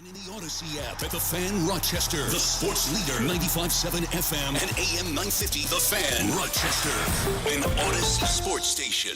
And in the Odyssey app at The Fan Rochester, the sports leader, 95.7 FM and AM 950, The Fan Rochester, an Odyssey sports station.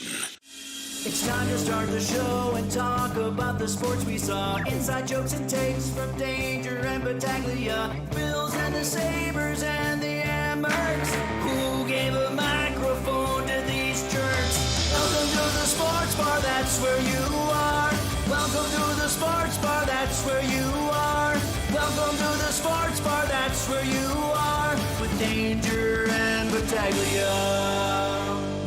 It's time to start the show and talk about the sports we saw. Inside jokes and takes from Danger and Battaglia, Bills and the Sabres and the Amherst. Who gave a microphone to these jerks? Welcome to the sports bar, that's where you are. Welcome to the sports bar, that's where you are. Welcome to the sports bar, that's where you are. With Danger and Battaglia.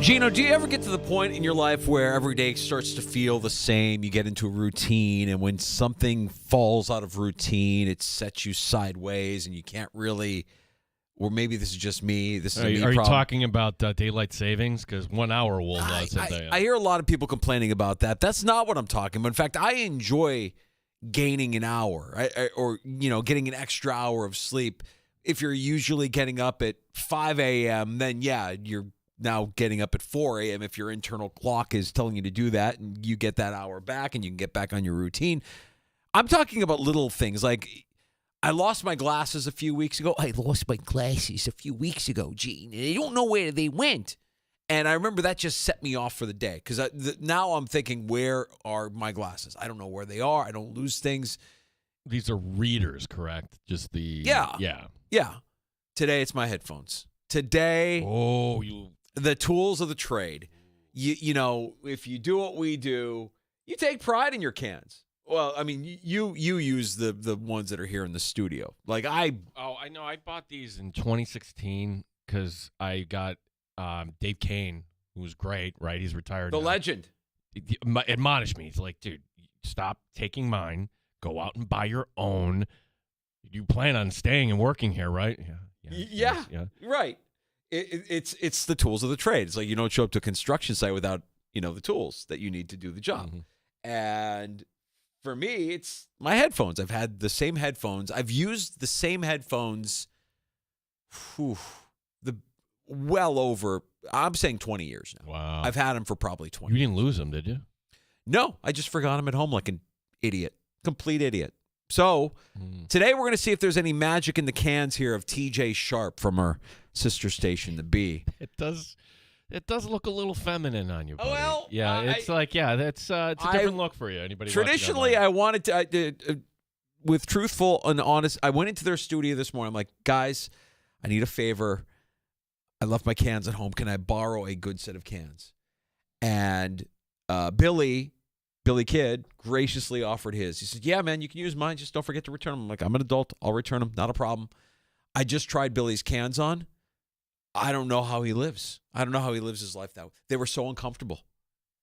Gino, do you ever get to the point in your life where every day starts to feel the same? You get into a routine, and when something falls out of routine, it sets you sideways, and you can't really, or maybe this is just me. This is Are a me you problem. talking about daylight savings? Because 1 hour will I hear a lot of people complaining about that. That's not what I'm talking about. In fact, I enjoy gaining an hour or getting an extra hour of sleep. If you're usually getting up at 5 a.m., then, yeah, you're now getting up at 4 a.m. if your internal clock is telling you to do that, and you get that hour back and you can get back on your routine. I'm talking about little things like I lost my glasses a few weeks ago. I lost my glasses a few weeks ago, Gene, and I don't know where they went. And I remember that just set me off for the day because now I'm thinking, where are my glasses? I don't know where they are. I don't lose things. These are readers, correct? Just the Yeah. Today it's my headphones. Today, the tools of the trade. You know, if you do what we do, you take pride in your cans. Well, I mean, you use the ones that are here in the studio. Like I know. I bought these in 2016 because I got Dave Kane, who was great, right? He's retired. The now. legend. He admonished me. He's like, dude, stop taking mine. Go out and buy your own. You plan on staying and working here, right? Yeah. Right. It's the tools of the trade. It's like you don't show up to a construction site without, the tools that you need to do the job. Mm-hmm. And for me, it's my headphones. I've had the same headphones. I've used the same headphones well over, I'm saying 20 years now. Wow. I've had them for probably 20 You didn't lose them, did you? No, I just forgot them at home like an idiot. Complete idiot. So today we're going to see if there's any magic in the cans here of TJ Sharp from our sister station, the B. It does look a little feminine on you, buddy. Oh, well. It's a different look for you. Anybody traditionally, I wanted to, with truthful and honest, I went into their studio this morning. I'm like, guys, I need a favor. I left my cans at home. Can I borrow a good set of cans? And Billy Kidd graciously offered his. He said, yeah, man, you can use mine. Just don't forget to return them. I'm like, I'm an adult. I'll return them. Not a problem. I just tried Billy's cans on. I don't know how he lives. I don't know how he lives his life that way. They were so uncomfortable.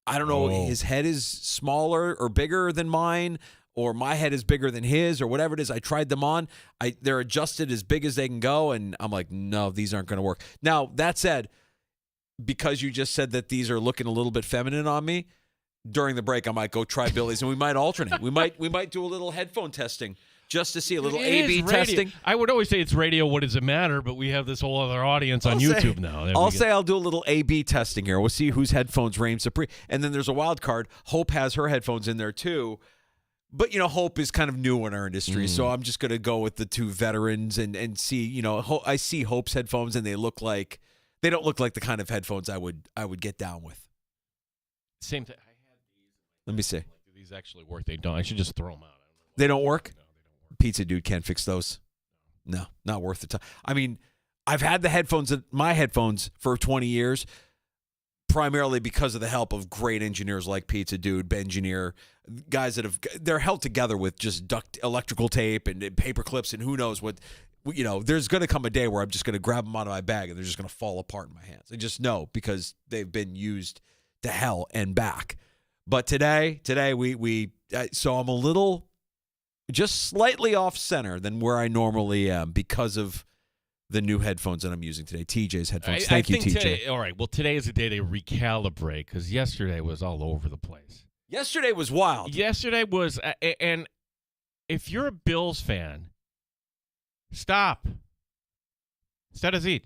I don't know. His head is smaller or bigger than mine, or my head is bigger than his, or whatever it is. I tried them on. They're adjusted as big as they can go, and I'm like, no, these aren't going to work. Now, that said, because you just said that these are looking a little bit feminine on me, during the break, I might go try Billy's, and we might alternate. We might do a little headphone testing just to see a little A/B testing. I would always say it's radio. What does it matter? But we have this whole other audience on YouTube now. I'll do a little A/B testing here. We'll see whose headphones reign supreme. And then there's a wild card. Hope has her headphones in there too. But, Hope is kind of new in our industry, so I'm just going to go with the two veterans and see, I see Hope's headphones, and they don't look like the kind of headphones I would get down with. Same thing. Let me see. Do these actually work? They don't. I should just throw them out. They don't work? No, they don't work. Pizza Dude can't fix those. No, not worth the time. I mean, I've had my headphones for 20 years, primarily because of the help of great engineers like Pizza Dude, Bengineer, guys they're held together with just electrical tape and paper clips and who knows what. There's going to come a day where I'm just going to grab them out of my bag and they're just going to fall apart in my hands. I just know because they've been used to hell and back. But today so I'm a little, just slightly off center than where I normally am because of the new headphones that I'm using today. TJ's headphones. Thank you, TJ. Today, all right. Well, today is a day to recalibrate because yesterday was all over the place. Yesterday was wild. Yesterday was, and if you're a Bills fan, stop. Instead of Zeke.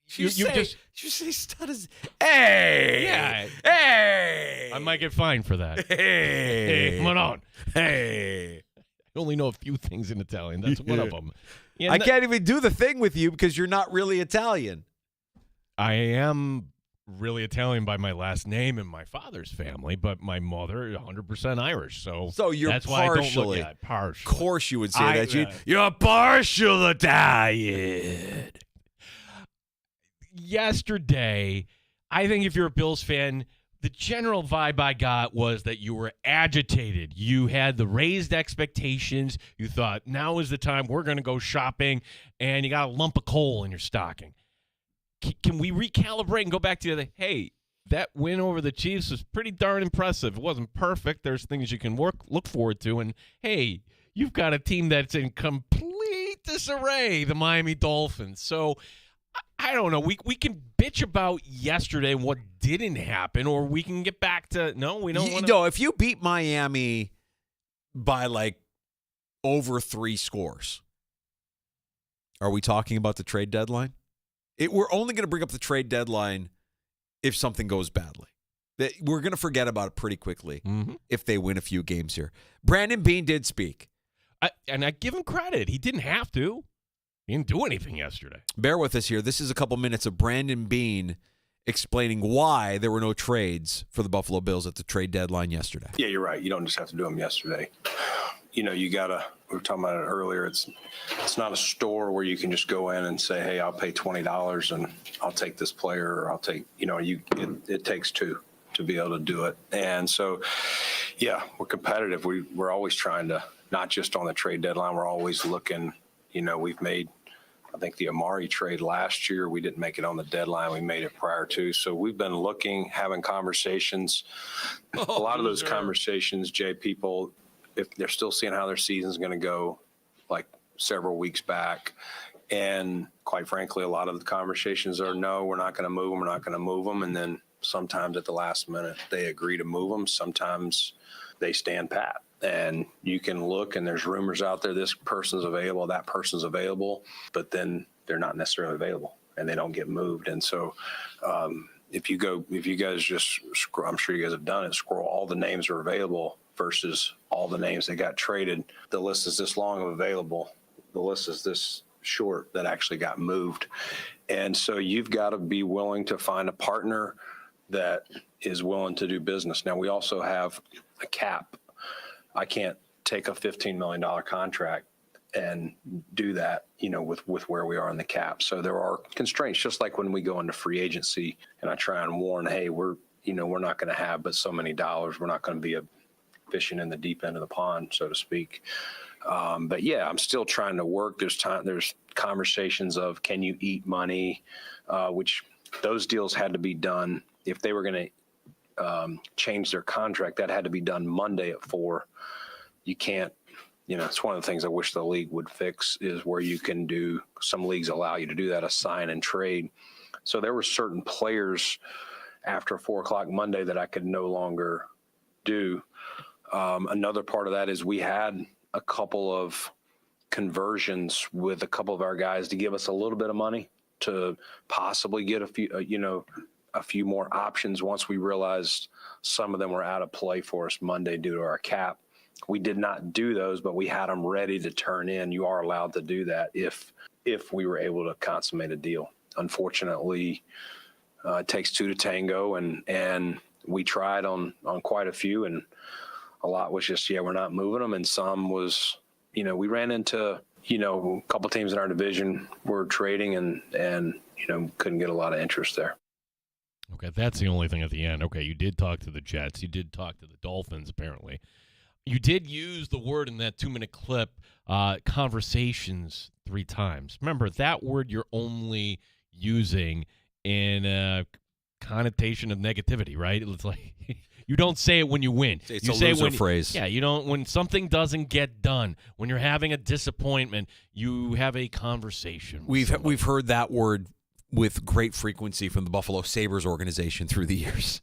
You just you say stud is hey Yeah. hey. I might get fined for that. Hey, come on. hey. I only know a few things in Italian. That's one of them. Yeah, I can't even do the thing with you because you're not really Italian. I am really Italian by my last name and my father's family, but my mother 100% Irish. So you're that's why I don't partially. look at partial. Of course you would say I- that. You're partial Italian. Yesterday, I think if you're a Bills fan, the general vibe I got was that you were agitated. You had the raised expectations. You thought, now is the time we're going to go shopping, and you got a lump of coal in your stocking. Can we recalibrate and go back to the, hey, that win over the Chiefs was pretty darn impressive. It wasn't perfect. There's things you can look forward to. And, hey, you've got a team that's in complete disarray, the Miami Dolphins. So, I don't know. We can bitch about yesterday and what didn't happen, or we can get back to, no, we don't want to. No, if you beat Miami by like over 3 scores, are we talking about the trade deadline? We're only going to bring up the trade deadline if something goes badly. We're going to forget about it pretty quickly if they win a few games here. Brandon Beane did speak. And I give him credit. He didn't have to. He didn't do anything yesterday. Bear with us here. This is a couple minutes of Brandon Beane explaining why there were no trades for the Buffalo Bills at the trade deadline yesterday. Yeah, you're right. You don't just have to do them yesterday. You gotta. We were talking about it earlier. It's not a store where you can just go in and say, "Hey, I'll pay $20 and I'll take this player," or I'll take. It takes 2 to be able to do it. And so, yeah, we're competitive. We're always trying to, not just on the trade deadline. We're always looking. We've made, I think, the Amari trade last year. We didn't make it on the deadline. We made it prior to. So we've been looking, having conversations. A lot of those conversations, Jay, people, if they're still seeing how their season's going to go, like several weeks back. And quite frankly, a lot of the conversations are, no, we're not going to move them. We're not going to move them. And then sometimes at the last minute, they agree to move them. Sometimes they stand pat. And you can look, and there's rumors out there, this person's available, that person's available, but then they're not necessarily available, and they don't get moved. And so if you guys just scroll, I'm sure you guys have done it, scroll all the names are available versus all the names that got traded. The list is this long of available. The list is this short that actually got moved. And so you've got to be willing to find a partner that is willing to do business. Now, we also have a cap. I can't take a $15 million contract and do that, with where we are in the cap. So there are constraints, just like when we go into free agency and I try and warn, hey, we're not going to have but so many dollars. We're not going to be fishing in the deep end of the pond, so to speak. But yeah, I'm still trying to work. There's conversations of, can you eat money, which those deals had to be done. If they were going to change their contract, that had to be done Monday at 4. You can't, it's one of the things I wish the league would fix, is where you can do, some leagues allow you to do that, a sign and trade. So there were certain players after 4:00 Monday that I could no longer do. Another part of that is we had a couple of conversions with a couple of our guys to give us a little bit of money to possibly get a few more options once we realized some of them were out of play for us Monday due to our cap. We did not do those, but we had them ready to turn in. You are allowed to do that if we were able to consummate a deal. Unfortunately, it takes 2 to tango, and we tried on quite a few, and a lot was just, we're not moving them, and some was, we ran into, a couple teams in our division were trading and couldn't get a lot of interest there. Okay, that's the only thing at the end. Okay, you did talk to the Jets. You did talk to the Dolphins, apparently. You did use the word in that 2-minute clip, conversations, 3 times. Remember, that word you're only using in a connotation of negativity, right? It's like you don't say it when you win. It's you a say loser when, phrase. Yeah, you don't. When something doesn't get done, when you're having a disappointment, you have a conversation. We've heard that word with great frequency from the Buffalo Sabres organization through the years.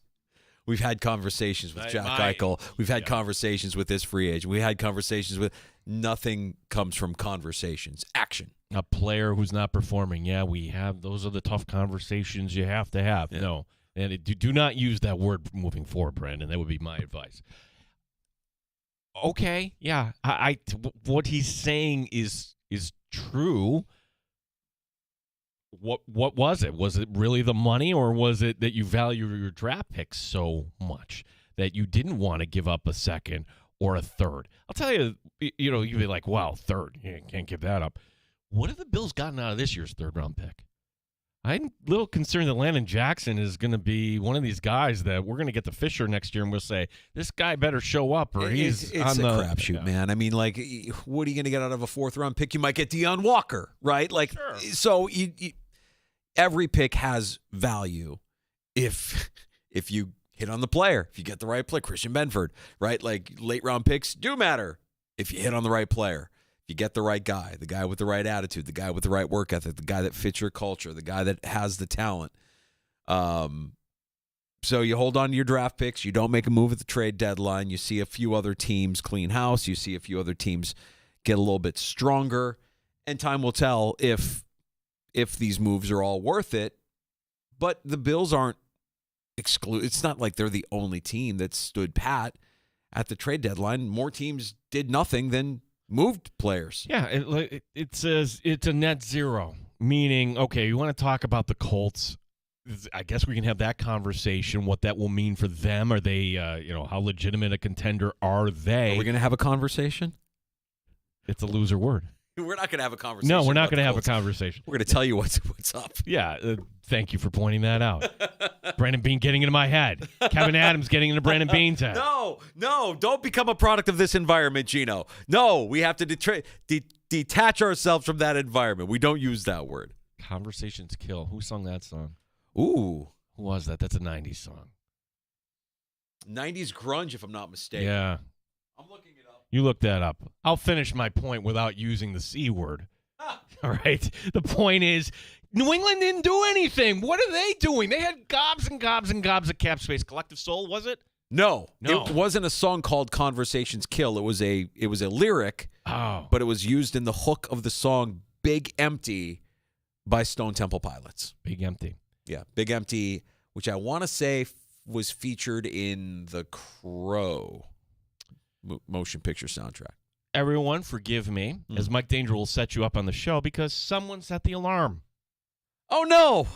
We've had conversations with Jack Eichel. We've had conversations with this free agent. We had conversations with nothing comes from conversations. Action. A player who's not performing. Yeah, we have. Those are the tough conversations you have to have. Yeah. No. And do not use that word moving forward, Brandon. That would be my advice. Okay, yeah. What he's saying is true. What was it? Was it really the money, or was it that you value your draft picks so much that you didn't want to give up a second or a third? I'll tell you, you'd be like, wow, third. You can't give that up. What have the Bills gotten out of this year's third-round pick? I'm a little concerned that Landon Jackson is going to be one of these guys that we're going to get to Fisher next year, and we'll say, this guy better show up, or he's it's on a the crapshoot, man. I mean, like, what are you going to get out of a fourth-round pick? You might get Deion Walker, right? Like, Sure. So every pick has value if you hit on the player, if you get the right player. Christian Benford, right? Like, late-round picks do matter if you hit on the right player. You get the right guy, the guy with the right attitude, the guy with the right work ethic, the guy that fits your culture, the guy that has the talent. So you hold on to your draft picks. You don't make a move at the trade deadline. You see a few other teams clean house. You see a few other teams get a little bit stronger. And time will tell if these moves are all worth it. But the Bills aren't excluded. It's not like they're the only team that stood pat at the trade deadline. More teams did nothing than moved players. Yeah, it says it's a net zero, meaning, okay, you want to talk about the Colts. I guess we can have that conversation, what that will mean for them. Are they, how legitimate a contender are they? Are we going to have a conversation? It's a loser word. We're not going to have a conversation. No, we're not about going to the have a Colts. conversation. We're going to tell you what's up. Yeah, thank you for pointing that out. Brandon Bean getting into my head. Kevin Adams getting into Brandon Bean's head. No, don't become a product of this environment, Gino. No, we have to detach ourselves from that environment. We don't use that word. Conversations kill. Who sung that song? Ooh. Who was that? That's a 90s song. 90s grunge, if I'm not mistaken. Yeah. I'm looking it up. You look that up. I'll finish my point without using the C word. All right. The point is, New England didn't do anything. What are they doing? They had gobs and gobs and gobs of cap space. Collective Soul, was it? No. No. It wasn't a song called Conversations Kill. It was a lyric, but it was used in the hook of the song Big Empty by Stone Temple Pilots. Big Empty. Yeah, Big Empty, which I want to say was featured in the Crow motion picture soundtrack. Everyone, forgive me, as Mike Danger will set you up on the show because someone set the alarm. Oh, no.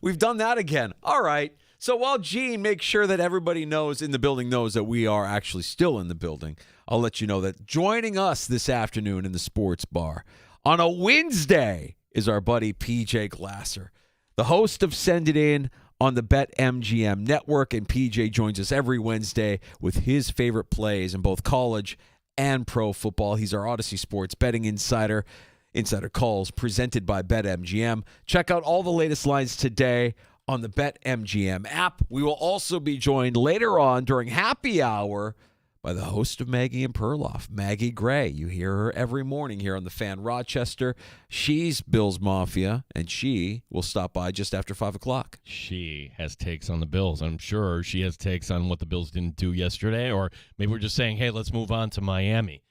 We've done that again. All right. So while Gene makes sure that everybody in the building knows that we are actually still in the building, I'll let you know that joining us this afternoon in the sports bar on a Wednesday is our buddy PJ Glasser, the host of Send It In on the BetMGM network. And PJ joins us every Wednesday with his favorite plays in both college and pro football. He's our Odyssey Sports betting insider. Insider Calls presented by BetMGM. Check out all the latest lines today on the BetMGM app. We will also be joined later on during happy hour by the host of Maggie and Perloff, Maggie Gray. You hear her every morning here on the Fan Rochester. She's Bills Mafia, and she will stop by just after 5 o'clock. She has takes on the Bills. I'm sure she has takes on what the Bills didn't do yesterday, or maybe we're just saying, hey, let's move on to Miami.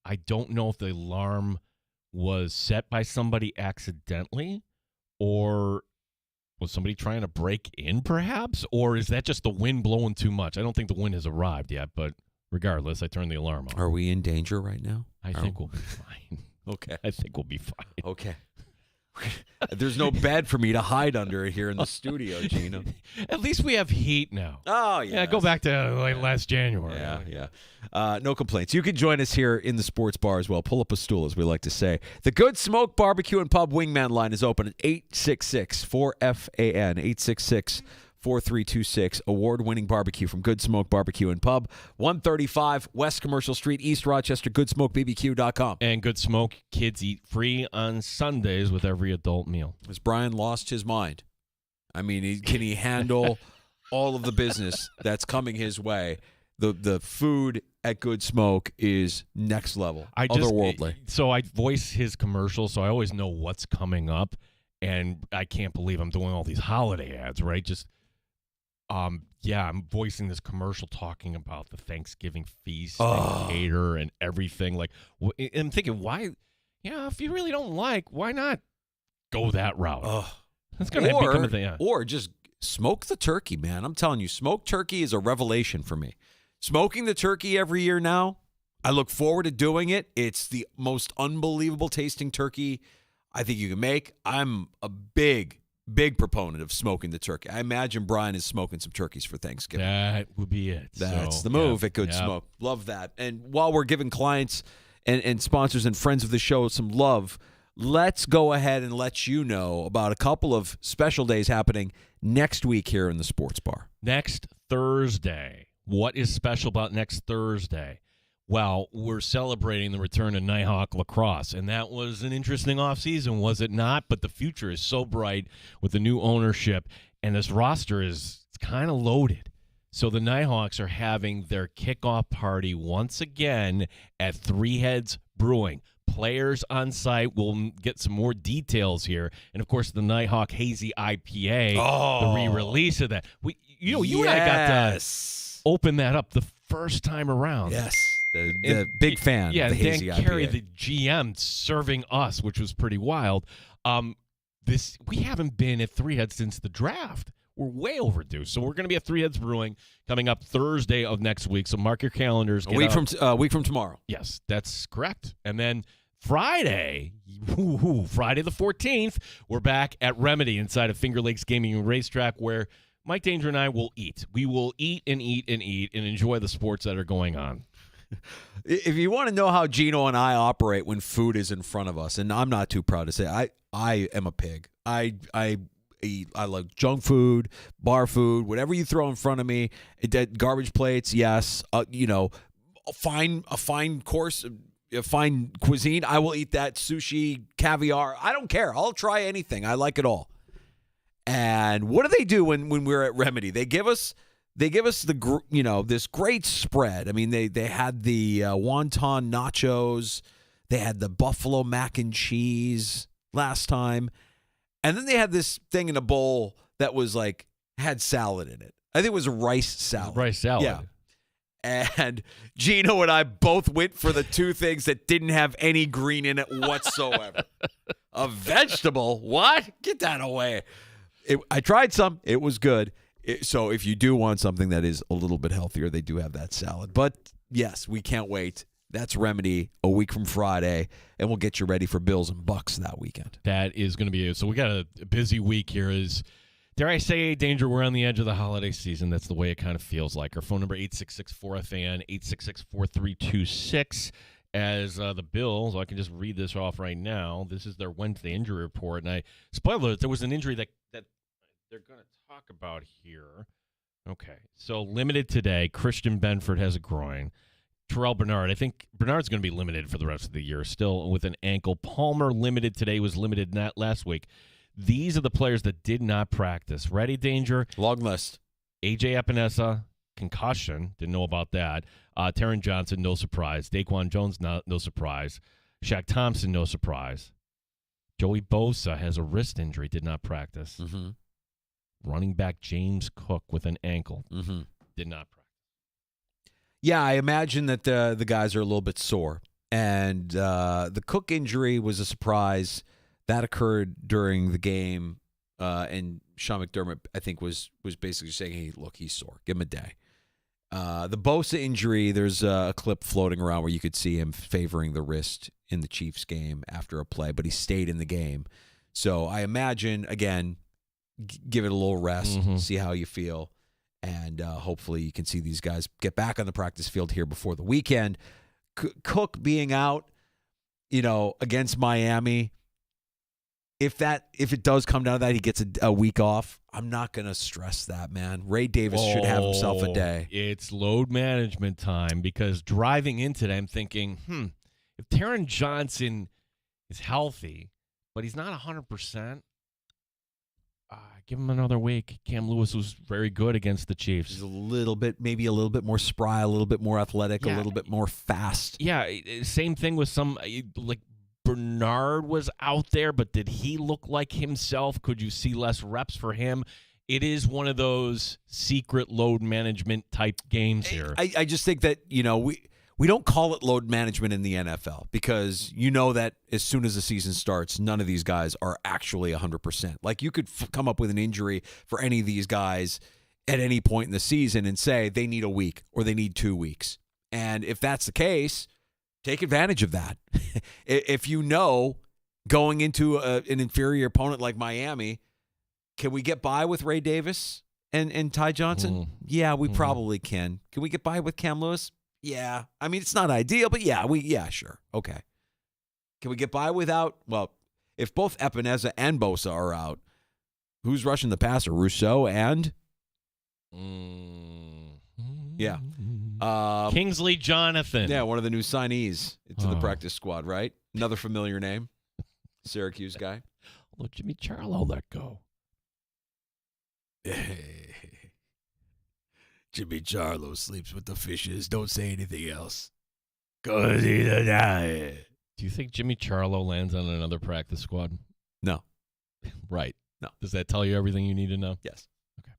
I don't know if the alarm was set by somebody accidentally, or was somebody trying to break in perhaps, or is that just the wind blowing too much? I don't think the wind has arrived yet, but regardless, I turned the alarm on. Are we in danger right now? I think we'll be fine. Okay. I think we'll be fine. Okay. There's no bed for me to hide under here in the studio, Gino. At least we have heat now. Oh, yeah. Yeah, go back to like last January. Yeah. No complaints. You can join us here in the sports bar as well. Pull up a stool, as we like to say. The Good Smoke Barbecue and Pub Wingman line is open at 866-4FAN, 866-4326. Award-winning barbecue from Good Smoke Barbecue and Pub, 135 West Commercial Street, East Rochester, goodsmokebbq.com. And Good Smoke, kids eat free on Sundays with every adult meal. Has Brian lost his mind? I mean, can he handle all of the business that's coming his way? The food at Good Smoke is next level, otherworldly. So I voice his commercial, so I always know what's coming up, and I can't believe I'm doing all these holiday ads, right? Just Yeah, I'm voicing this commercial talking about the Thanksgiving feast and cater and everything. Like, I'm thinking, why? Yeah, if you really don't like, why not go that route? That's going to become a thing. Yeah. Or just smoke the turkey, man. I'm telling you, smoked turkey is a revelation for me. Smoking the turkey every year now, I look forward to doing it. It's the most unbelievable tasting turkey I think you can make. I'm a big proponent of smoking the turkey. I imagine Brian is smoking some turkeys for Thanksgiving. That would be it. That's the move at Good Smoke. Love that. And while we're giving clients and sponsors and friends of the show some love, let's go ahead and let you know about a couple of special days happening next week here in the Sports Bar. Next Thursday. What is special about next Thursday? Well, we're celebrating the return of Nighthawk lacrosse, and that was an interesting offseason, was it not? But the future is so bright with the new ownership, and this roster is kind of loaded. So the Nighthawks are having their kickoff party once again at Three Heads Brewing. Players on site. We'll get some more details here, and of course, the Nighthawk Hazy IPA, the re-release of that. You and I got to open that up the first time around. Yes. The big fan. Yeah, of the Hazy Dan Carey, IPA. the GM, serving us, which was pretty wild. We haven't been at Three Heads since the draft. We're way overdue. So we're going to be at Three Heads Brewing coming up Thursday of next week. So mark your calendars. A week from tomorrow. Yes, that's correct. And then Friday the 14th, we're back at Remedy inside of Finger Lakes Gaming and Racetrack, where Mike Danger and I will eat. We will eat and eat and eat and enjoy the sports that are going on. If you want to know how Gino and I operate when food is in front of us, and I'm not too proud to say I am a pig. I like junk food, bar food, whatever you throw in front of me. Garbage plates, yes. A fine course, a fine cuisine. I will eat that. Sushi, caviar. I don't care. I'll try anything. I like it all. And what do they do when we're at Remedy? They give us this great spread. I mean, they had the wonton nachos, they had the buffalo mac and cheese last time, and then they had this thing in a bowl that was like had salad in it. I think it was a rice salad. Rice salad. Yeah. And Gino and I both went for the two things that didn't have any green in it whatsoever. A vegetable? What? Get that away. I tried some. It was good. So if you do want something that is a little bit healthier, they do have that salad. But, yes, we can't wait. That's Remedy a week from Friday, and we'll get you ready for Bills and Bucks that weekend. That is going to be it. So we got a busy week here. Dare I say, Danger, we're on the edge of the holiday season. That's the way it kind of feels like. Our phone number, 866-4FAN, 866-4326. As the Bills, I can just read this off right now. This is their Wednesday injury report. And spoiler alert, there was an injury that they're going to talk about here. Okay, so limited today. Christian Benford has a groin. Terrell Bernard, I think Bernard's going to be limited for the rest of the year, still with an ankle. Palmer limited today, was limited not last week. These are the players that did not practice. Ready, Danger? Long list. A.J. Epinesa, concussion. Didn't know about that. Taron Johnson, no surprise. Daquan Jones, no surprise. Shaq Thompson, no surprise. Joey Bosa has a wrist injury, did not practice. Mm-hmm. Running back James Cook with an ankle, did not practice. Yeah, I imagine that the guys are a little bit sore. And the Cook injury was a surprise. That occurred during the game. And Sean McDermott, I think, was basically saying, hey, look, he's sore. Give him a day. The Bosa injury, there's a clip floating around where you could see him favoring the wrist in the Chiefs game after a play, but he stayed in the game. So I imagine, again, give it a little rest, see how you feel, and hopefully you can see these guys get back on the practice field here before the weekend. Cook being out, against Miami, if it does come down to that, he gets a week off, I'm not going to stress that, man. Ray Davis should have himself a day. It's load management time, because driving into that, I'm thinking, if Taron Johnson is healthy, but he's not 100%, give him another week. Cam Lewis was very good against the Chiefs. He's maybe a little bit more spry, a little bit more athletic, a little bit more fast. Yeah, same thing with some, like Bernard was out there, but did he look like himself? Could you see less reps for him? it is one of those secret load management type games here. I just think that, we don't call it load management in the NFL because that as soon as the season starts, none of these guys are actually 100%. Like you could come up with an injury for any of these guys at any point in the season and say they need a week or they need 2 weeks. And if that's the case, take advantage of that. If going into an inferior opponent like Miami, can we get by with Ray Davis and Ty Johnson? Yeah, we probably can. Can we get by with Cam Lewis? Yeah. I mean, it's not ideal, but sure. Okay. Can we get by without, if both Epineza and Bosa are out, who's rushing the passer? Rousseau and? Yeah. Kingsley Jonathan. Yeah, one of the new signees to the practice squad, right? Another familiar name. Syracuse guy. Let Jimmy Charlo let go. Jimmy Charlo sleeps with the fishes. Don't say anything else. 'Cause he's a diet. Do you think Jimmy Charlo lands on another practice squad? No. Right. No. Does that tell you everything you need to know? Yes. Okay.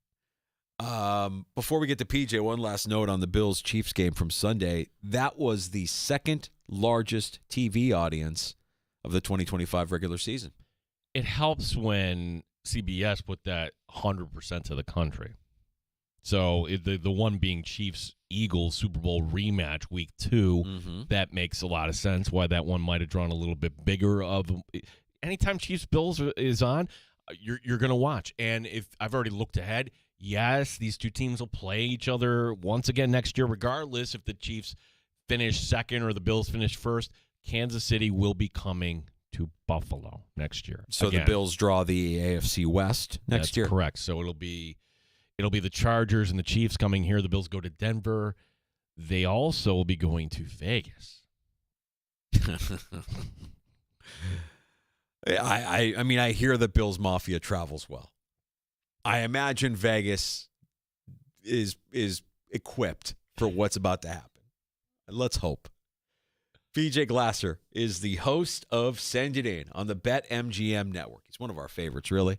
Before we get to PJ, one last note on the Bills-Chiefs game from Sunday. That was the second largest TV audience of the 2025 regular season. It helps when CBS put that 100% to the country. So the one being Chiefs-Eagles Super Bowl rematch week 2, that makes a lot of sense why that one might have drawn a little bit bigger of. Anytime Chiefs-Bills is on, you're going to watch. And if I've already looked ahead, yes, these two teams will play each other once again next year, regardless if the Chiefs finish second or the Bills finish first. Kansas City will be coming to Buffalo next year. So again. The Bills draw the AFC West next year? That's correct. So it'll be the Chargers and the Chiefs coming here. The Bills go to Denver. They also will be going to Vegas. I mean, I hear the Bills Mafia travels well. I imagine Vegas is equipped for what's about to happen. Let's hope. BJ Glasser is the host of Send It In on the BetMGM network. He's one of our favorites, really.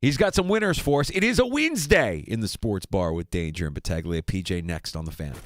He's got some winners for us. It is a Wednesday in the sports bar with Danger and Battaglia. PJ next on the Fan.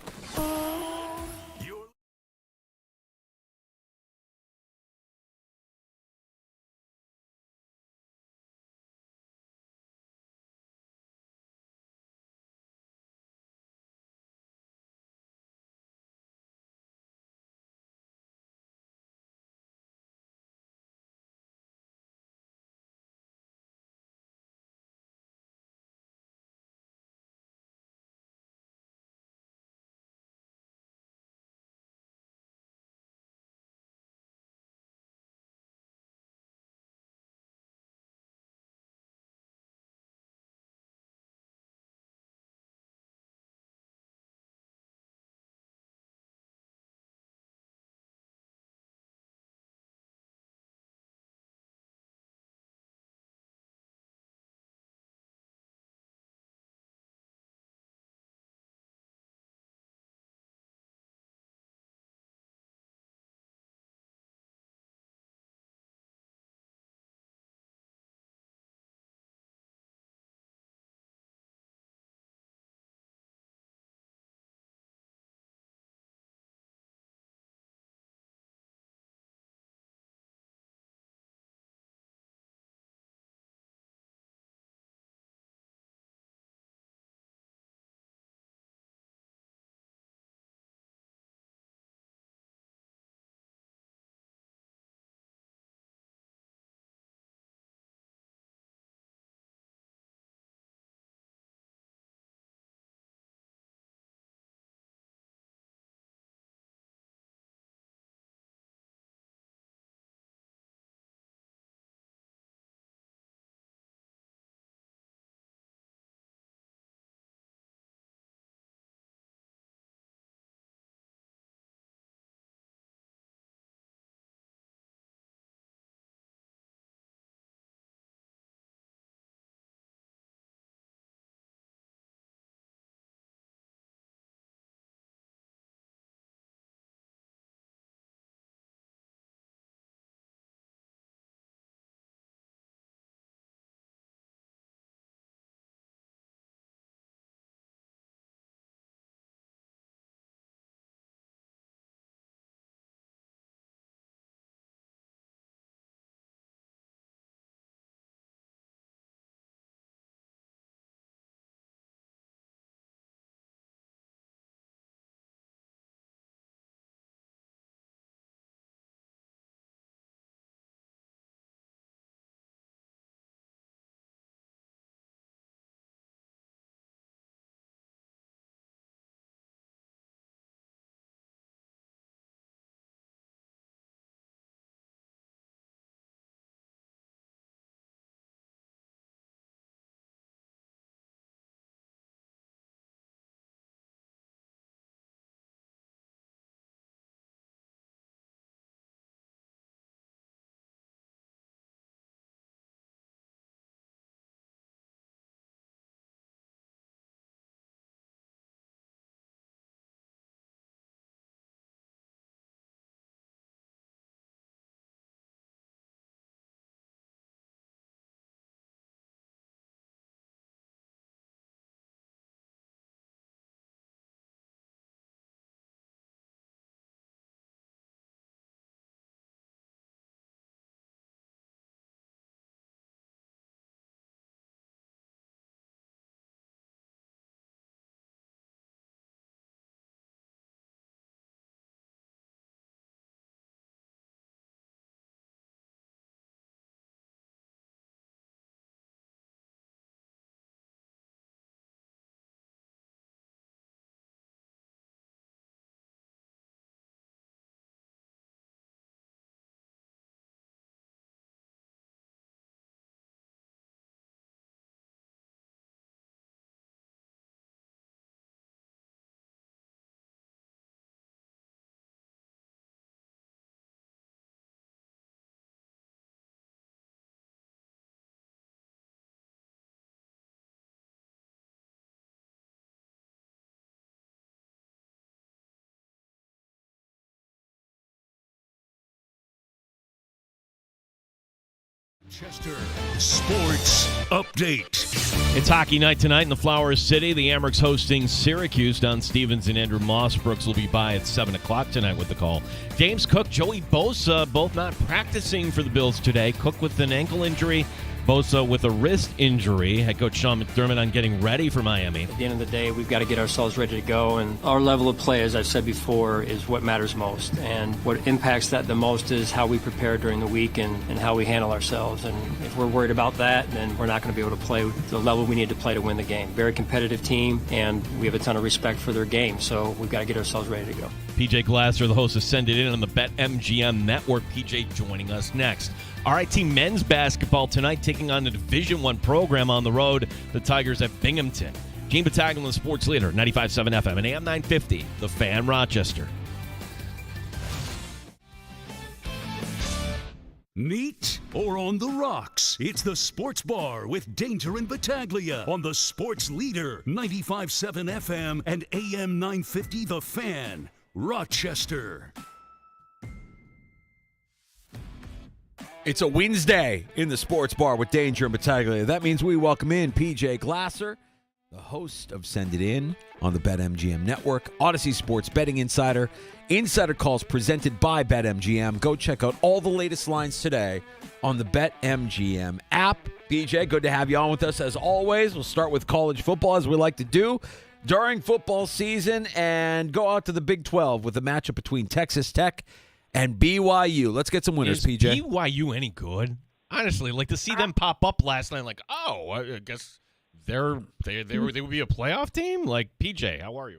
Rochester Sports Update. It's hockey night tonight in the Flower City. The Amherst hosting Syracuse. Don Stevens and Andrew Mossbrooks will be by at 7 o'clock tonight with the call. James Cook, Joey Bosa, both not practicing for the Bills today. Cook with an ankle injury, Bosa with a wrist injury. Head coach Sean McDermott on getting ready for Miami. At the end of the day, we've got to get ourselves ready to go, and our level of play, as I've said before, is what matters most. And what impacts that the most is how we prepare during the week and how we handle ourselves. And if we're worried about that, then we're not going to be able to play the level we need to play to win the game. Very competitive team, and we have a ton of respect for their game, so we've got to get ourselves ready to go. PJ Glasser, the host of Send It In on the BetMGM Network. PJ joining us next. RIT men's basketball tonight taking on the Division I program on the road. The Tigers at Binghamton. Gene Battaglia, the sports leader, 95.7 FM and AM 950, The Fan, Rochester. Neat or on the rocks? It's the Sports Bar with Danger and Battaglia on the sports leader, 95.7 FM and AM 950, The Fan, Rochester. It's a Wednesday in the Sports Bar with Danger and Battaglia. That means we welcome in PJ Glasser, the host of Send It In on the BetMGM Network, Odyssey Sports Betting Insider. Insider calls presented by BetMGM. Go check out all the latest lines today on the BetMGM app. PJ, good to have you on with us as always. We'll start with college football as we like to do during football season and go out to the Big 12 with a matchup between Texas Tech and BYU. Let's get some winners, Is PJ. BYU any good? Honestly, like to see them pop up last night, like, oh, I guess they would be a playoff team? Like, PJ, how are you?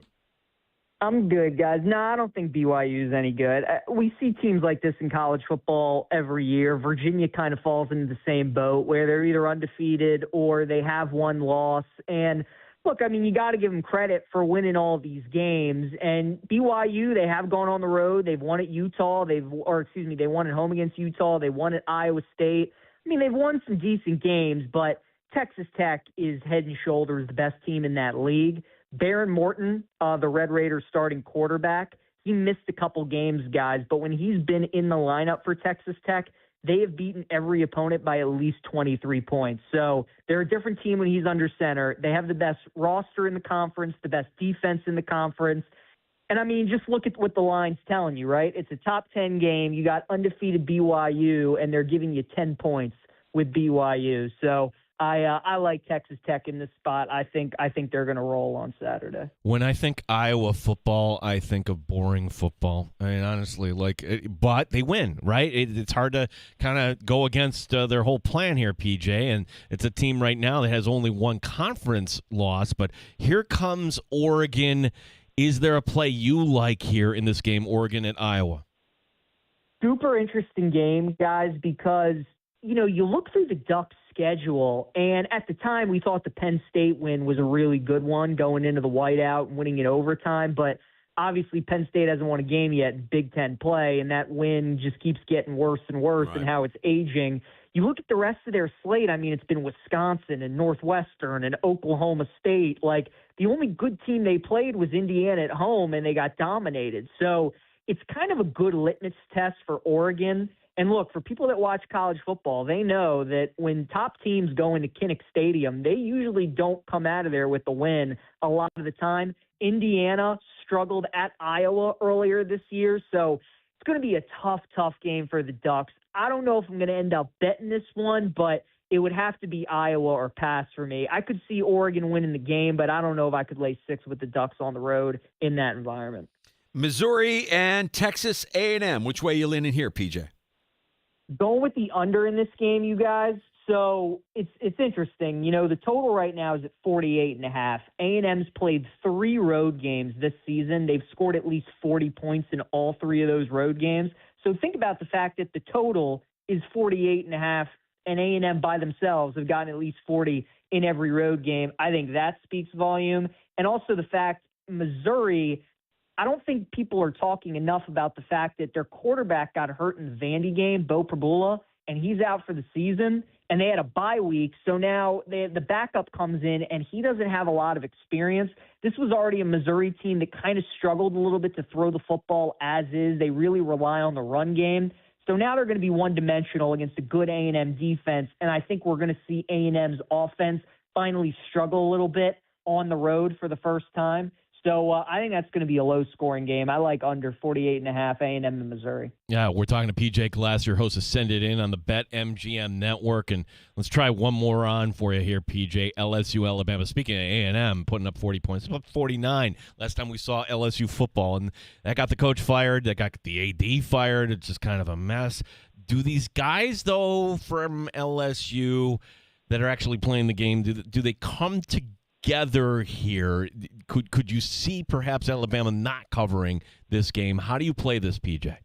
I'm good, guys. No, I don't think BYU is any good. We see teams like this in college football every year. Virginia kind of falls into the same boat where they're either undefeated or they have one loss. And look, I mean, you got to give them credit for winning all these games. And BYU, they have gone on the road. They've won at Utah. They won at home against Utah. They won at Iowa State. I mean, they've won some decent games, but Texas Tech is head and shoulders the best team in that league. Baron Morton, the Red Raiders starting quarterback, he missed a couple games, guys, but when he's been in the lineup for Texas Tech, they have beaten every opponent by at least 23 points. So they're a different team when he's under center. They have the best roster in the conference, the best defense in the conference. And, I mean, just look at what the line's telling you, right? It's a top 10 game. You got undefeated BYU, and they're giving you 10 points with BYU. So I like Texas Tech in this spot. I think they're going to roll on Saturday. When I think Iowa football, I think of boring football. I mean, honestly, but they win, right? It's hard to kind of go against their whole plan here, PJ. And it's a team right now that has only one conference loss. But here comes Oregon. Is there a play you like here in this game, Oregon at Iowa? Super interesting game, guys, because, you look through the Ducks schedule, and at the time we thought the Penn State win was a really good one going into the whiteout and winning in overtime, but obviously Penn State hasn't won a game yet in Big Ten play, and that win just keeps getting worse and worse and how it's aging. You look at the rest of their slate, I mean, it's been Wisconsin and Northwestern and Oklahoma State. Like, the only good team they played was Indiana at home, and they got dominated. So it's kind of a good litmus test for Oregon. And look, for people that watch college football, they know that when top teams go into Kinnick Stadium, they usually don't come out of there with the win a lot of the time. Indiana struggled at Iowa earlier this year, so it's going to be a tough game for the Ducks. I don't know if I'm going to end up betting this one, but it would have to be Iowa or pass for me. I could see Oregon winning the game, but I don't know if I could lay 6 with the Ducks on the road in that environment. Missouri and Texas A&M. Which way you leaning here, PJ? Going with the under in this game, you guys. So it's interesting. The total right now is at 48.5. A&M's played 3 road games this season. They've scored at least 40 points in all 3 of those road games. So think about the fact that the total is 48.5, and A&M by themselves have gotten at least 40 in every road game. I think that speaks volume. And also the fact Missouri, I don't think people are talking enough about the fact that their quarterback got hurt in the Vandy game, Bo Prabula, and he's out for the season. And they had a bye week, so now the backup comes in, and he doesn't have a lot of experience. This was already a Missouri team that kind of struggled a little bit to throw the football as is. They really rely on the run game. So now they're going to be one-dimensional against a good A&M defense, and I think we're going to see A&M's offense finally struggle a little bit on the road for the first time. So I think that's going to be a low-scoring game. I like under 48.5 A&M in Missouri. Yeah, we're talking to PJ Glass, your host of Send It In on the BetMGM Network, and let's try one more on for you here, PJ. LSU, Alabama. Speaking of A&M, putting up 40 points, about 49 last time we saw LSU football, and that got the coach fired, that got the AD fired. It's just kind of a mess. Do these guys, though, from LSU that are actually playing the game, do they come together here? Could you see perhaps Alabama not covering this game? How do you play this, PJ?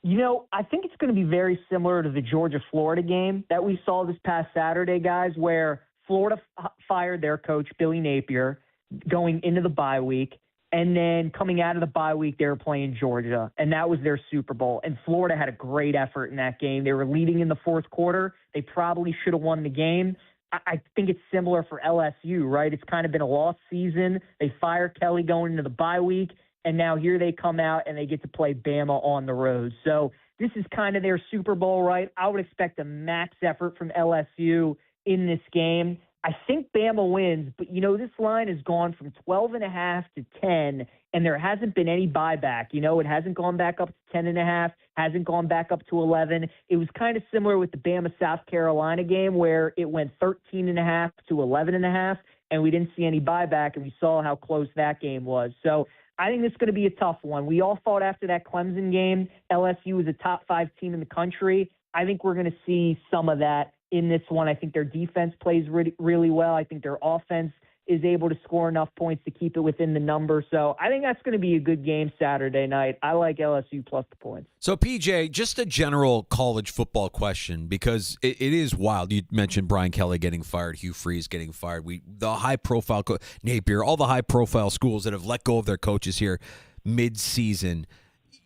You know, I think it's going to be very similar to the Georgia-Florida game that we saw this past Saturday, guys, where Florida fired their coach, Billy Napier, going into the bye week. And then coming out of the bye week, they were playing Georgia, and that was their Super Bowl. And Florida had a great effort in that game. They were leading in the fourth quarter. They probably should have won the game. I think it's similar for LSU, right? It's kind of been a lost season. They fire Kelly going into the bye week, and now here they come out and they get to play Bama on the road. So this is kind of their Super Bowl, right? I would expect a max effort from LSU in this game. I think Bama wins, but, you know, this line has gone from 12.5 to 10, and there hasn't been any buyback. You know, it hasn't gone back up to 10.5, hasn't gone back up to 11. It was kind of similar with the Bama-South Carolina game where it went 13.5 to 11.5, and we didn't see any buyback, and we saw how close that game was. So I think this is going to be a tough one. We all thought after that Clemson game, LSU was a top 5 team in the country. I think we're going to see some of that in this one. I think their defense plays really, really well. I think their offense is able to score enough points to keep it within the number. So I think that's going to be a good game Saturday night. I like LSU plus the points. So, PJ, just a general college football question, because it is wild. You mentioned Brian Kelly getting fired, Hugh Freeze getting fired. The high-profile Napier, all the high-profile schools that have let go of their coaches here mid-season.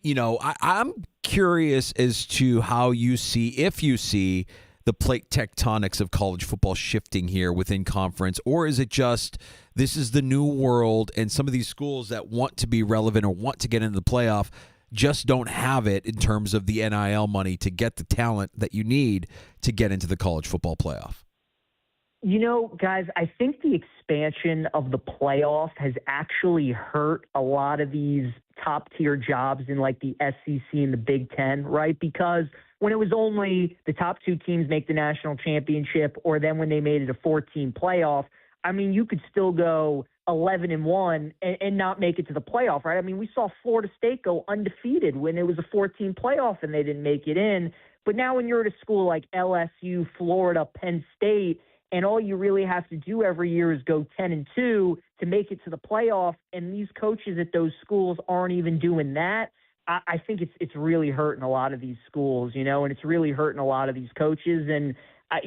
You know, I'm curious as to how you see, if you see, the plate tectonics of college football shifting here within conference, or is it just this is the new world and some of these schools that want to be relevant or want to get into the playoff just don't have it in terms of the NIL money to get the talent that you need to get into the college football playoff? You know, guys, I think the expansion of the playoff has actually hurt a lot of these top-tier jobs in like the SEC and the Big Ten, right? Because when it was only the top 2 teams make the national championship, or then when they made it a 4-team playoff, I mean, you could still go 11-1 and not make it to the playoff, right? I mean, we saw Florida State go undefeated when it was a 4-team playoff and they didn't make it in. But now when you're at a school like LSU, Florida, Penn State, and all you really have to do every year is go 10-2 to make it to the playoff, and these coaches at those schools aren't even doing that, I think it's really hurting a lot of these schools, you know, and it's really hurting a lot of these coaches. And I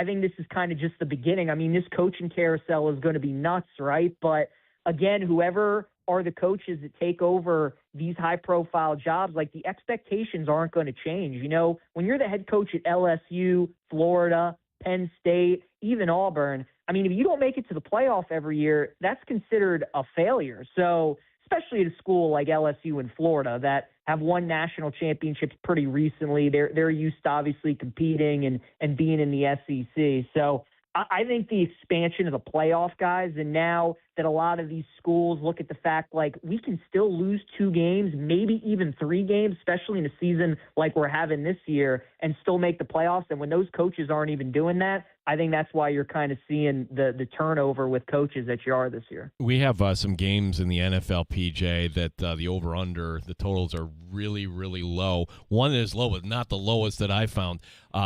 think this is kind of just the beginning. I mean, this coaching carousel is going to be nuts, right? But again, whoever are the coaches that take over these high-profile jobs, like the expectations aren't going to change. You know, when you're the head coach at LSU, Florida, Penn State, even Auburn, I mean, if you don't make it to the playoff every year, that's considered a failure. So especially at a school like LSU in Florida that have won national championships pretty recently. They're used to obviously competing and being in the SEC. So I think the expansion of the playoff, guys, and now that a lot of these schools look at the fact like we can still lose 2 games, maybe even 3 games, especially in a season like we're having this year, and still make the playoffs. And when those coaches aren't even doing that, I think that's why you're kind of seeing the turnover with coaches that you are this year. We have some games in the NFL, PJ, that the over-under, the totals are really, really low. One is low, but not the lowest that I found.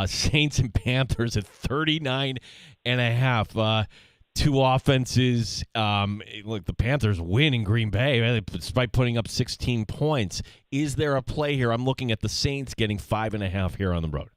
Saints and Panthers at 39.5. 2 offenses. Look, the Panthers win in Green Bay despite putting up 16 points. Is there a play here? I'm looking at the Saints getting 5.5 here on the road.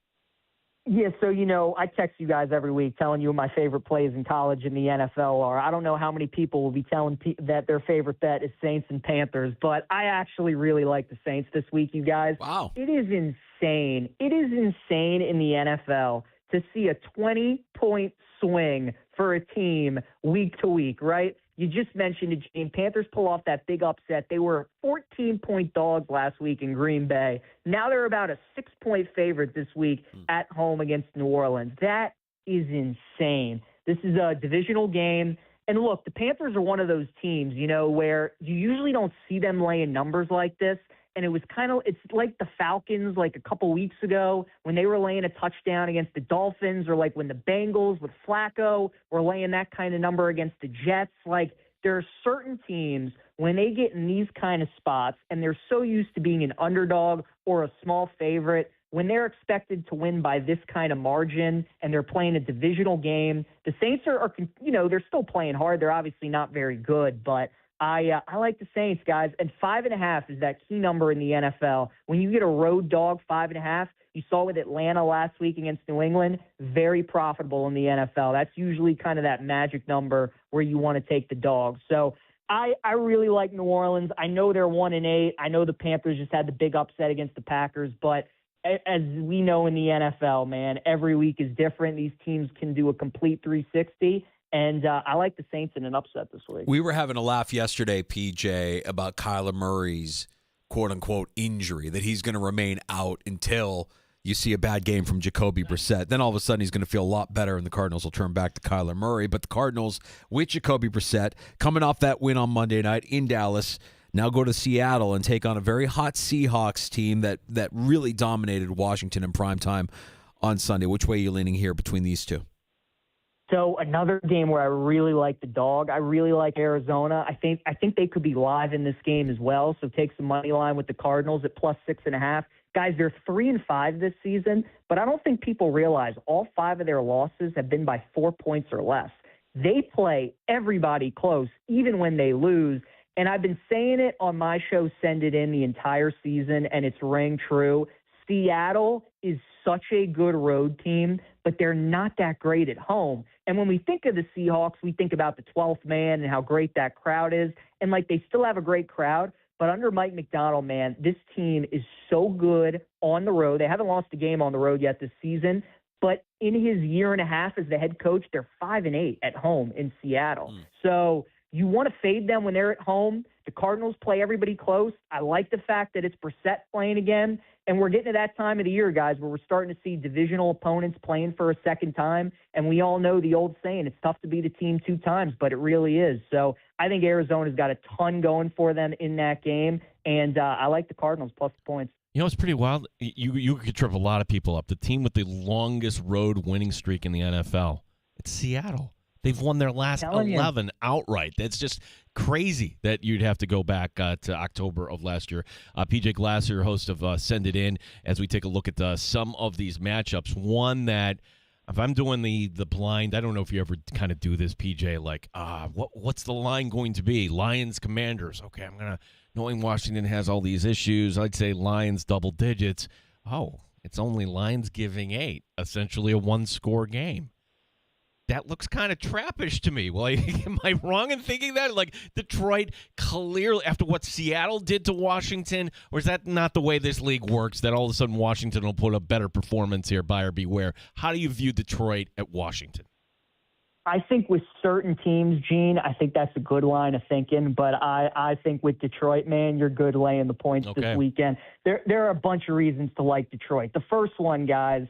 Yeah, so, you know, I text you guys every week telling you what my favorite plays in college and the NFL are. I don't know how many people will be telling that their favorite bet is Saints and Panthers, but I actually really like the Saints this week, you guys. Wow. It is insane. It is insane in the NFL to see a 20-point swing for a team week to week, right? you just mentioned it, Gene. Panthers pull off that big upset. They were 14-point dogs last week in Green Bay. Now they're about a 6-point favorite this week at home against New Orleans. That is insane. This is a divisional game. And look, the Panthers are one of those teams, where you usually don't see them laying numbers like this. And it's like the Falcons like a couple weeks ago when they were laying a touchdown against the Dolphins, or like when the Bengals with Flacco were laying that kind of number against the Jets. Like, there are certain teams when they get in these kind of spots and they're so used to being an underdog or a small favorite, when they're expected to win by this kind of margin and they're playing a divisional game, the Saints are they're still playing hard. They're obviously not very good, but I like the Saints, guys. And 5.5 is that key number in the NFL. When you get a road dog 5.5, you saw with Atlanta last week against New England, very profitable in the NFL. That's usually kind of that magic number where you want to take the dog. So I really like New Orleans. I know they're 1-8. I know the Panthers just had the big upset against the Packers, but as we know in the NFL, man, every week is different. These teams can do a complete 360, and I like the Saints in an upset this week. We were having a laugh yesterday, PJ, about Kyler Murray's quote-unquote injury, that he's going to remain out until you see a bad game from Jacoby Brissett. Then all of a sudden he's going to feel a lot better, and the Cardinals will turn back to Kyler Murray. But the Cardinals, with Jacoby Brissett, coming off that win on Monday night in Dallas, now go to Seattle and take on a very hot Seahawks team that really dominated Washington in primetime on Sunday. Which way are you leaning here between these two? So another game where I really like the dog. I really like Arizona. I think they could be live in this game as well. So take some money line with the Cardinals at plus 6.5. Guys, they're 3-5 this season, but I don't think people realize all 5 of their losses have been by 4 points or less. They play everybody close, even when they lose. And I've been saying it on my show, Send It In, the entire season, and it's rang true. Seattle is such a good road team, but they're not that great at home. And when we think of the Seahawks, we think about the 12th man and how great that crowd is. And, they still have a great crowd. But under Mike McDonald, man, this team is so good on the road. They haven't lost a game on the road yet this season. But in his year and a half as the head coach, they're 5-8 at home in Seattle. So you want to fade them when they're at home. The Cardinals play everybody close. I like the fact that it's Brissett playing again. And we're getting to that time of the year, guys, where we're starting to see divisional opponents playing for a second time. And we all know the old saying, it's tough to beat a team 2 times, but it really is. So I think Arizona's got a ton going for them in that game. And I like the Cardinals plus the points. It's pretty wild. You could trip a lot of people up. The team with the longest road winning streak in the NFL, it's Seattle. They've won their last 11 outright. That's just crazy that you'd have to go back to October of last year. PJ Glasser, host of Send It In, as we take a look at some of these matchups. One that, if I'm doing the blind, I don't know if you ever kind of do this, PJ, like, what's the line going to be? Lions, Commanders. Okay, I'm going to, knowing Washington has all these issues, I'd say Lions double digits. Oh, it's only Lions giving 8, essentially a 1-score game. That looks kind of trappish to me. Well, am I wrong in thinking that? Like, Detroit clearly, after what Seattle did to Washington, or is that not the way this league works, that all of a sudden Washington will put a better performance here, buyer beware? How do you view Detroit at Washington? I think with certain teams, Gene, I think that's a good line of thinking. But I think with Detroit, man, you're good laying the points this weekend. There are a bunch of reasons to like Detroit. The first one, guys,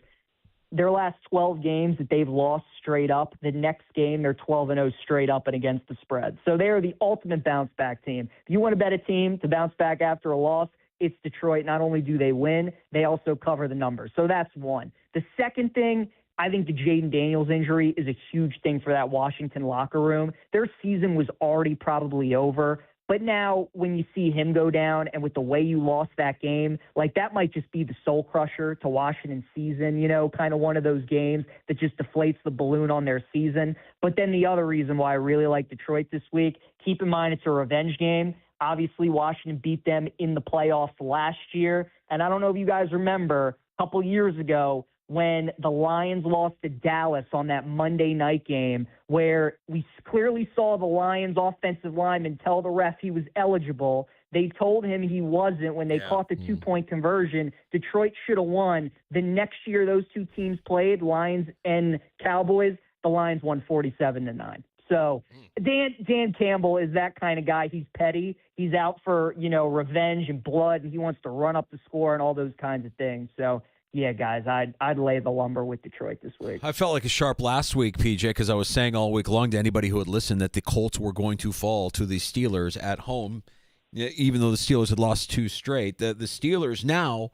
their last 12 games that they've lost straight up, the next game they're 12-0 straight up and against the spread. So they are the ultimate bounce-back team. If you want to bet a team to bounce back after a loss, it's Detroit. Not only do they win, they also cover the numbers. So that's one. The second thing, I think the Jaden Daniels injury is a huge thing for that Washington locker room. Their season was already probably over. But now when you see him go down and with the way you lost that game, that might just be the soul crusher to Washington's season, kind of one of those games that just deflates the balloon on their season. But then the other reason why I really like Detroit this week, keep in mind it's a revenge game. Obviously, Washington beat them in the playoffs last year. And I don't know if you guys remember a couple years ago when the Lions lost to Dallas on that Monday night game, where we clearly saw the Lions offensive lineman tell the ref he was eligible. They told him he wasn't when they caught the 2-point conversion. Detroit should have won. The next year those two teams played, Lions and Cowboys, the Lions won 47-9. So Dan Campbell is that kind of guy. He's petty. He's out for, revenge and blood, and he wants to run up the score and all those kinds of things. So, yeah, guys, I'd lay the lumber with Detroit this week. I felt like a sharp last week, PJ, because I was saying all week long to anybody who had listened that the Colts were going to fall to the Steelers at home, even though the Steelers had lost 2 straight. The Steelers now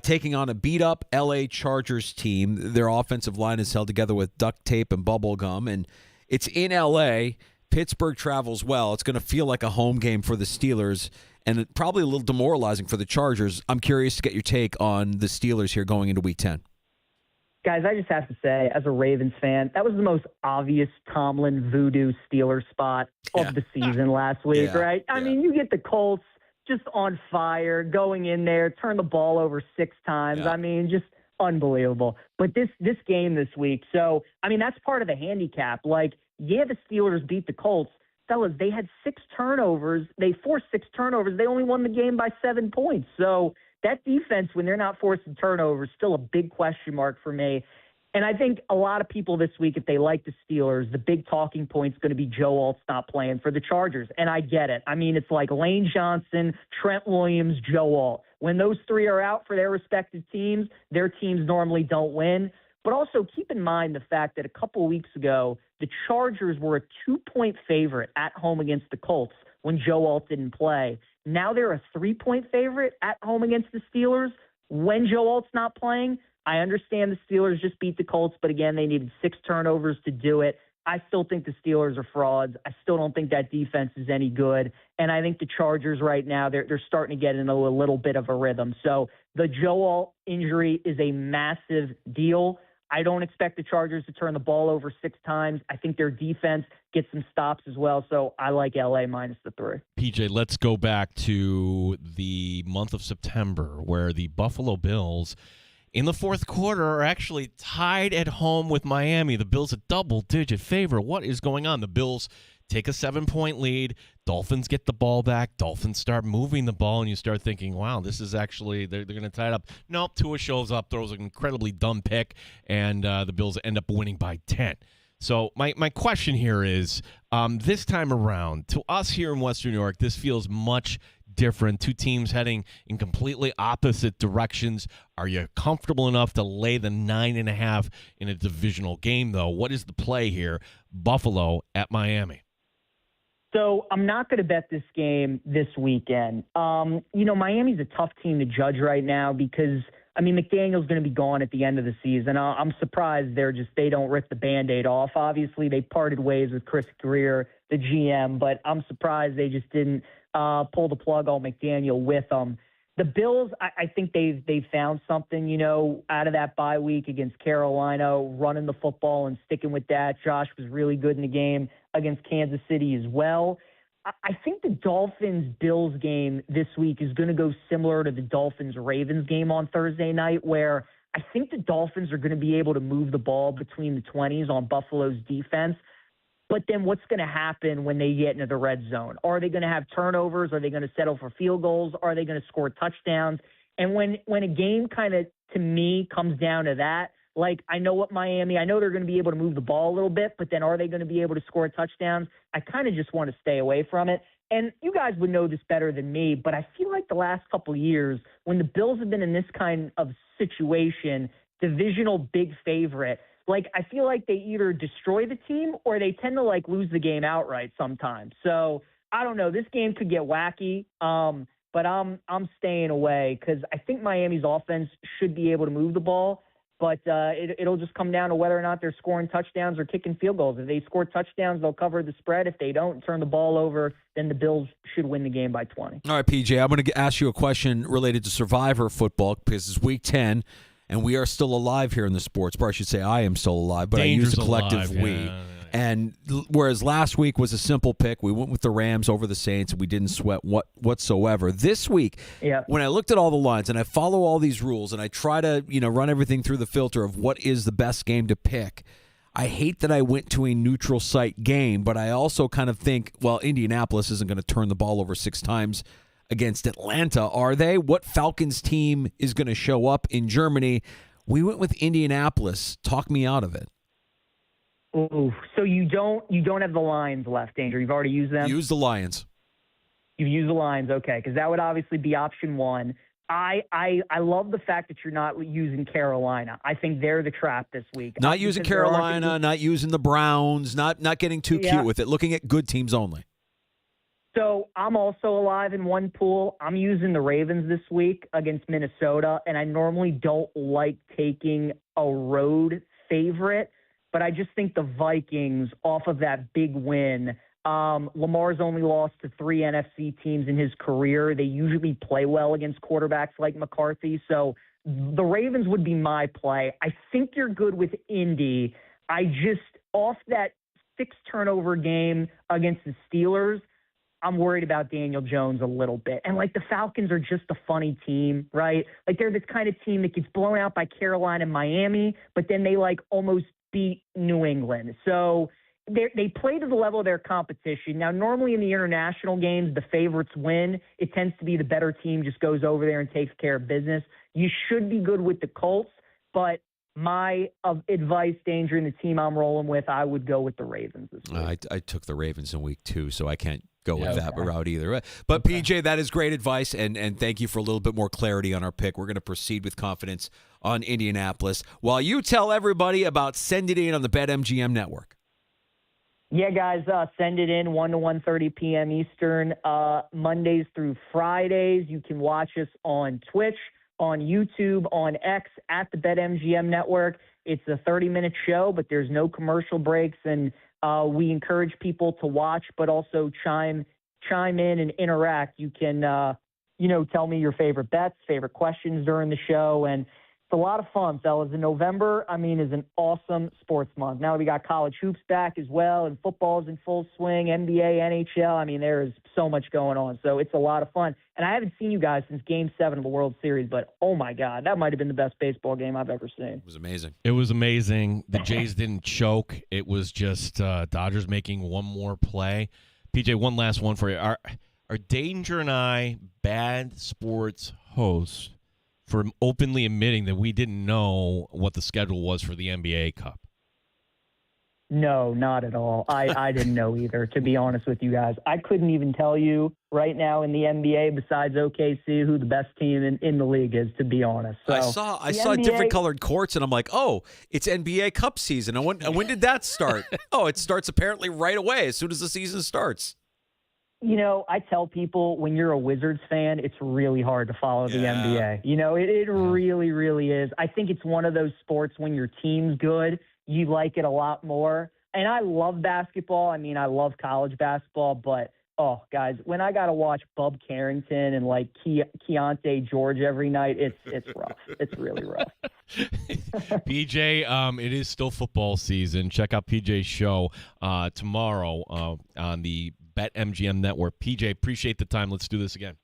taking on a beat-up L.A. Chargers team. Their offensive line is held together with duct tape and bubble gum, and it's in L.A. Pittsburgh travels well. It's going to feel like a home game for the Steelers, and probably a little demoralizing for the Chargers. I'm curious to get your take on the Steelers here going into Week 10. Guys, I just have to say, as a Ravens fan, that was the most obvious Tomlin voodoo Steelers spot of the season last week, right? I mean, you get the Colts just on fire, going in there, turn the ball over 6 times. I mean, just unbelievable. But this game this week, so, I mean, that's part of the handicap. Like, the Steelers beat the Colts. Fellas, they had 6 turnovers. They forced 6 turnovers. They only won the game by 7 points. So that defense, when they're not forcing turnovers, still a big question mark for me. And I think a lot of people this week, if they like the Steelers, the big talking point is going to be Joe Alt's not playing for the Chargers. And I get it. I mean, it's like Lane Johnson, Trent Williams, Joe Alt. When those 3 are out for their respective teams, their teams normally don't win. But also keep in mind the fact that a couple of weeks ago, the Chargers were a 2-point favorite at home against the Colts when Joe Alt didn't play. Now they're a 3-point favorite at home against the Steelers when Joe Alt's not playing. I understand the Steelers just beat the Colts, but again, they needed 6 turnovers to do it. I still think the Steelers are frauds. I still don't think that defense is any good. And I think the Chargers right now, they're starting to get into a little bit of a rhythm. So the Joe Alt injury is a massive deal. I don't expect the Chargers to turn the ball over 6 times. I think their defense gets some stops as well. So I like LA minus the 3. PJ, let's go back to the month of September where the Buffalo Bills in the fourth quarter are actually tied at home with Miami. The Bills a double-digit favorite. What is going on? The Bills take a 7-point lead. Dolphins get the ball back. Dolphins start moving the ball, and you start thinking, wow, this is actually, they're going to tie it up. Nope, Tua shows up, throws an incredibly dumb pick, and the Bills end up winning by 10. So my question here is, this time around, to us here in Western New York, this feels much different. 2 teams heading in completely opposite directions. Are you comfortable enough to lay the 9.5 in a divisional game, though? What is the play here? Buffalo at Miami. So I'm not going to bet this game this weekend. Miami's a tough team to judge right now because, McDaniel's going to be gone at the end of the season. I'm surprised they don't rip the Band-Aid off. Obviously, they parted ways with Chris Greer, the GM, but I'm surprised they just didn't pull the plug on McDaniel with them. The Bills, I think they've found something, out of that bye week against Carolina, running the football and sticking with that. Josh was really good in the game against Kansas City as well. I think the Dolphins-Bills game this week is going to go similar to the Dolphins-Ravens game on Thursday night, where I think the Dolphins are going to be able to move the ball between the 20s on Buffalo's defense. But then what's going to happen when they get into the red zone? Are they going to have turnovers? Are they going to settle for field goals? Are they going to score touchdowns? And when a game kind of, to me, comes down to that, like I know they're going to be able to move the ball a little bit, but then are they going to be able to score touchdowns? I kind of just want to stay away from it. And you guys would know this better than me, but I feel like the last couple of years when the Bills have been in this kind of situation, divisional big favorite, like I feel like they either destroy the team or they tend to lose the game outright sometimes. So I don't know. This game could get wacky, but I'm staying away because I think Miami's offense should be able to move the ball, but it'll just come down to whether or not they're scoring touchdowns or kicking field goals. If they score touchdowns, they'll cover the spread. If they don't turn the ball over, then the Bills should win the game by 20. All right, PJ, I'm going to ask you a question related to Survivor football because it's Week 10. And we are still alive here in the sports bar. I should say I am still alive, but Danger's I use the collective alive, we. yeah. And whereas last week was a simple pick, we went with the Rams over the Saints, and we didn't sweat whatsoever. This week, when I looked at all the lines, and I follow all these rules, and I try to run everything through the filter of what is the best game to pick, I hate that I went to a neutral site game, but I also kind of think, well, Indianapolis isn't going to turn the ball over 6 times against Atlanta, are they? What Falcons team is going to show up in Germany? We went with Indianapolis. Talk me out of it. Ooh, so you don't have the Lions left, Danger. You've already used them. Use the Lions. You've used the Lions, okay? Because that would obviously be option one. I love the fact that you're not using Carolina. I think they're the trap this week. Not using Carolina, not using the Browns, not getting too cute with it. Looking at good teams only. So I'm also alive in one pool. I'm using the Ravens this week against Minnesota, and I normally don't like taking a road favorite, but I just think the Vikings, off of that big win, Lamar's only lost to 3 NFC teams in his career. They usually play well against quarterbacks like McCarthy, so the Ravens would be my play. I think you're good with Indy. I just, off that 6-turnover game against the Steelers, I'm worried about Daniel Jones a little bit. And, like, the Falcons are just a funny team, right? Like, they're this kind of team that gets blown out by Carolina and Miami, but then they, like, almost beat New England. So they play to the level of their competition. Now, normally in the international games, the favorites win. It tends to be the better team just goes over there and takes care of business. You should be good with the Colts, but my advice, Danger, and the team I'm rolling with, I would go with the Ravens this week. I took the Ravens in week 2, so I can't go with that route either. But PJ, that is great advice, and thank you for a little bit more clarity on our pick. We're going to proceed with confidence on Indianapolis while you tell everybody about Send It In on the BetMGM network. Yeah, guys, send it in 1 to 1:30 p.m. Eastern, Mondays through Fridays. You can watch us on Twitch, on YouTube, on X, at the BetMGM network. It's a 30-minute show, but there's no commercial breaks, and we encourage people to watch, but also chime in and interact. You can, tell me your favorite bets, favorite questions during the show, and it's a lot of fun, fellas. In November, is an awesome sports month. Now we got college hoops back as well, and football's in full swing, NBA, NHL. There is so much going on, so it's a lot of fun. And I haven't seen you guys since Game 7 of the World Series, but oh my God, that might have been the best baseball game I've ever seen. It was amazing. It was amazing. The Jays didn't choke. It was just Dodgers making one more play. PJ, one last one for you. Are Danger and I bad sports hosts for openly admitting that we didn't know what the schedule was for the NBA Cup? No, not at all. I didn't know either, to be honest with you guys. I couldn't even tell you right now in the NBA, besides OKC, who the best team in the league is, to be honest. So, I saw different colored courts, and I'm like, oh, it's NBA Cup season. And when did that start? Oh, it starts apparently right away as soon as the season starts. I tell people when you're a Wizards fan, it's really hard to follow the NBA. It really, really is. I think it's one of those sports when your team's good, you like it a lot more. And I love basketball. I love college basketball, but, oh, guys, when I got to watch Bub Carrington and, like, Keontae George every night, it's rough. It's really rough. PJ, it is still football season. Check out PJ's show tomorrow on the BetMGM network. PJ, appreciate the time. Let's do this again.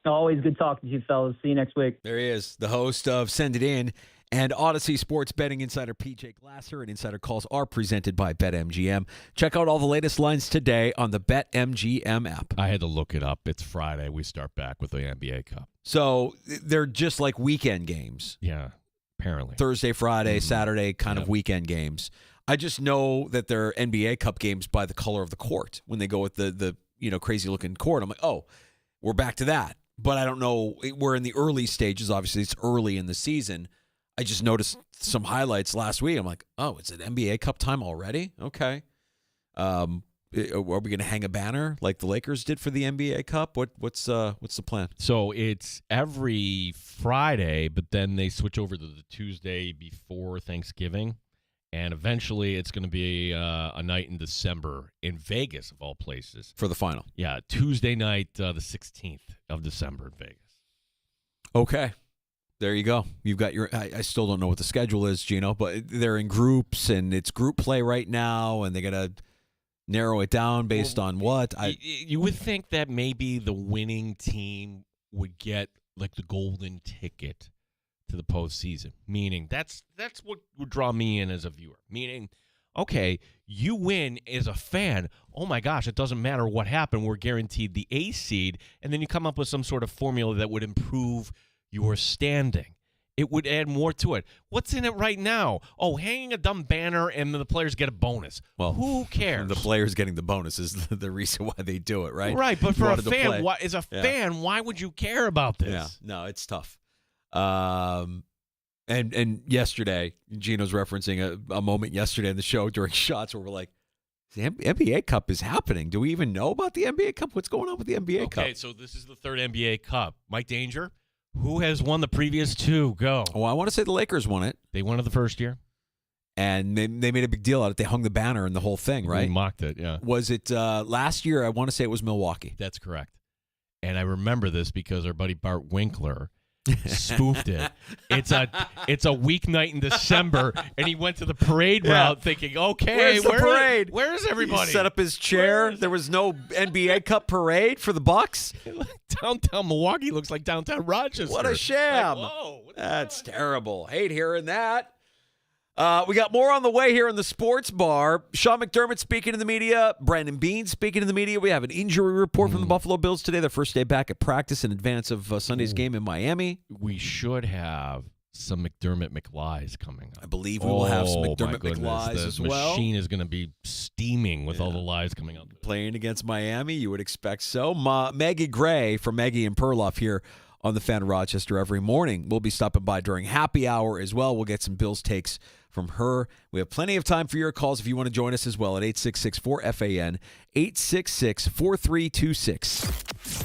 Always good talking to you, fellas. See you next week. There he is, the host of Send It In and Odyssey Sports Betting Insider PJ Glasser, and Insider Calls are presented by BetMGM. Check out all the latest lines today on the BetMGM app. I had to look it up. It's Friday. We start back with the NBA Cup. So they're just like weekend games. Yeah, apparently. Thursday, Friday, Saturday kind of weekend games. I just know that they're NBA Cup games by the color of the court. When they go with the crazy looking court, I'm like, oh, we're back to that. But I don't know. We're in the early stages. Obviously, it's early in the season. I just noticed some highlights last week. I'm like, oh, it's an NBA Cup time already? Okay. Are we going to hang a banner like the Lakers did for the NBA Cup? What's the plan? So it's every Friday, but then they switch over to the Tuesday before Thanksgiving. And eventually it's going to be a night in December in Vegas, of all places. For the final. Yeah, Tuesday night, the 16th of December in Vegas. Okay. There you go. You've got your – I still don't know what the schedule is, Gino, but they're in groups, and it's group play right now, and they got to narrow it down based on what? You would think that maybe the winning team would get, like, the golden ticket to the postseason, meaning that's what would draw me in as a viewer, meaning, okay, you win as a fan, oh my gosh, it doesn't matter what happened, we're guaranteed the A seed, and then you come up with some sort of formula that would improve your standing. It would add more to it. What's in it right now? Oh, hanging a dumb banner and the players get a bonus. Well, who cares? The players getting the bonus is the reason why they do it, right? Right, but You for a wanted to fan, play. fan, why would you care about this? Yeah, no, it's tough. And yesterday, Gino's referencing a moment yesterday in the show during shots where we're like, the NBA Cup is happening. Do we even know about the NBA Cup? What's going on with the NBA Cup? Okay, so this is the third NBA Cup. Mike Danger, who has won the previous two? Go. Oh, I want to say the Lakers won it. They won it the first year. And they made a big deal out of it. They hung the banner and the whole thing, right? They mocked it, yeah. Was it last year? I want to say it was Milwaukee. That's correct. And I remember this because our buddy Bart Winkler spoofed it. It's a weeknight in December, and he went to the parade route thinking, okay, where's the parade? Where's everybody? He set up his chair. There was no NBA Cup parade for the Bucks. Downtown Milwaukee looks like downtown Rochester. What a sham. Like, whoa, that's terrible. Hate hearing that. We got more on the way here in the sports bar. Sean McDermott speaking to the media. Brandon Beane speaking to the media. We have an injury report from the Buffalo Bills today. Their first day back at practice in advance of Sunday's game in Miami. We should have some McDermott McLies coming up. I believe we will have some my McDermott goodness. McLies as The well. machine is going to be steaming with all the lies coming up. Playing against Miami, you would expect so. Maggie Gray from Maggie and Perloff here on the Fan of Rochester every morning. We'll be stopping by during happy hour as well. We'll get some Bills takes from her. We have plenty of time for your calls if you want to join us as well at 866-4FAN, 866-4326.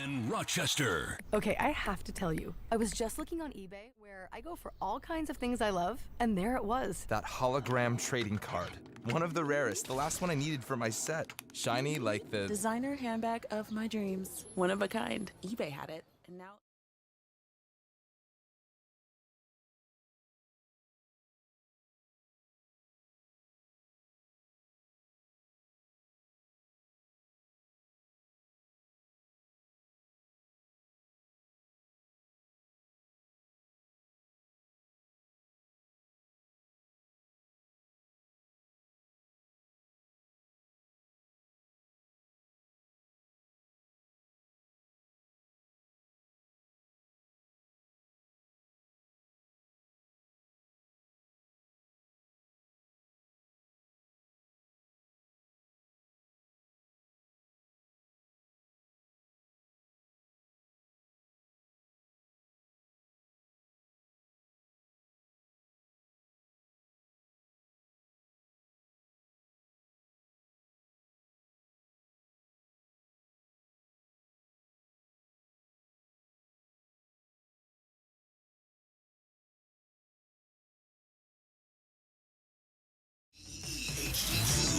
Fan Rochester. Okay, I have to tell you, I was just looking on eBay where I go for all kinds of things I love, and there it was. That hologram trading card. One of the rarest, the last one I needed for my set. Shiny like the designer handbag of my dreams. One of a kind. eBay had it, and now...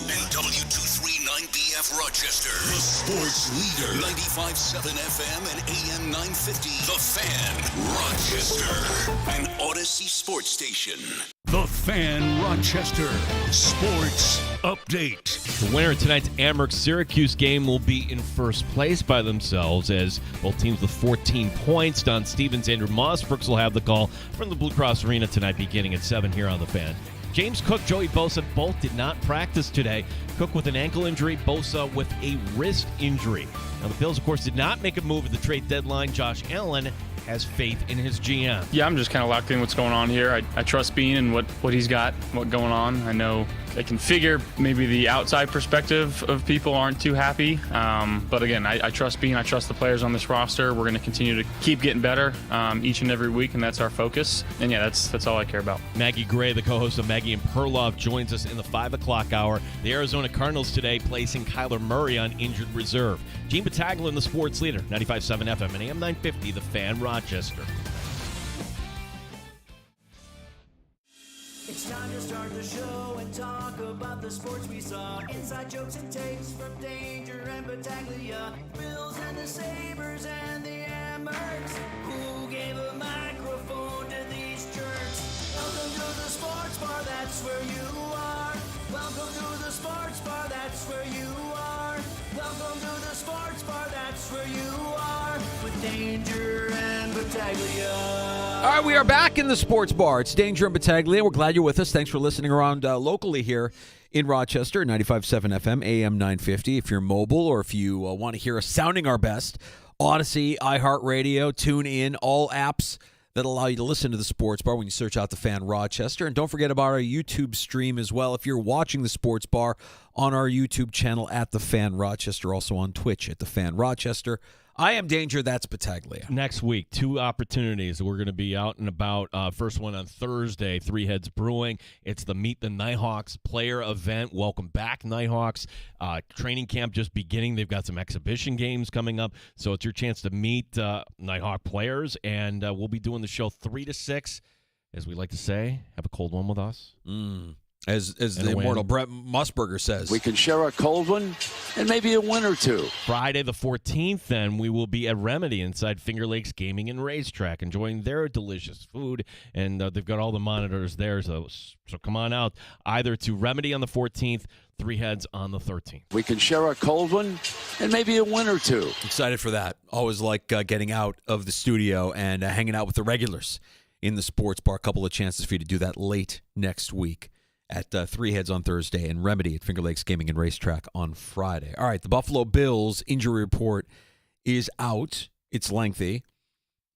And W239BF Rochester. The sports leader. 95.7 FM and AM 950. The Fan Rochester. An Odyssey sports station. The Fan Rochester. Sports update. The winner of tonight's Amherst-Syracuse game will be in first place by themselves as both teams with 14 points. Don Stevens, Andrew Mossbrooks will have the call from the Blue Cross Arena tonight beginning at 7 here on The Fan. James Cook, Joey Bosa both did not practice today. Cook with an ankle injury, Bosa with a wrist injury. Now, the Bills, of course, did not make a move at the trade deadline. Josh Allen has faith in his GM. Yeah, I'm just kind of locked in what's going on here. I trust Bean and what he's got, what going on. I know I can figure maybe the outside perspective of people aren't too happy. But again, I trust Bean. I trust the players on this roster. We're going to continue to keep getting better each and every week, and that's our focus. And yeah, that's all I care about. Maggie Gray, the co-host of Maggie and Perloff, joins us in the 5 o'clock hour. The Arizona Cardinals today placing Kyler Murray on injured reserve. Gene Battaglia, the sports leader, 95.7 FM and AM 950, The Fan Rochester. It's time to start the show and talk about the sports we saw. Inside jokes and takes from Danger and Battaglia. Bills and the Sabres and the Amherst. Who gave a microphone to these jerks? Welcome to the sports bar, that's where you are. Welcome to the sports bar, that's where you are. Welcome to the sports bar, that's where you are. With Danger and Battaglia. All right, we are back in the sports bar. It's Danger and Battaglia. We're glad you're with us. Thanks for listening around locally here in Rochester, 95.7 FM, AM 950. If you're mobile or if you want to hear us sounding our best, Odyssey, iHeartRadio, TuneIn, all apps that allow you to listen to the sports bar when you search out The Fan Rochester. And don't forget about our YouTube stream as well. If you're watching the sports bar on our YouTube channel at The Fan Rochester, also on Twitch at The Fan Rochester. I am Danger. That's Battaglia. Next week, 2 opportunities. We're going to be out and about. First one on Thursday, Three Heads Brewing. It's the Meet the Nighthawks player event. Welcome back, Nighthawks. Training camp just beginning. They've got some exhibition games coming up. So it's your chance to meet Nighthawk players. And we'll be doing the show 3 to 6. As we like to say, have a cold one with us. As the immortal Brett Musburger says. We can share a cold one and maybe a win or two. Friday the 14th, then, we will be at Remedy inside Finger Lakes Gaming and Racetrack, enjoying their delicious food. And they've got all the monitors there, so come on out either to Remedy on the 14th, Three Heads on the 13th. We can share a cold one and maybe a win or two. Excited for that. Always like getting out of the studio and hanging out with the regulars in the sports bar. A couple of chances for you to do that late next week at Three Heads on Thursday and Remedy at Finger Lakes Gaming and Racetrack on Friday. All right, the Buffalo Bills injury report is out. It's lengthy.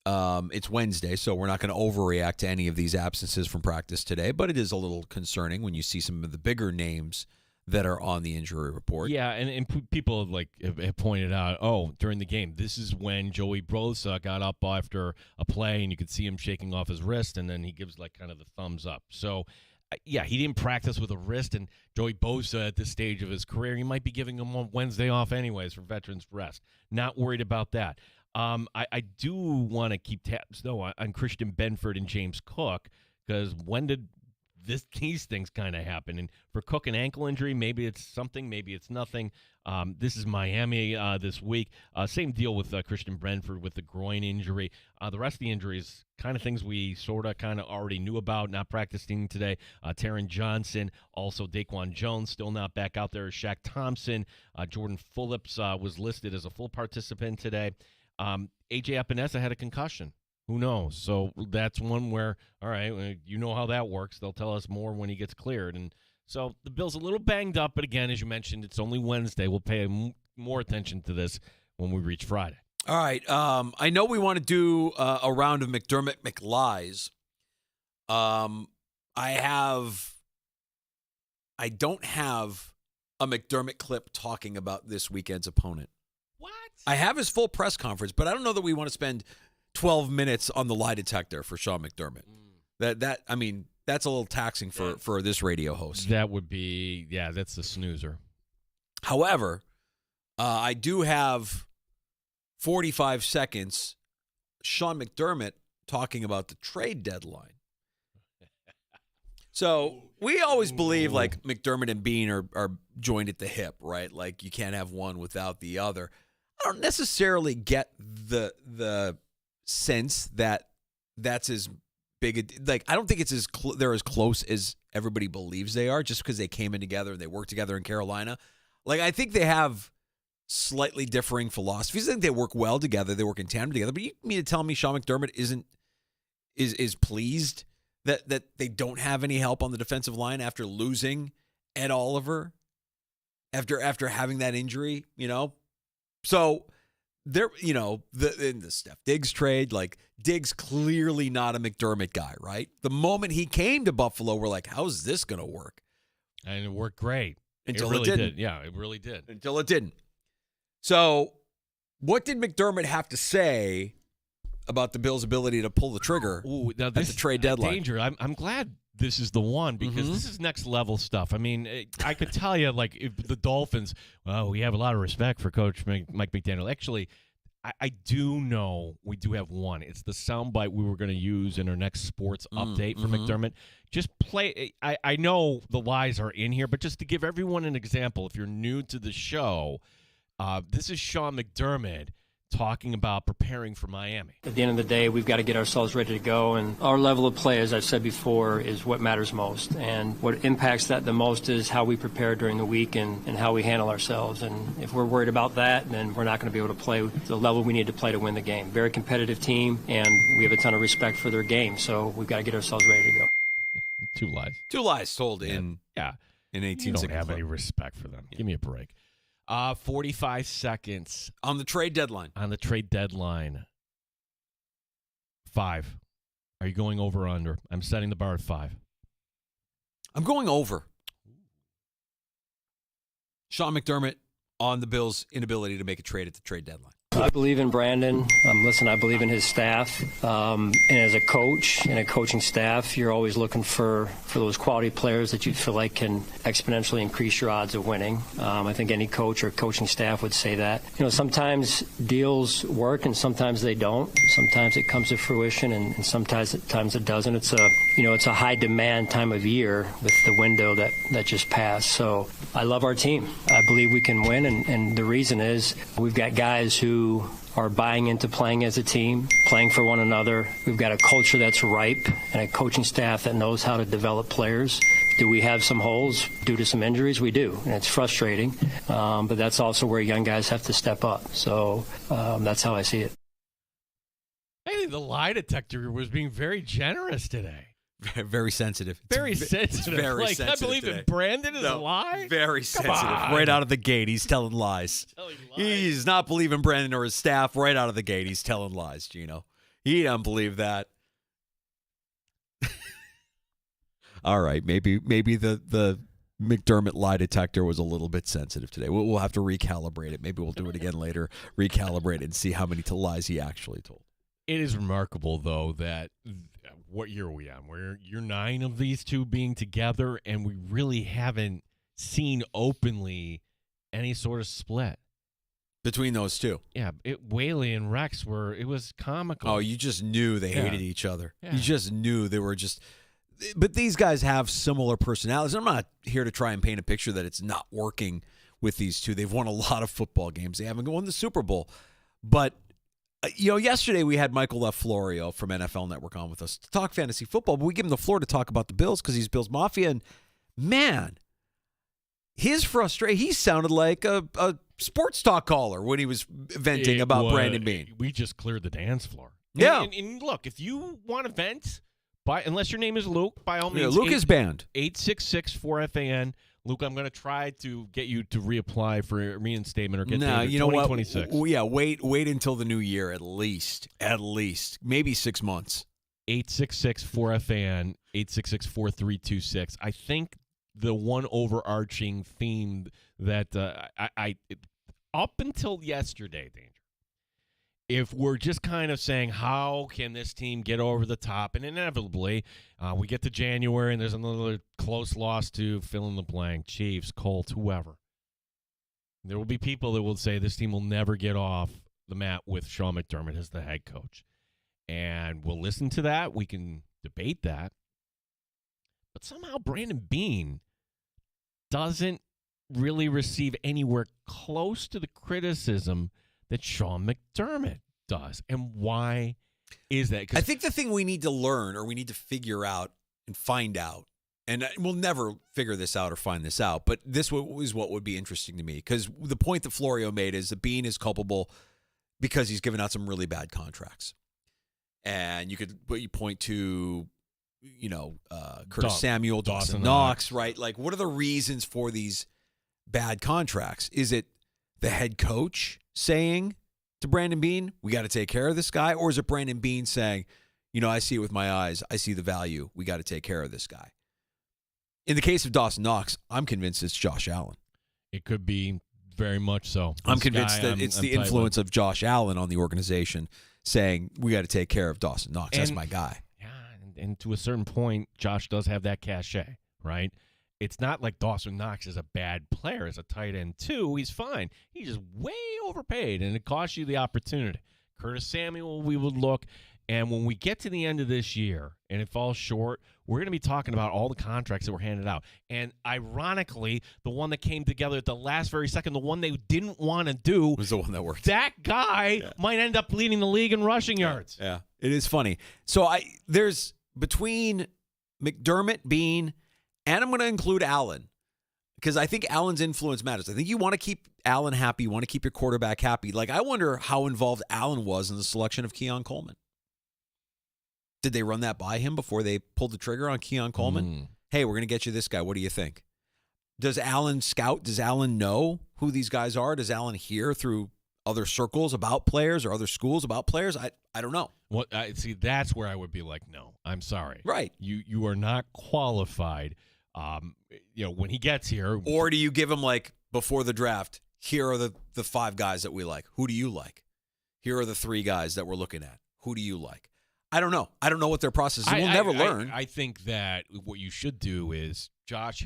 It's Wednesday, so we're not going to overreact to any of these absences from practice today, but it is a little concerning when you see some of the bigger names that are on the injury report. Yeah, and people have pointed out, during the game, this is when Joey Bosa got up after a play, and you could see him shaking off his wrist, and then he gives kind of the thumbs up. So, yeah, he didn't practice with a wrist, and Joey Bosa at this stage of his career, he might be giving him one Wednesday off anyways for veterans rest. Not worried about that. I do want to keep tabs, though, on Christian Benford and James Cook, because when did these things kind of happen? And for Cook, an ankle injury, maybe it's something, maybe it's nothing. This is Miami this week. Same deal with Christian Benford with the groin injury. The rest of the injuries, kind of things we sort of kind of already knew about, not practicing today. Taron Johnson, also Daquan Jones, still not back out there. Shaq Thompson, Jordan Phillips was listed as a full participant today. A.J. Epinesa had a concussion. Who knows? So that's one where, all right, you know how that works. They'll tell us more when he gets cleared. And so the Bills a little banged up, but again, as you mentioned, it's only Wednesday. We'll pay more attention to this when we reach Friday. All right. I know we want to do a round of McDermott McLies. I don't have a McDermott clip talking about this weekend's opponent. What? I have his full press conference, but I don't know that we want to spend 12 minutes on the lie detector for Sean McDermott. That's a little taxing for this radio host. That would be, that's the snoozer. However, I do have 45 seconds Sean McDermott talking about the trade deadline. So we always believe like McDermott and Bean are joined at the hip, right? Like you can't have one without the other. I don't necessarily get the sense that that's as big I don't think it's they're as close as everybody believes they are just because they came in together and they worked together in Carolina. Like I think they have slightly differing philosophies. I think they work well together. They work in tandem together. But you mean to tell me Sean McDermott is pleased that they don't have any help on the defensive line after losing Ed Oliver after having that injury, So there, in the Steph Diggs trade, like Diggs clearly not a McDermott guy, right? The moment he came to Buffalo, we're like, how's this going to work? And it worked great. Until it really didn't. Yeah, it really did. Until it didn't. So what did McDermott have to say about the Bills' ability to pull the trigger at the trade deadline? Danger. I'm glad this is the one because this is next level stuff. I mean, I could tell you, like, if the Dolphins, well, we have a lot of respect for Coach Mike McDaniel. Actually, I do know we do have one. It's the soundbite we were going to use in our next sports update for McDermott. Just play. I know the lies are in here, but just to give everyone an example, if you're new to the show, this is Sean McDermott talking about preparing for Miami. At the end of the day, we've got to get ourselves ready to go, and our level of play, as I've said before, is what matters most. And what impacts that the most is how we prepare during the week and how we handle ourselves. And if we're worried about that, then we're not going to be able to play the level we need to play to win the game. Very competitive team, and we have a ton of respect for their game, so we've got to get ourselves ready to go. Two lies. Two lies told in 18 You don't seconds. have any respect for them. Give me a break. 45 seconds. On the trade deadline. On the trade deadline. 5. Are you going over or under? I'm setting the bar at 5. I'm going over. Sean McDermott on the Bills' inability to make a trade at the trade deadline. I believe in Brandon. I believe in his staff. And as a coach and a coaching staff, you're always looking for those quality players that you feel like can exponentially increase your odds of winning. I think any coach or coaching staff would say that. Sometimes deals work and sometimes they don't. Sometimes it comes to fruition and sometimes it doesn't. It's a high demand time of year with the window that just passed. So I love our team. I believe we can win, and the reason is we've got guys who are buying into playing as a team, playing for one another. We've got a culture that's ripe and a coaching staff that knows how to develop players. Do we have some holes due to some injuries? We do, and it's frustrating. But that's also where young guys have to step up. So that's how I see it. I think the lie detector was being very generous today. Very sensitive. Very sensitive. Very like, sensitive. I believe today. in Brandon is a lie? Very sensitive. Right out of the gate, he's telling lies. He's not believing Brandon or his staff. Right out of the gate, he's telling lies, Gino. He don't believe that. All right, maybe the McDermott lie detector was a little bit sensitive today. We'll have to recalibrate it. Maybe we'll do it again later, recalibrate it, and see how many lies he actually told. It is remarkable, though, that what year are we on? We're year 9 of these two being together, and we really haven't seen openly any sort of split. between those two. Yeah, Whaley and Rex it was comical. Oh, you just knew they hated each other. Yeah. You just knew they were just. But these guys have similar personalities. I'm not here to try and paint a picture that it's not working with these two. They've won a lot of football games. They haven't won the Super Bowl. But, yesterday we had Michael LaFlorio from NFL Network on with us to talk fantasy football. But we give him the floor to talk about the Bills because he's Bills Mafia. And, man, his frustration, he sounded like a sports talk caller when he was venting about Brandon Beane. We just cleared the dance floor. Yeah. And look, if you want to vent, unless your name is Luke, by all means. Yeah, Luke is banned. 866-4FAN. Luke, I'm going to try to get you to reapply for a reinstatement or get to you know 2026. What? Yeah, wait until the new year at least. Maybe 6 months. 866-4FAN, 866-4326. I think the one overarching theme that I up until yesterday, Danger, if we're just kind of saying, how can this team get over the top? And inevitably, we get to January and there's another close loss to fill in the blank, Chiefs, Colts, whoever. There will be people that will say this team will never get off the mat with Sean McDermott as the head coach. And we'll listen to that. We can debate that. But somehow Brandon Beane doesn't really receive anywhere close to the criticism that Sean McDermott does. And why is that? I think the thing we need to learn or we need to figure out and find out, and we'll never figure this out or find this out, but this is what would be interesting to me, because the point that Florio made is that Beane is culpable because he's given out some really bad contracts. And you point to, Curtis Samuel, Dawson Knox, right? Like, what are the reasons for these bad contracts? Is it the head coach saying to Brandon Beane, we got to take care of this guy? Or is it Brandon Beane saying, I see it with my eyes. I see the value. We got to take care of this guy. In the case of Dawson Knox, I'm convinced it's Josh Allen. It could be very much so. I'm convinced that it's the influence of Josh Allen on the organization saying, we got to take care of Dawson Knox. That's my guy. Yeah, and to a certain point, Josh does have that cachet, right? It's not like Dawson Knox is a bad player as a tight end, too. He's fine. He's just way overpaid, and it costs you the opportunity. Curtis Samuel, we would look, and when we get to the end of this year and it falls short, we're going to be talking about all the contracts that were handed out. And ironically, the one that came together at the last very second, the one they didn't want to do, was the one that worked. That guy might end up leading the league in rushing yards. Yeah, it is funny. So there's between McDermott, Beane, and I'm going to include Allen, because I think Allen's influence matters. I think you want to keep Allen happy. You want to keep your quarterback happy. Like, I wonder how involved Allen was in the selection of Keon Coleman. Did they run that by him before they pulled the trigger on Keon Coleman? Hey, we're going to get you this guy. What do you think? Does Allen scout? Does Allen know who these guys are? Does Allen hear through other circles about players or other schools about players? I don't know. Well, see, that's where I would be like, no, I'm sorry. Right. You are not qualified. When he gets here. Or do you give him, like, before the draft, here are the 5 guys that we like. Who do you like? Here are the 3 guys that we're looking at. Who do you like? I don't know. I don't know what their process is. We'll never learn. I think that what you should do is, Josh,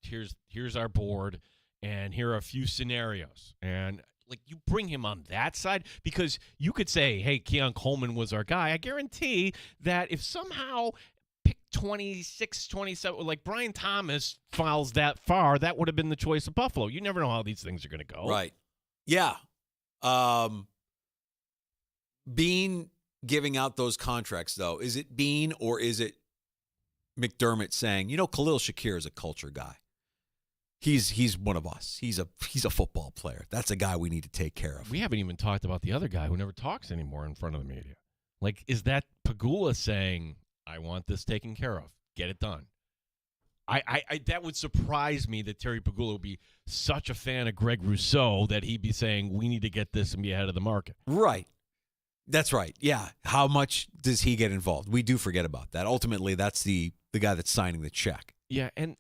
here's our board, and here are a few scenarios. And, like, you bring him on that side, because you could say, hey, Keon Coleman was our guy. I guarantee that if somehow pick 26, 27, like Brian Thomas falls that far, that would have been the choice of Buffalo. You never know how these things are going to go. Right. Yeah. Beane giving out those contracts, though, is it Beane or is it McDermott saying, Khalil Shakir is a culture guy. He's one of us. He's a football player. That's a guy we need to take care of. We haven't even talked about the other guy who never talks anymore in front of the media. Like, is that Pagula saying, I want this taken care of. Get it done. I that would surprise me that Terry Pagula would be such a fan of Greg Rousseau that he'd be saying, we need to get this and be ahead of the market. Right. That's right. Yeah. How much does he get involved? We do forget about that. Ultimately, that's the guy that's signing the check. Yeah, and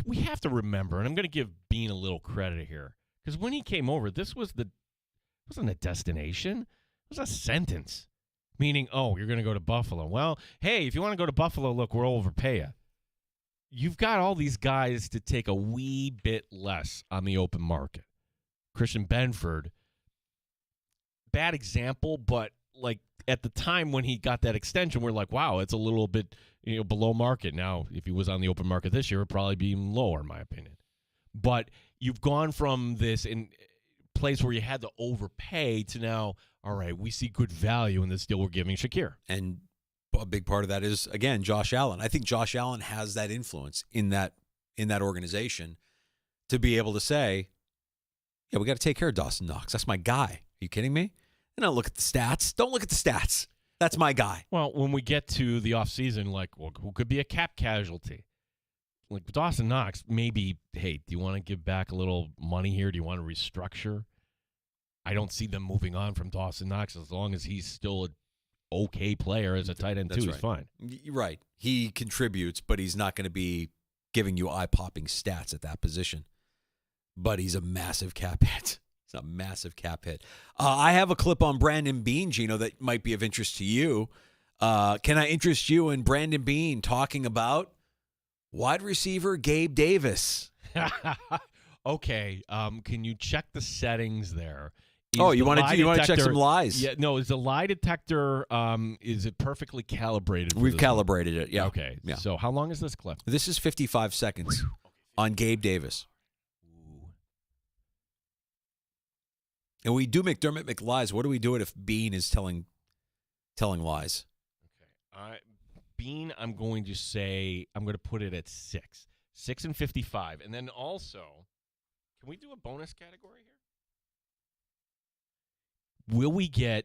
we have to remember, and I'm going to give Beane a little credit here, because when he came over, this wasn't a destination. It was a sentence. Meaning, you're going to go to Buffalo. Well, hey, if you want to go to Buffalo, look, we'll overpay you. You've got all these guys to take a wee bit less on the open market. Christian Benford bad example, but like at the time when he got that extension, we're like, wow, it's a little bit below market. Now, if he was on the open market this year, it'd probably be even lower, in my opinion. But you've gone from this in place where you had to overpay to now, all right, we see good value in this deal we're giving Shakir. And a big part of that is, again, Josh Allen. I think Josh Allen has that influence in that organization to be able to say, yeah, we got to take care of Dawson Knox. That's my guy. Are you kidding me? And don't look at the stats. Don't look at the stats. That's my guy. Well, when we get to the offseason, like, well, who could be a cap casualty? Like Dawson Knox, maybe, hey, do you want to give back a little money here? Do you want to restructure? I don't see them moving on from Dawson Knox as long as he's still an okay player as a tight end, too. He's fine. Right. He contributes, but he's not going to be giving you eye-popping stats at that position. But he's a massive cap hit. It's a massive cap hit. I have a clip on Brandon Beane, Gino, that might be of interest to you. Can I interest you in Brandon Beane talking about wide receiver Gabe Davis? Okay. Can you check the settings there? You want to check some lies? Yeah. No. Is the lie detector? Is it perfectly calibrated? We've calibrated it. Yeah. Okay. Yeah. So how long is this clip? This is 55 seconds on Gabe Davis. And we do McDermott McLies. What do we do it if Beane is telling lies? Okay. Beane, I'm going to put it at 6. 6 and 55. And then also, can we do a bonus category here? Will we get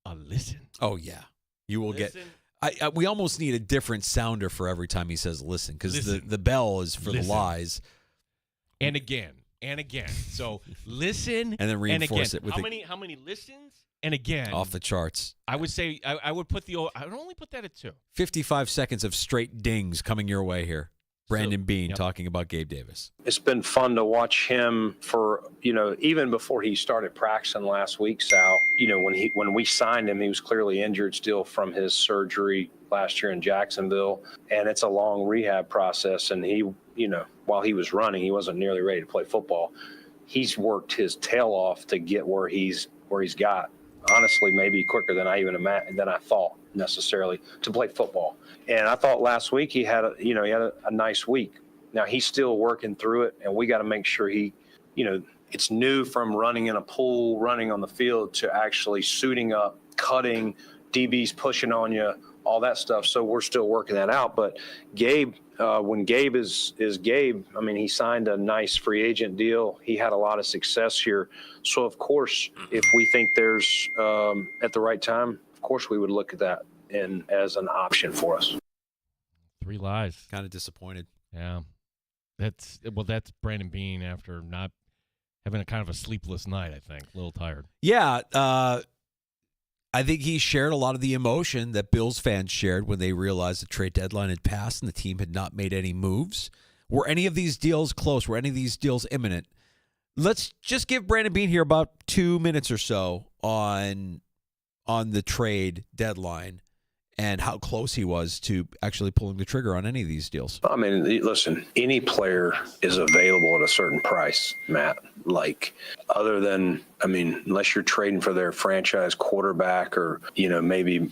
a listen? Oh, yeah. You will listen? get. We almost need a different sounder for every time he says listen, because the bell is for the lies. And again. So listen and then reinforce it with how many listens? And again, off the charts. I would say I would only put that at 2. 55 seconds of straight dings coming your way here. Brandon Beane talking about Gabe Davis. It's been fun to watch him for, even before he started practicing last week, Sal, when we signed him, he was clearly injured still from his surgery last year in Jacksonville. And it's a long rehab process. And he, while he was running, he wasn't nearly ready to play football. He's worked his tail off to get where he's got. Honestly, maybe quicker than I thought necessarily to play football. And I thought last week he had a nice week. Now he's still working through it, and we got to make sure it's new from running in a pool, running on the field to actually suiting up, cutting, DBs pushing on you, all that stuff. So we're still working that out. But Gabe, when Gabe is Gabe, I mean, he signed a nice free agent deal. He had a lot of success here. So, of course, if we think there's at the right time, of course, we would look at that as an option for us. 3 lies. Kind of disappointed. Yeah. That's Brandon Beane after not having a kind of a sleepless night, I think. A little tired. Yeah. I think he shared a lot of the emotion that Bills fans shared when they realized the trade deadline had passed and the team had not made any moves. Were any of these deals close? Were any of these deals imminent? Let's just give Brandon Beane here about 2 minutes or so on the trade deadline and how close he was to actually pulling the trigger on any of these deals. I mean, listen, any player is available at a certain price, Matt. Like, other than, unless you're trading for their franchise quarterback or, maybe,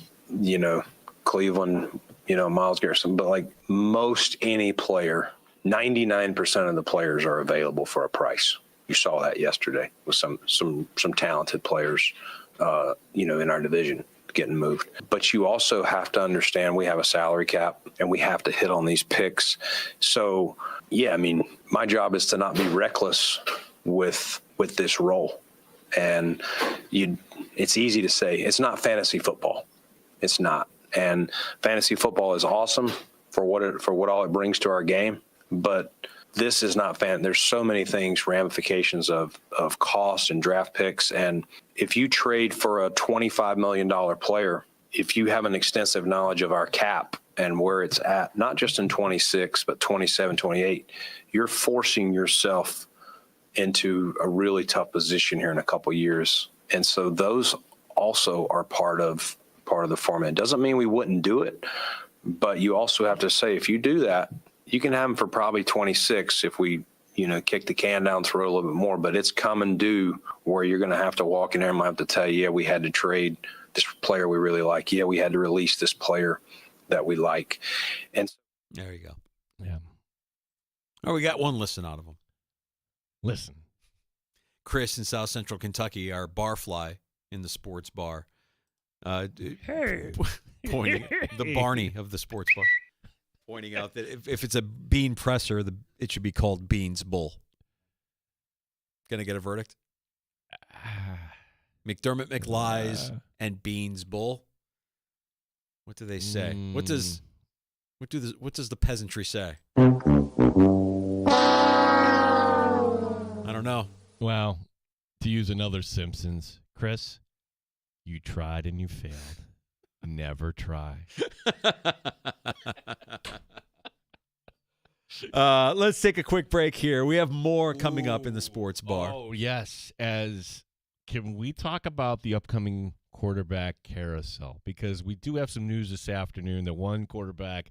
Cleveland, Myles Garrison. But, like, most any player, 99% of the players are available for a price. You saw that yesterday with some talented players, in our division getting moved. But you also have to understand we have a salary cap and we have to hit on these picks. So, yeah, my job is to not be reckless with this role. And it's easy to say it's not fantasy football. It's not. And fantasy football is awesome for what all it brings to our game. But this is not there's so many things, ramifications of cost and draft picks. And if you trade for a $25 million player, if you have an extensive knowledge of our cap and where it's at, not just in 26, but 27, 28, you're forcing yourself into a really tough position here in a couple of years. And so those also are part of the format. Doesn't mean we wouldn't do it, but you also have to say, if you do that, you can have them for probably 26 if we, kick the can down the road a little bit more, but it's coming due where you're going to have to walk in there and have to tell you, yeah, we had to trade this player we really like. Yeah, we had to release this player that we like. And there you go. Yeah. Oh, we got one listen out of him. Listen. Chris in South Central Kentucky, our barfly in the sports bar. Hey. Pointing, the Barney of the sports bar. Pointing out that if it's a bean presser, it should be called Beans Bull. Gonna get a verdict? McDermott McLies and Beans Bull. What do they say? What does the peasantry say? I don't know. Well, to use another Simpsons, Chris, you tried and you failed. Never try. Let's take a quick break here. We have more coming up in the sports bar. Oh, yes. Can we talk about the upcoming quarterback carousel? Because we do have some news this afternoon that one quarterback,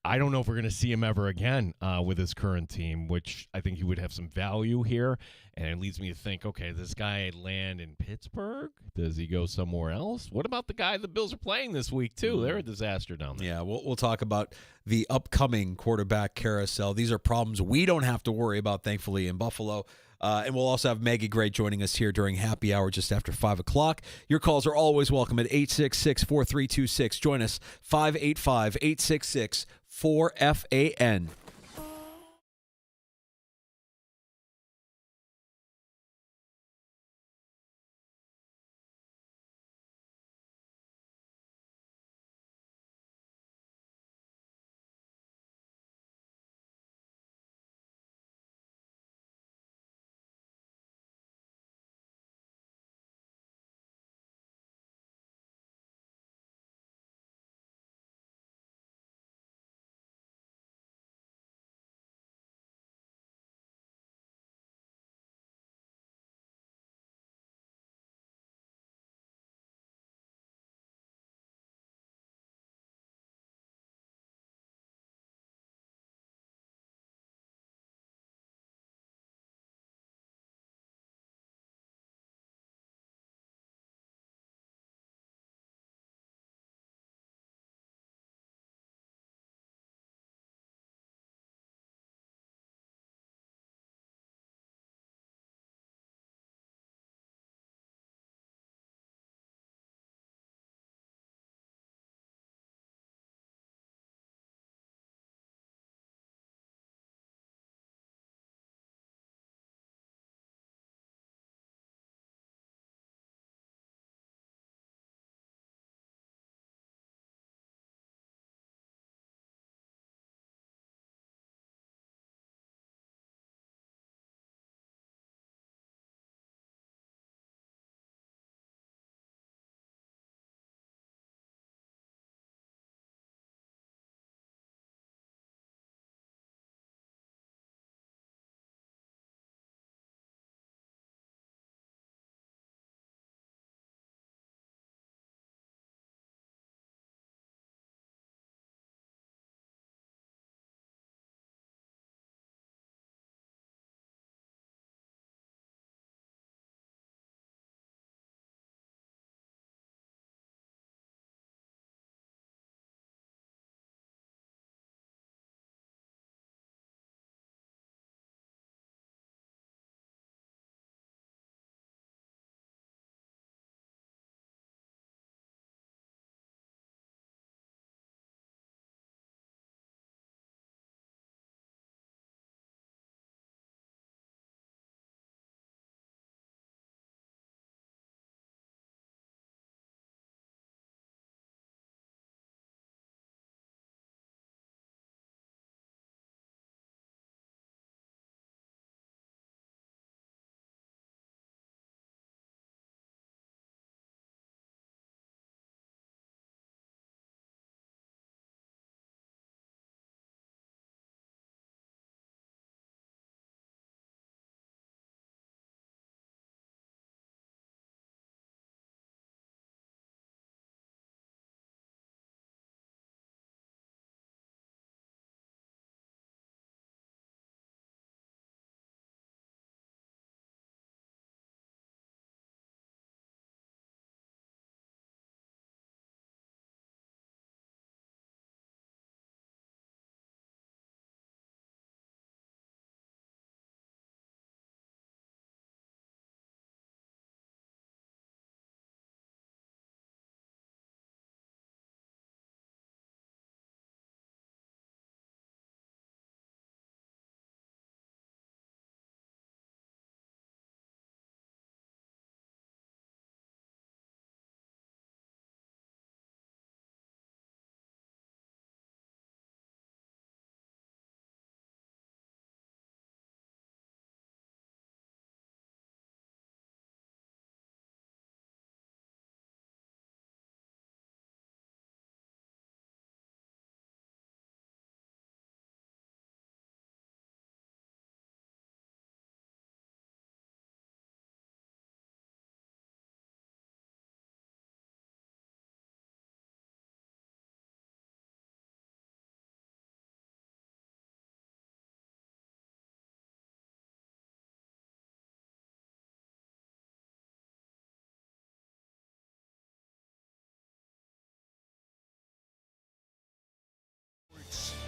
I don't know if we're going to see him ever again with his current team, which I think he would have some value here. And it leads me to think, okay, this guy land in Pittsburgh? Does he go somewhere else? What about the guy the Bills are playing this week, too? They're a disaster down there. Yeah, we'll talk about the upcoming quarterback carousel. These are problems we don't have to worry about, thankfully, in Buffalo. And we'll also have Maggie Gray joining us here during happy hour just after 5 o'clock. Your calls are always welcome at 866-4326. Join us, 585-866-4FAN.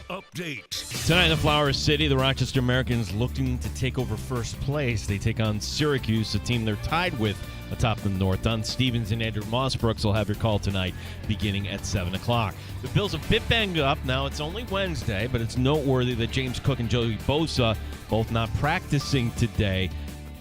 update. Tonight in the Flower City, the Rochester Americans looking to take over first place. They take on Syracuse, a team they're tied with atop the North. Don Stevens and Andrew Mossbrooks will have your call tonight beginning at 7 o'clock. The Bills a bit banged up. Now it's only Wednesday, but it's noteworthy that James Cook and Joey Bosa both not practicing today.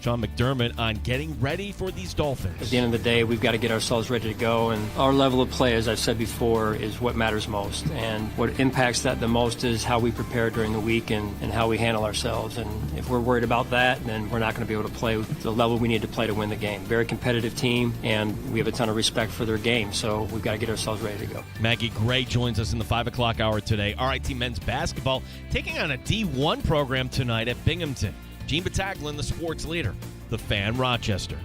Sean McDermott on getting ready for these Dolphins. At the end of the day, we've got to get ourselves ready to go, and our level of play, as I've said before, is what matters most. And what impacts that the most is how we prepare during the week and how we handle ourselves. And if we're worried about that, then we're not going to be able to play the level we need to play to win the game. Very competitive team, and we have a ton of respect for their game, so we've got to get ourselves ready to go. Maggie Gray joins us in the 5 o'clock hour today. RIT men's basketball taking on a D1 program tonight at Binghamton. Gene Battaglia, the sports leader, the Fan, Rochester.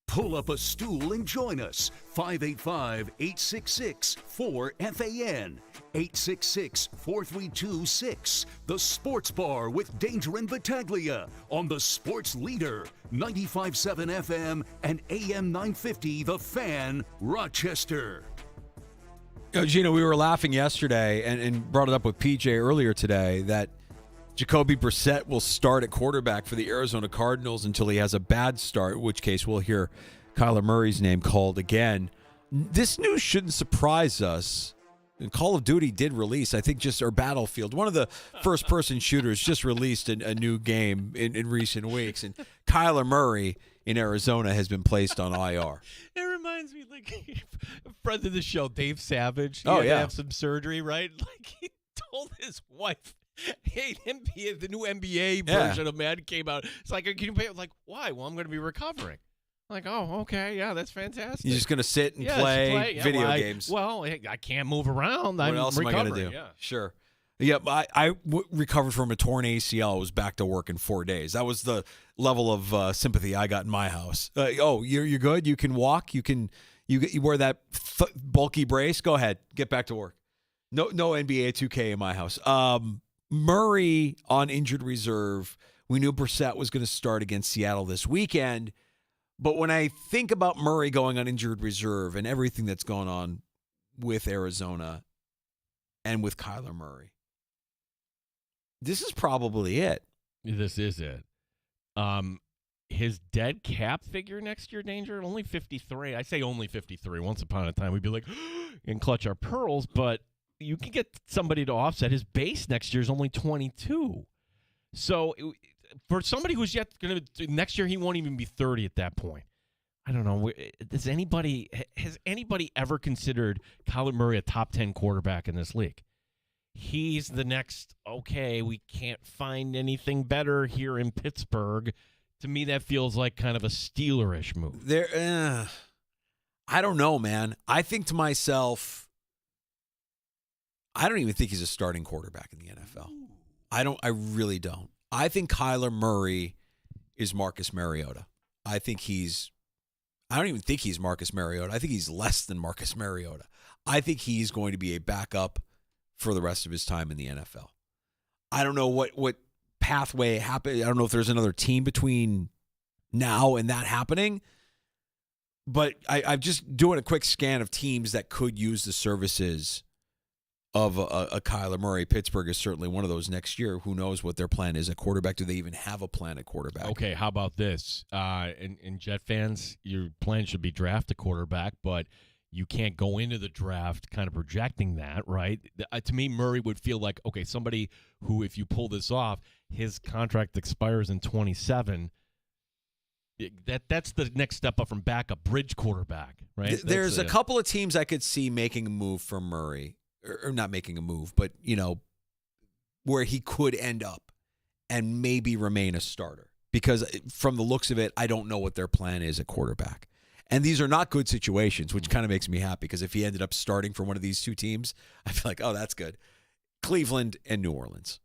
Pull up a stool and join us. 585-866-4FAN. 866-4326. The Sports Bar with Danger and Battaglia on the Sports Leader. 95.7 FM and AM 950, The Fan, Rochester. Gina, we were laughing yesterday and brought it up with PJ earlier today that Jacoby Brissett will start at quarterback for the Arizona Cardinals until he has a bad start, in which case we'll hear Kyler Murray's name called again. This news shouldn't surprise us. And Call of Duty did release, I think, or Battlefield. One of the first-person shooters just released a new game in recent weeks, and Kyler Murray in Arizona has been placed on IR. It reminds me, like, a friend of the show, Dave Savage. He had to have some surgery, right? Like, he told his wife, hey, the new NBA version of Madden came out. It's like, can you pay? Like, why? Well, I'm going to be recovering. Like, oh, okay, yeah, that's fantastic. You're just going to sit and play video games. Well, I can't move around. What else am I going to do? Yeah. Sure. Yeah, I recovered from a torn ACL. I was back to work in 4 days. That was the level of sympathy I got in my house. You're good? You can walk? You wear that bulky brace? Go ahead. Get back to work. No NBA 2K in my house. Murray on injured reserve. We knew Brissett was going to start against Seattle this weekend. But when I think about Murray going on injured reserve and everything that's going on with Arizona and with Kyler Murray, this is probably it. This is it. His dead cap figure next year, Danger, only 53. I say only 53. Once upon a time, we'd be like, and clutch our pearls, but you can get somebody to offset. His base next year is only 22. So for somebody who's yet going to, next year he won't even be 30 at that point. I don't know. Has anybody ever considered Kyler Murray a top 10 quarterback in this league? He's the next, okay, we can't find anything better here in Pittsburgh. To me, that feels like kind of a Steelerish move. I don't know, man. I think to myself, I don't even think he's a starting quarterback in the NFL. I really don't. I think Kyler Murray is Marcus Mariota. I don't even think he's Marcus Mariota. I think he's less than Marcus Mariota. I think he's going to be a backup for the rest of his time in the NFL. I don't know what pathway happened. I don't know if there's another team between now and that happening. But I'm just doing a quick scan of teams that could use the services of a Kyler Murray. Pittsburgh is certainly one of those next year. Who knows what their plan is at quarterback? Do they even have a plan at quarterback? Okay, how about this? And Jet fans, your plan should be draft a quarterback, but you can't go into the draft kind of projecting that, right? To me, Murray would feel like, okay, somebody who, if you pull this off, his contract expires in 27. That's the next step up from backup, bridge quarterback, right? There's a couple of teams I could see making a move for Murray. Or not making a move, but, where he could end up and maybe remain a starter. Because from the looks of it, I don't know what their plan is at quarterback. And these are not good situations, which kind of makes me happy, because if he ended up starting for one of these two teams, I feel like, oh, that's good. Cleveland and New Orleans.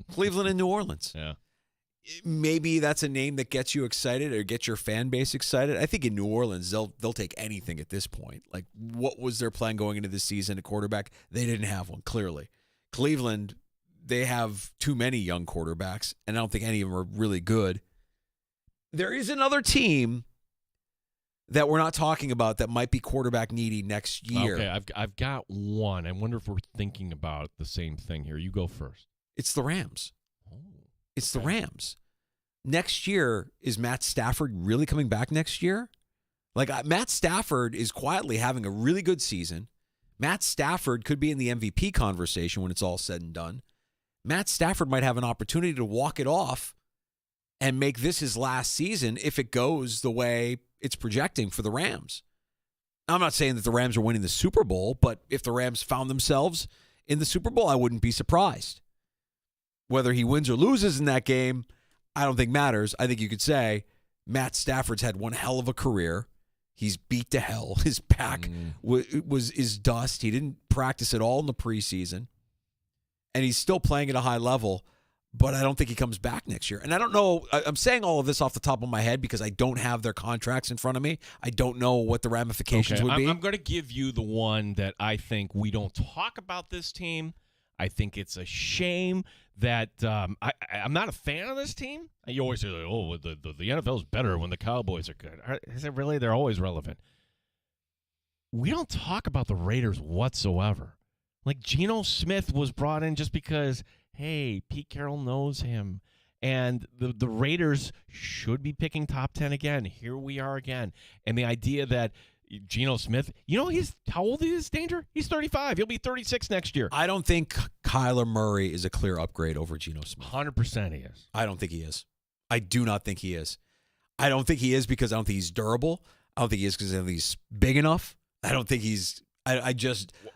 Cleveland and New Orleans. Yeah. Maybe that's a name that gets you excited or gets your fan base excited. I think in New Orleans, they'll take anything at this point. Like, what was their plan going into this season at quarterback? They didn't have one, clearly. Cleveland, they have too many young quarterbacks, and I don't think any of them are really good. There is another team that we're not talking about that might be quarterback needy next year? Okay, I've got one. I wonder if we're thinking about the same thing here. You go first. It's the Rams. Oh, It's the Rams. Next year, is Matt Stafford really coming back next year? Like, Matt Stafford is quietly having a really good season. Matt Stafford could be in the MVP conversation when it's all said and done. Matt Stafford might have an opportunity to walk it off and make this his last season if it goes the way it's projecting for the Rams. I'm not saying that the Rams are winning the Super Bowl, but if the Rams found themselves in the Super Bowl, I wouldn't be surprised. Whether he wins or loses in that game, I don't think matters. I think you could say Matt Stafford's had one hell of a career. He's beat to hell. His back is dust. He didn't practice at all in the preseason. And he's still playing at a high level, but I don't think he comes back next year. And I don't know. I'm saying all of this off the top of my head because I don't have their contracts in front of me. I don't know what the ramifications would be. I'm going to give you the one that I think we don't talk about this team. I think it's a shame that I'm not a fan of this team. You always say, like, oh, the NFL is better when the Cowboys are good. Is it really? They're always relevant. We don't talk about the Raiders whatsoever. Like, Geno Smith was brought in just because, hey, Pete Carroll knows him. And the Raiders should be picking top 10 again. Here we are again. And the idea that Geno Smith, how old he is, Danger? He's 35. He'll be 36 next year. I don't think Kyler Murray is a clear upgrade over Geno Smith. 100% he is. I don't think he is. I do not think he is. I don't think he is because I don't think he's durable. I don't think he is because I don't think he's big enough. I don't think he's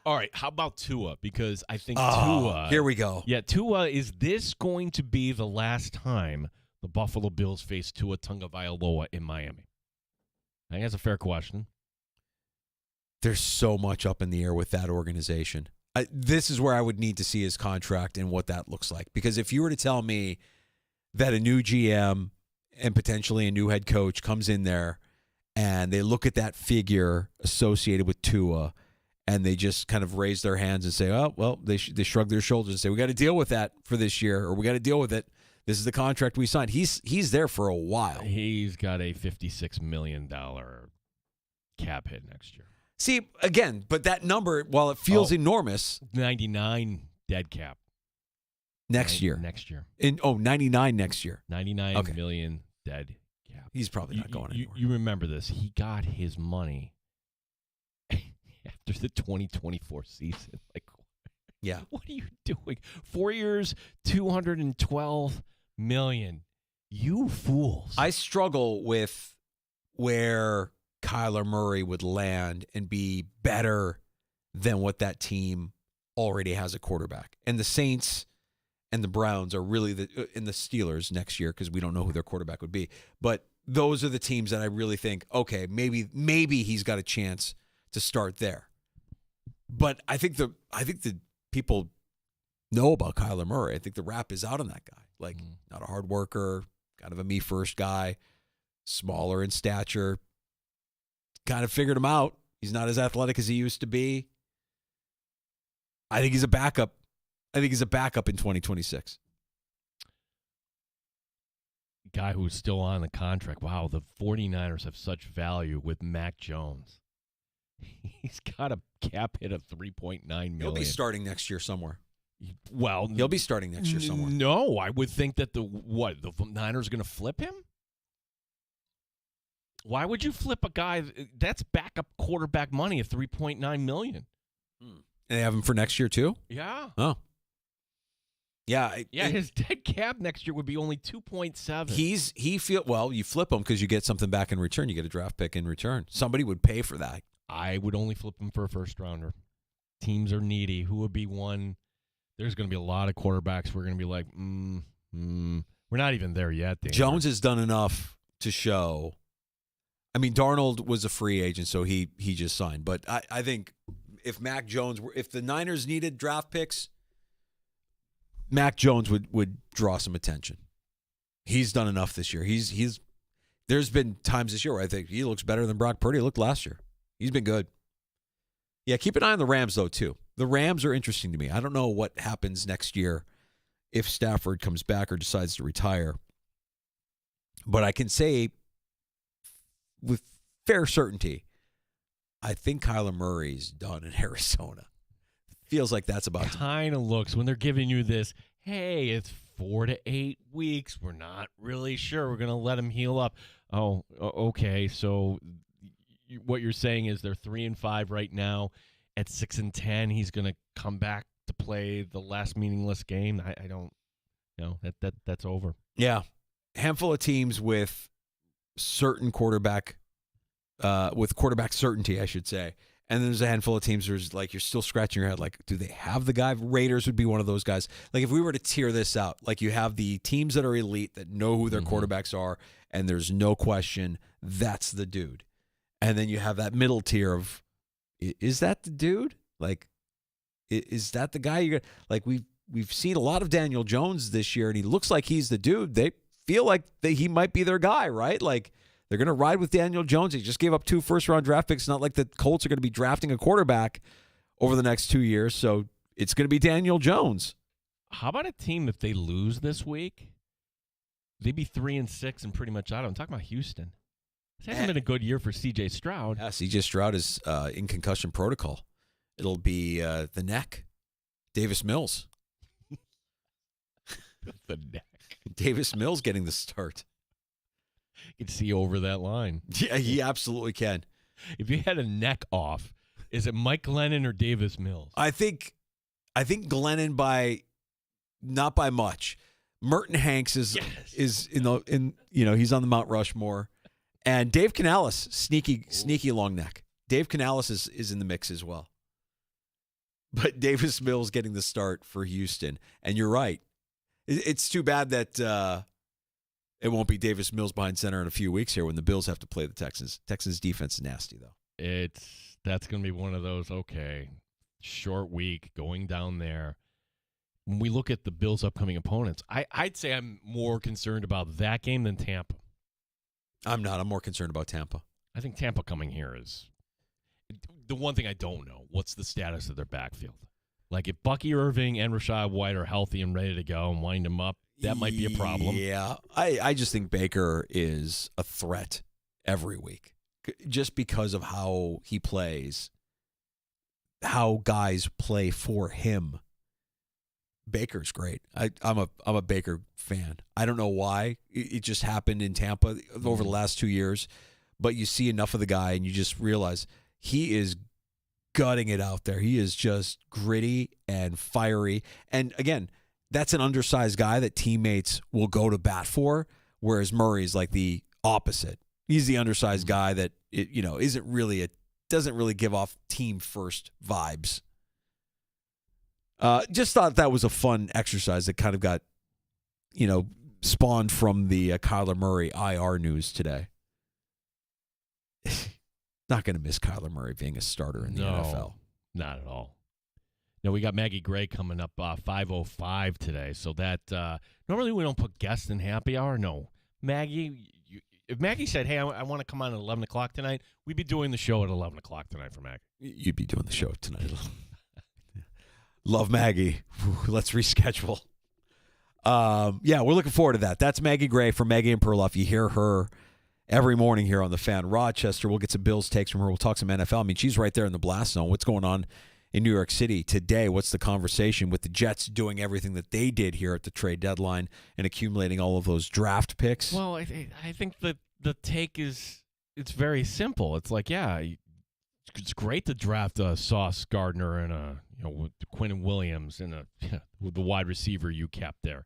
all right, how about Tua? Because I think Tua. Here we go. Yeah, Tua, is this going to be the last time the Buffalo Bills face Tua Tagovailoa in Miami? I think that's a fair question. There's so much up in the air with that organization. This is where I would need to see his contract and what that looks like. Because if you were to tell me that a new GM and potentially a new head coach comes in there and they look at that figure associated with Tua and they just kind of raise their hands and say, oh, well, they shrug their shoulders and say, we got to deal with that for this year, or we got to deal with it. This is the contract we signed. He's there for a while. He's got a $56 million cap hit next year. See, again, but that number, while it feels enormous. 99 dead cap. Next year. 99 next year. 99 million dead cap. He's probably not going anywhere. You remember this. He got his money after the 2024 season. Like, yeah. What are you doing? 4 years, $212 million. You fools. I struggle with where Kyler Murray would land and be better than what that team already has at quarterback. And the Saints and the Browns are really in the Steelers next year because we don't know who their quarterback would be. But those are the teams that I really think, okay, maybe he's got a chance to start there. But I think the people know about Kyler Murray. I think the rap is out on that guy. Like, not a hard worker, kind of a me-first guy, smaller in stature. Kind of figured him out. He's not as athletic as he used to be. I think he's a backup. I think he's a backup in 2026. Guy who's still on the contract. Wow, the 49ers have such value with Mac Jones. He's got a cap hit of $3.9 million. He'll be starting next year somewhere. Well, he'll be starting next year somewhere. No, I would think that the Niners are going to flip him? Why would you flip a guy? That's backup quarterback money of $3.9 million. And they have him for next year too? Yeah. Oh. Yeah. His dead cap next year would be only 2.7. Well, you flip him because you get something back in return. You get a draft pick in return. Somebody would pay for that. I would only flip him for a first rounder. Teams are needy. Who would be one? There's going to be a lot of quarterbacks. We're going to be like, we're not even there yet. Danger. Jones has done enough to show. I mean, Darnold was a free agent, so he just signed. But I think if the Niners needed draft picks, Mac Jones would draw some attention. He's done enough this year. There's been times this year where I think he looks better than Brock Purdy looked last year. He's been good. Yeah, keep an eye on the Rams, though, too. The Rams are interesting to me. I don't know what happens next year if Stafford comes back or decides to retire. But I can say with fair certainty, I think Kyler Murray's done in Arizona. Feels like that's about kind of looks when they're giving you this, hey, it's 4 to 8 weeks. We're not really sure. We're going to let him heal up. Oh, okay. So what you're saying is they're 3-5 right now. At 6-10, he's going to come back to play the last meaningless game. I don't know. That's over. Yeah. Handful of teams with certain quarterback certainty, I should say. And then there's a handful of teams where like you're still scratching your head, like, do they have the guy? Raiders would be one of those guys. Like if we were to tier this out, like you have the teams that are elite that know who their quarterbacks are, and there's no question that's the dude. And then you have that middle tier of, is that the dude? Like, is that the guy? You're like we've seen a lot of Daniel Jones this year, and he looks like he's the dude. They feel like he might be their guy, right? Like. They're going to ride with Daniel Jones. He just gave up 2 first-round draft picks. It's not like the Colts are going to be drafting a quarterback over the next 2 years, so it's going to be Daniel Jones. How about a team if they lose this week? They'd be 3-6 and pretty much out. I'm talking about Houston. It hasn't been a good year for C.J. Stroud. Yeah, C.J. Stroud is in concussion protocol. It'll be the neck, Davis Mills. The neck. Davis Mills getting the start. You can see over that line. Yeah, he absolutely can. If you had a neck off, is it Mike Glennon or Davis Mills? I think Glennon not by much. Merton Hanks is he's on the Mount Rushmore, and Dave Canales, sneaky long neck. Dave Canales is in the mix as well. But Davis Mills getting the start for Houston, and you're right. It's too bad that. It won't be Davis Mills behind center in a few weeks here when the Bills have to play the Texans. Texans defense is nasty, though. That's going to be one of those, okay, short week, going down there. When we look at the Bills' upcoming opponents, I'd say I'm more concerned about that game than Tampa. I'm not. I'm more concerned about Tampa. I think Tampa coming here is the one thing I don't know. What's the status of their backfield? Like if Bucky Irving and Rashad White are healthy and ready to go and wind them up, that might be a problem. Yeah, I just think Baker is a threat every week just because of how he plays, how guys play for him. Baker's great. I'm a Baker fan. I don't know why. It just happened in Tampa over the last 2 years, but you see enough of the guy and you just realize he is gutting it out there. He is just gritty and fiery. And again, that's an undersized guy that teammates will go to bat for, whereas Murray's like the opposite. He's the undersized guy that doesn't really give off team first vibes. Just thought that was a fun exercise that kind of got, spawned from the Kyler Murray IR news today. Not going to miss Kyler Murray being a starter in the NFL. Not at all. No, we got Maggie Gray coming up 5:05 today. So that normally we don't put guests in happy hour. No, Maggie. If Maggie said, "Hey, I want to come on at 11 o'clock tonight," we'd be doing the show at 11 o'clock tonight for Maggie. You'd be doing the show tonight. Love Maggie. Let's reschedule. Yeah, we're looking forward to that. That's Maggie Gray from Maggie and Perloff. You hear her every morning here on the Fan. Rochester. We'll get some Bills takes from her. We'll talk some NFL. I mean, she's right there in the blast zone. What's going on in New York City today? What's the conversation with the Jets doing everything that they did here at the trade deadline and accumulating all of those draft picks? Well, I think that the take is it's very simple. It's like, yeah, it's great to draft a Sauce Gardner and with Quentin Williams and with the wide receiver you kept there.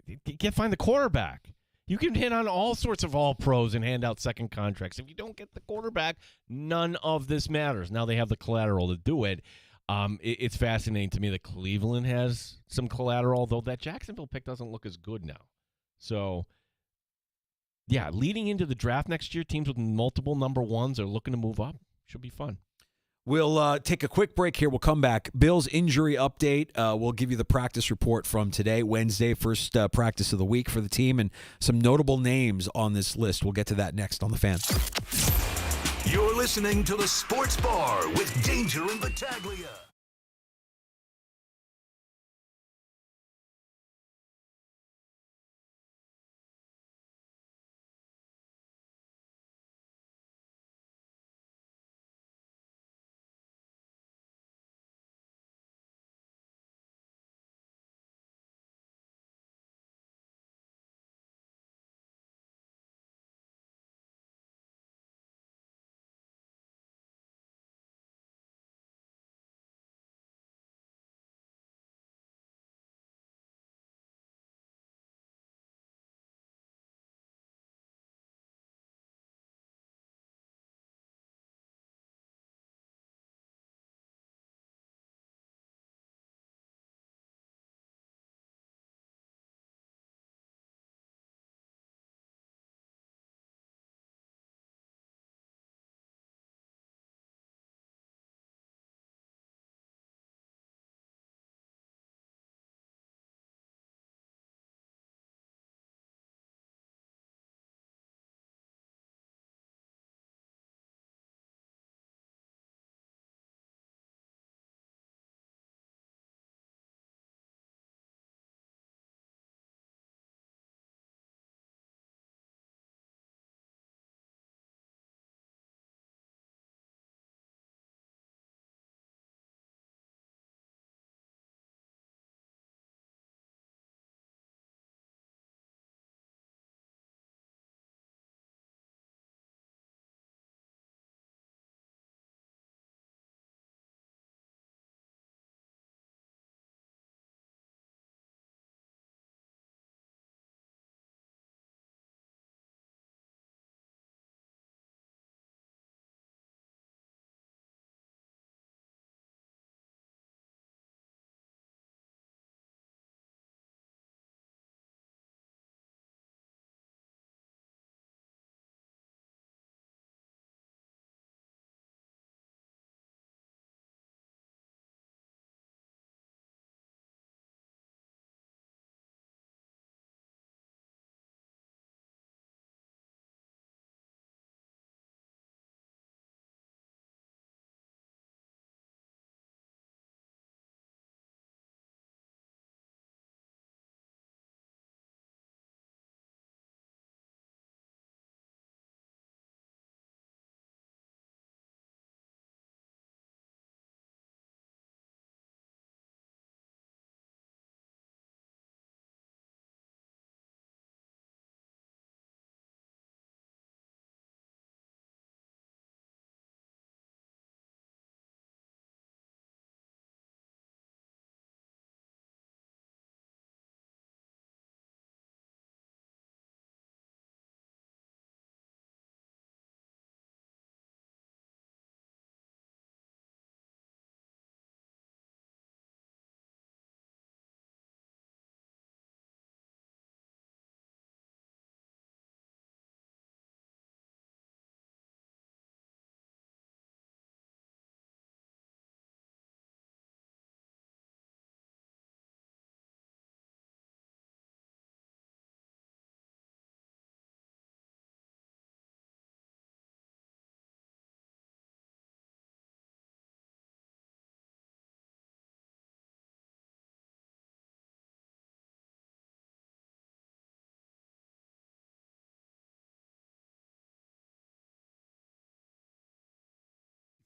You can't find the quarterback. You can hit on all sorts of all-pros and hand out second contracts. If you don't get the quarterback, none of this matters. Now they have the collateral to do it. It's fascinating to me that Cleveland has some collateral, though that Jacksonville pick doesn't look as good now. So, yeah, leading into the draft next year, teams with multiple number ones are looking to move up. Should be fun. We'll take a quick break here. We'll come back. Bills injury update. We'll give you the practice report from today, Wednesday, first practice of the week for the team, and some notable names on this list. We'll get to that next on The Fan. You're listening to The Sports Bar with Danger and Battaglia.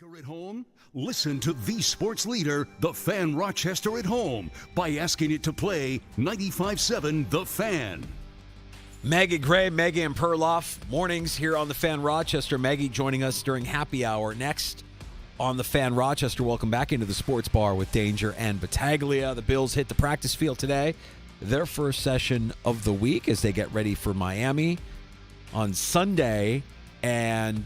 At home? Listen to the sports leader, the Fan Rochester at home, by asking it to play 95.7 The Fan. Maggie Gray, Megan Perloff, mornings here on the Fan Rochester. Maggie joining us during happy hour next on the Fan Rochester. Welcome back into the sports bar with Danger and Battaglia. The Bills hit the practice field today, their first session of the week as they get ready for Miami on Sunday, and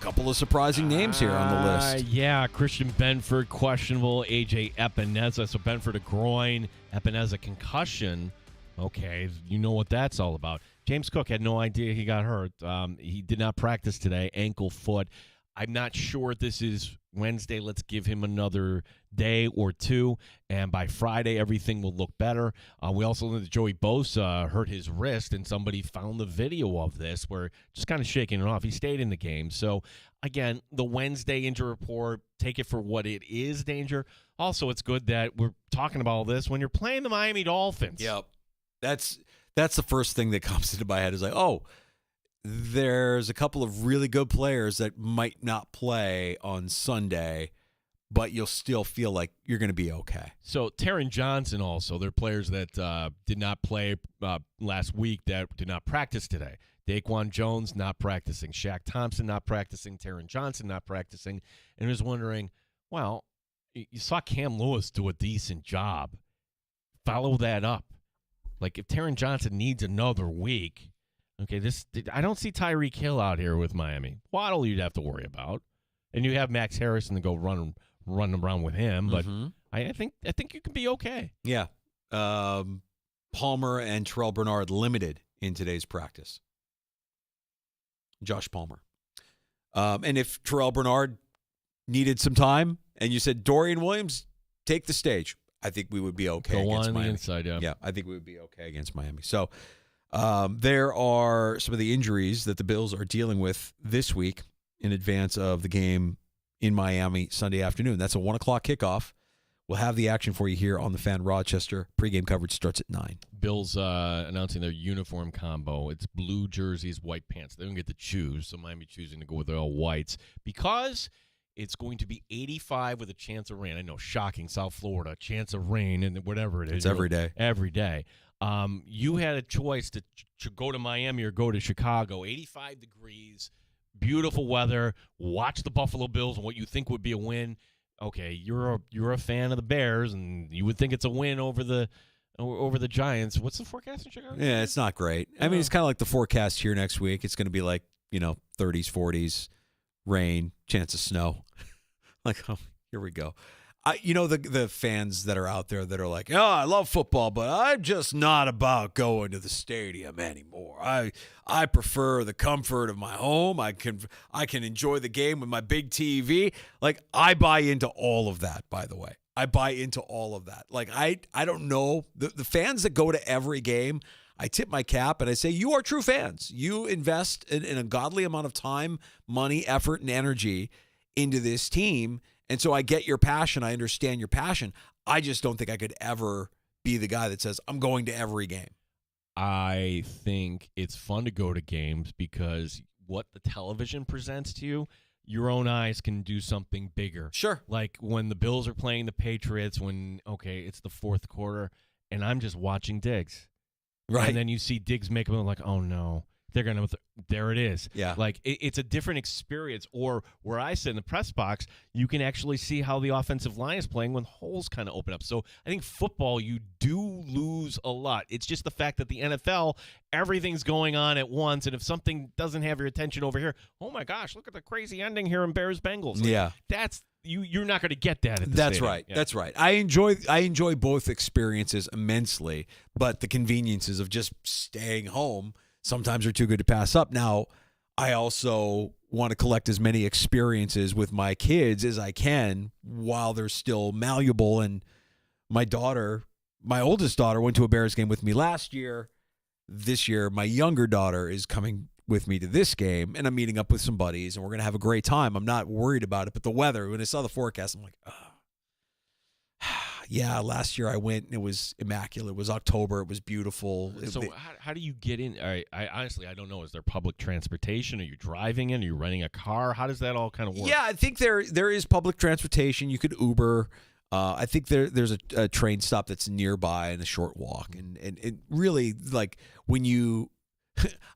couple of surprising names here on the list. Yeah, Christian Benford, questionable. AJ Epineza. So Benford a groin, Epineza concussion. Okay, you know what that's all about. James Cook had no idea he got hurt. He did not practice today, ankle, foot. I'm not sure this is Wednesday. Let's give him another day or two, and by Friday, everything will look better. We also know that Joey Bosa hurt his wrist, and somebody found the video of this where just kind of shaking it off. He stayed in the game. So, again, the Wednesday injury report, take it for what it is, Danger. Also, it's good that we're talking about all this when you're playing the Miami Dolphins. Yep. That's the first thing that comes into my head is like, oh, there's a couple of really good players that might not play on Sunday, but you'll still feel like you're going to be okay. So Taron Johnson also, they're players that did not play last week that did not practice today. Daquan Jones not practicing. Shaq Thompson not practicing. Taron Johnson not practicing. And I was wondering, well, you saw Cam Lewis do a decent job. Follow that up. Like if Taron Johnson needs another week, okay, I don't see Tyreek Hill out here with Miami. Waddle you'd have to worry about. And you have Max Harrison to go run around with him, but I think you can be okay. Yeah. Palmer and Terrell Bernard limited in today's practice. Josh Palmer. And if Terrell Bernard needed some time and you said, Dorian Williams, take the stage, I think we would be okay against Miami. The inside, yeah. Yeah, I think we would be okay against Miami. So there are some of the injuries that the Bills are dealing with this week in advance of the game in Miami Sunday afternoon. That's a 1 o'clock kickoff. We'll have the action for you here on the Fan Rochester. Pregame coverage starts at 9. Bills announcing their uniform combo. It's blue jerseys, white pants. They don't get to choose, so Miami choosing to go with all whites because it's going to be 85 with a chance of rain. I know, shocking, South Florida, chance of rain and whatever it is. It's every day. Every day. You had a choice to go to Miami or go to Chicago. 85 degrees, beautiful weather. Watch the Buffalo Bills and what you think would be a win. Okay, you're a fan of the Bears, and you would think it's a win over the Giants. What's the forecast in Chicago? Yeah, it's not great. I mean, it's kind of like the forecast here next week. It's going to be like, 30s, 40s, rain, chance of snow. Like, oh, here we go. The fans that are out there that are like, oh, I love football, but I'm just not about going to the stadium anymore. I prefer the comfort of my home. I can enjoy the game with my big TV. Like, I buy into all of that, by the way. I buy into all of that. Like, I don't know. The fans that go to every game, I tip my cap and I say, you are true fans. You invest in a godly amount of time, money, effort, and energy into this team. And so I get your passion. I understand your passion. I just don't think I could ever be the guy that says, I'm going to every game. I think it's fun to go to games because what the television presents to you, your own eyes can do something bigger. Sure. Like when the Bills are playing the Patriots it's the fourth quarter, and I'm just watching Diggs. Right. And then you see Diggs make them like, oh, no. There it is. Yeah. Like, it's a different experience. Or where I sit in the press box, you can actually see how the offensive line is playing when holes kind of open up. So I think football, you do lose a lot. It's just the fact that the NFL, everything's going on at once. And if something doesn't have your attention over here, oh, my gosh, look at the crazy ending here in Bears-Bengals. Like, yeah. That's you're not going to get that at the That's stadium. right. Yeah. That's right. I enjoy both experiences immensely, but the conveniences of just staying home sometimes are too good to pass up. Now, I also want to collect as many experiences with my kids as I can while they're still malleable. And my oldest daughter, went to a Bears game with me last year. This year, my younger daughter is coming with me to this game, and I'm meeting up with some buddies, and we're going to have a great time. I'm not worried about it, but the weather, when I saw the forecast, I'm like, Yeah, last year I went and it was immaculate. It was October. It was beautiful. So how do you get in? I honestly, I don't know. Is there public transportation? Are you driving in? Are you renting a car? How does that all kind of work? Yeah, I think there is public transportation. You could Uber. I think there's a train stop that's nearby and a short walk. And it really, like, when you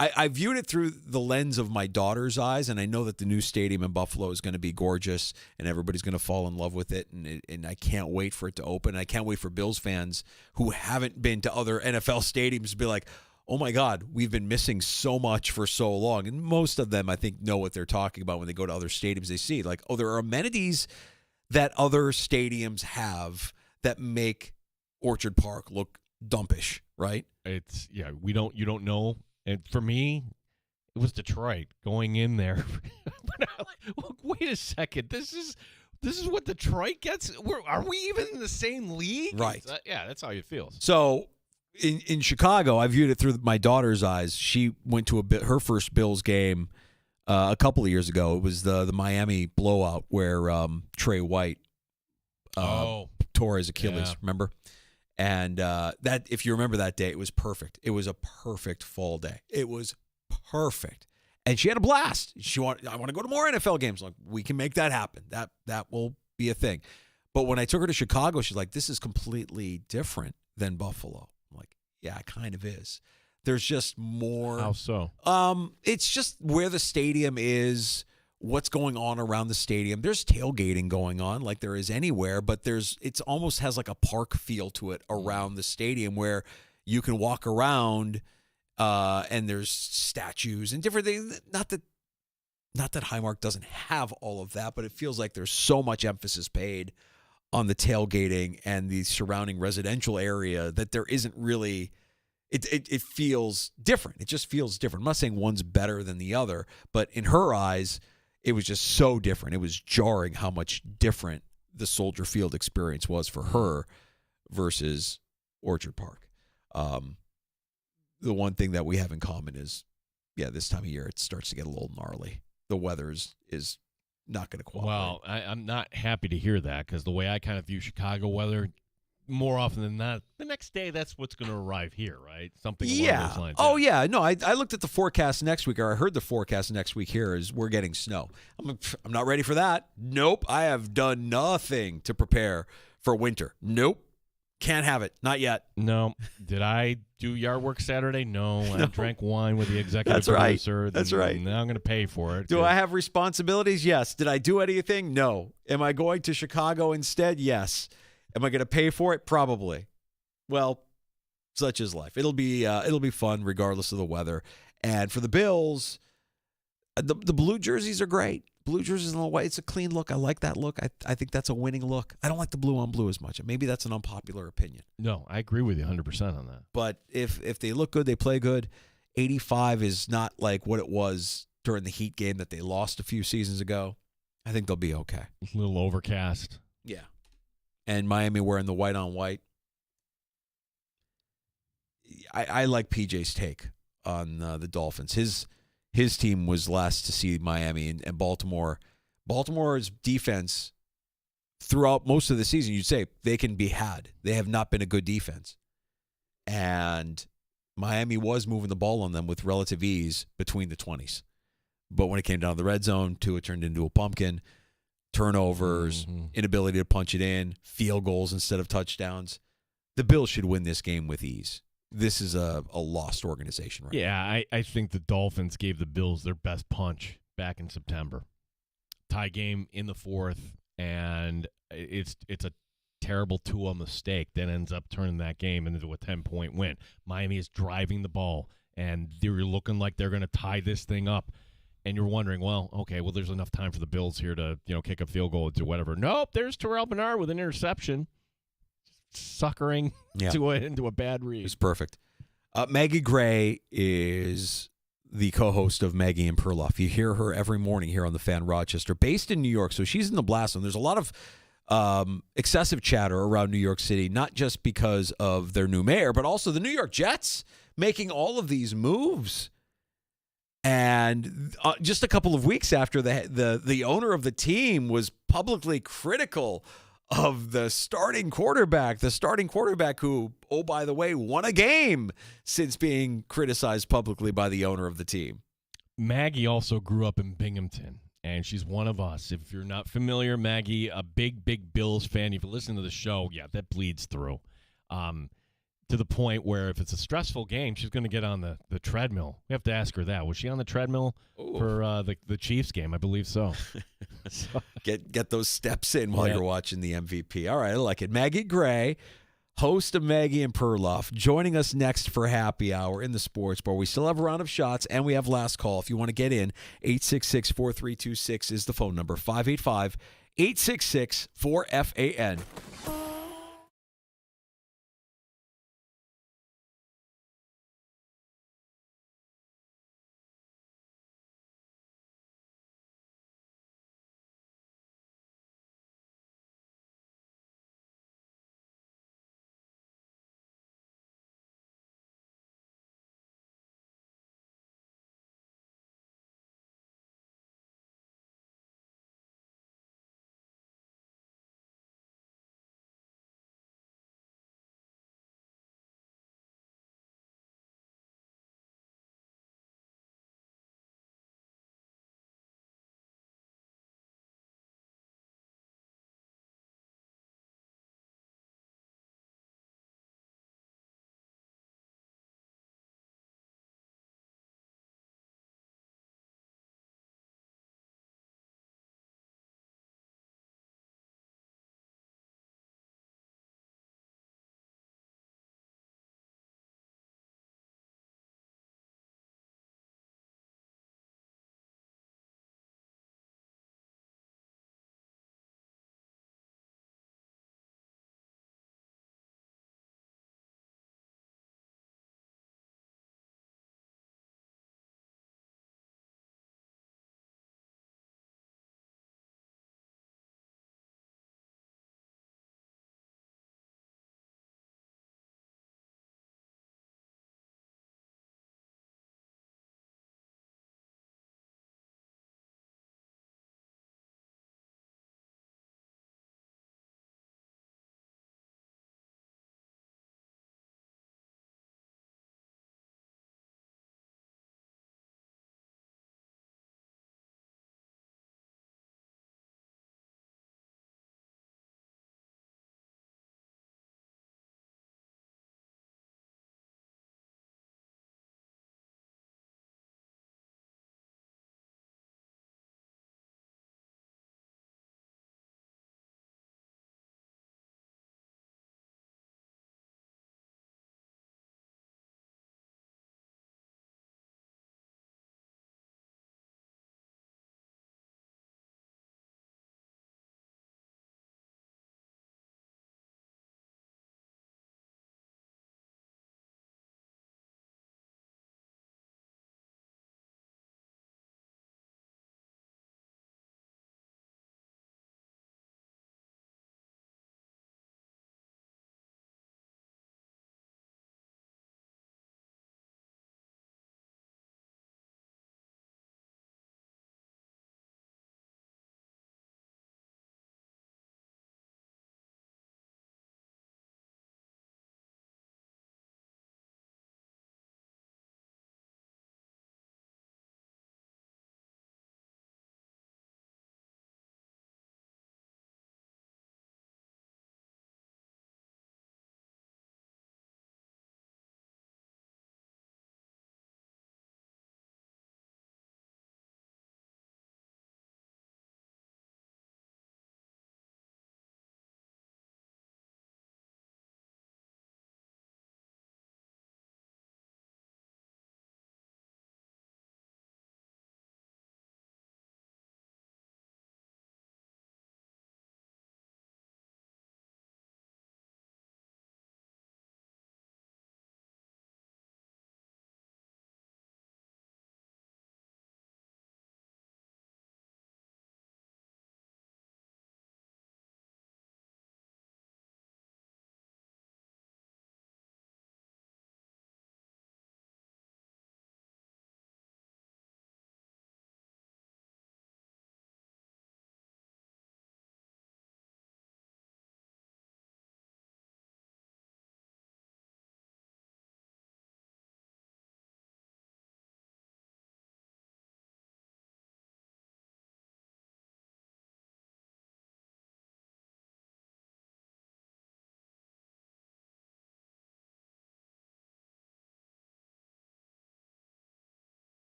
I viewed it through the lens of my daughter's eyes, and I know that the new stadium in Buffalo is going to be gorgeous, and everybody's going to fall in love with it, and I can't wait for it to open. I can't wait for Bills fans who haven't been to other NFL stadiums to be like, oh, my God, we've been missing so much for so long. And most of them, I think, know what they're talking about when they go to other stadiums. They see, like, oh, there are amenities that other stadiums have that make Orchard Park look dumpish, right? You don't know. And for me, it was Detroit going in there. Wait a second, this is what Detroit gets. Are we even in the same league? Right. Yeah, that's how it feels. So in Chicago, I viewed it through my daughter's eyes. She went to her first Bills game a couple of years ago. It was the Miami blowout where Trey White tore his Achilles. Yeah. Remember? And that, if you remember that day, it was perfect. It was a perfect fall day. It was perfect, and she had a blast. I want to go to more NFL games. Like, we can make that happen. That will be a thing. But when I took her to Chicago, she's like, "This is completely different than Buffalo." I'm like, "Yeah, it kind of is." There's just more. How so? It's just where the stadium is. What's going on around the stadium. There's tailgating going on like there is anywhere, but it's almost has like a park feel to it around the stadium where you can walk around and there's statues and different things. Not that Highmark doesn't have all of that, but it feels like there's so much emphasis paid on the tailgating and the surrounding residential area that there isn't really it feels different. It just feels different. I'm not saying one's better than the other, but in her eyes, it was just so different. It was jarring how much different the Soldier Field experience was for her versus Orchard Park. The one thing that we have in common is, this time of year it starts to get a little gnarly. The weather is not going to cooperate. Well, I'm not happy to hear that, because the way I kind of view Chicago weather, more often than not, the next day that's what's going to arrive here, right? Something along those lines. Oh, yeah. No, I looked at the forecast next week, or I heard the forecast next week here is we're getting snow. I'm not ready for that. Nope. I have done nothing to prepare for winter. Nope. Can't have it. Not yet. No. Did I do yard work Saturday? No. I drank wine with the executive producer. That's right. Now I'm going to pay for it. Do I have responsibilities? Yes. Did I do anything? No. Am I going to Chicago instead? Yes. Am I going to pay for it? Probably. Well, such is life. It'll be fun regardless of the weather. And for the Bills, the blue jerseys are great. Blue jerseys in the white, it's a clean look. I like that look. I think that's a winning look. I don't like the blue on blue as much. Maybe that's an unpopular opinion. No, I agree with you 100% on that. But if they look good, they play good. 85 is not like what it was during the Heat game that they lost a few seasons ago. I think they'll be okay. It's a little overcast. Yeah. And Miami wearing the white on white. I like PJ's take on the Dolphins. His team was last to see Miami and Baltimore. Baltimore's defense throughout most of the season, you'd say they can be had. They have not been a good defense. And Miami was moving the ball on them with relative ease between the 20s. But when it came down to the red zone, Tua turned into a pumpkin. Turnovers, inability to punch it in, field goals instead of touchdowns. The Bills should win this game with ease. This is a lost organization right now. I think the Dolphins gave the Bills their best punch back in September. Tie game in the fourth, and it's a terrible Tua mistake that ends up turning that game into a 10-point win. Miami is driving the ball, and they're looking like they're going to tie this thing up. And you're wondering, there's enough time for the Bills here to, kick a field goal to whatever. Nope, there's Terrell Bernard with an interception, suckering into a bad read. It's perfect. Maggie Gray is the co-host of Maggie and Perloff. You hear her every morning here on the Fan Rochester, based in New York. So she's in the blast zone. There's a lot of excessive chatter around New York City, not just because of their new mayor, but also the New York Jets making all of these moves. And just a couple of weeks after the owner of the team was publicly critical of the starting quarterback who, oh, by the way, won a game since being criticized publicly by the owner of the team. Maggie also grew up in Binghamton, and she's one of us. If you're not familiar, Maggie, a big Bills fan. If you listen to the show, yeah, that bleeds through. To the point where if it's a stressful game, she's going to get on the treadmill. We have to ask her that. Was she on the treadmill for the Chiefs game? I believe so. Get those steps in while you're watching the MVP. All right, I like it. Maggie Gray, host of Maggie and Perloff, joining us next for Happy Hour in the Sports Bar. We still have a round of shots, and we have last call. If you want to get in, 866-4326 is the phone number, 585-866-4FAN.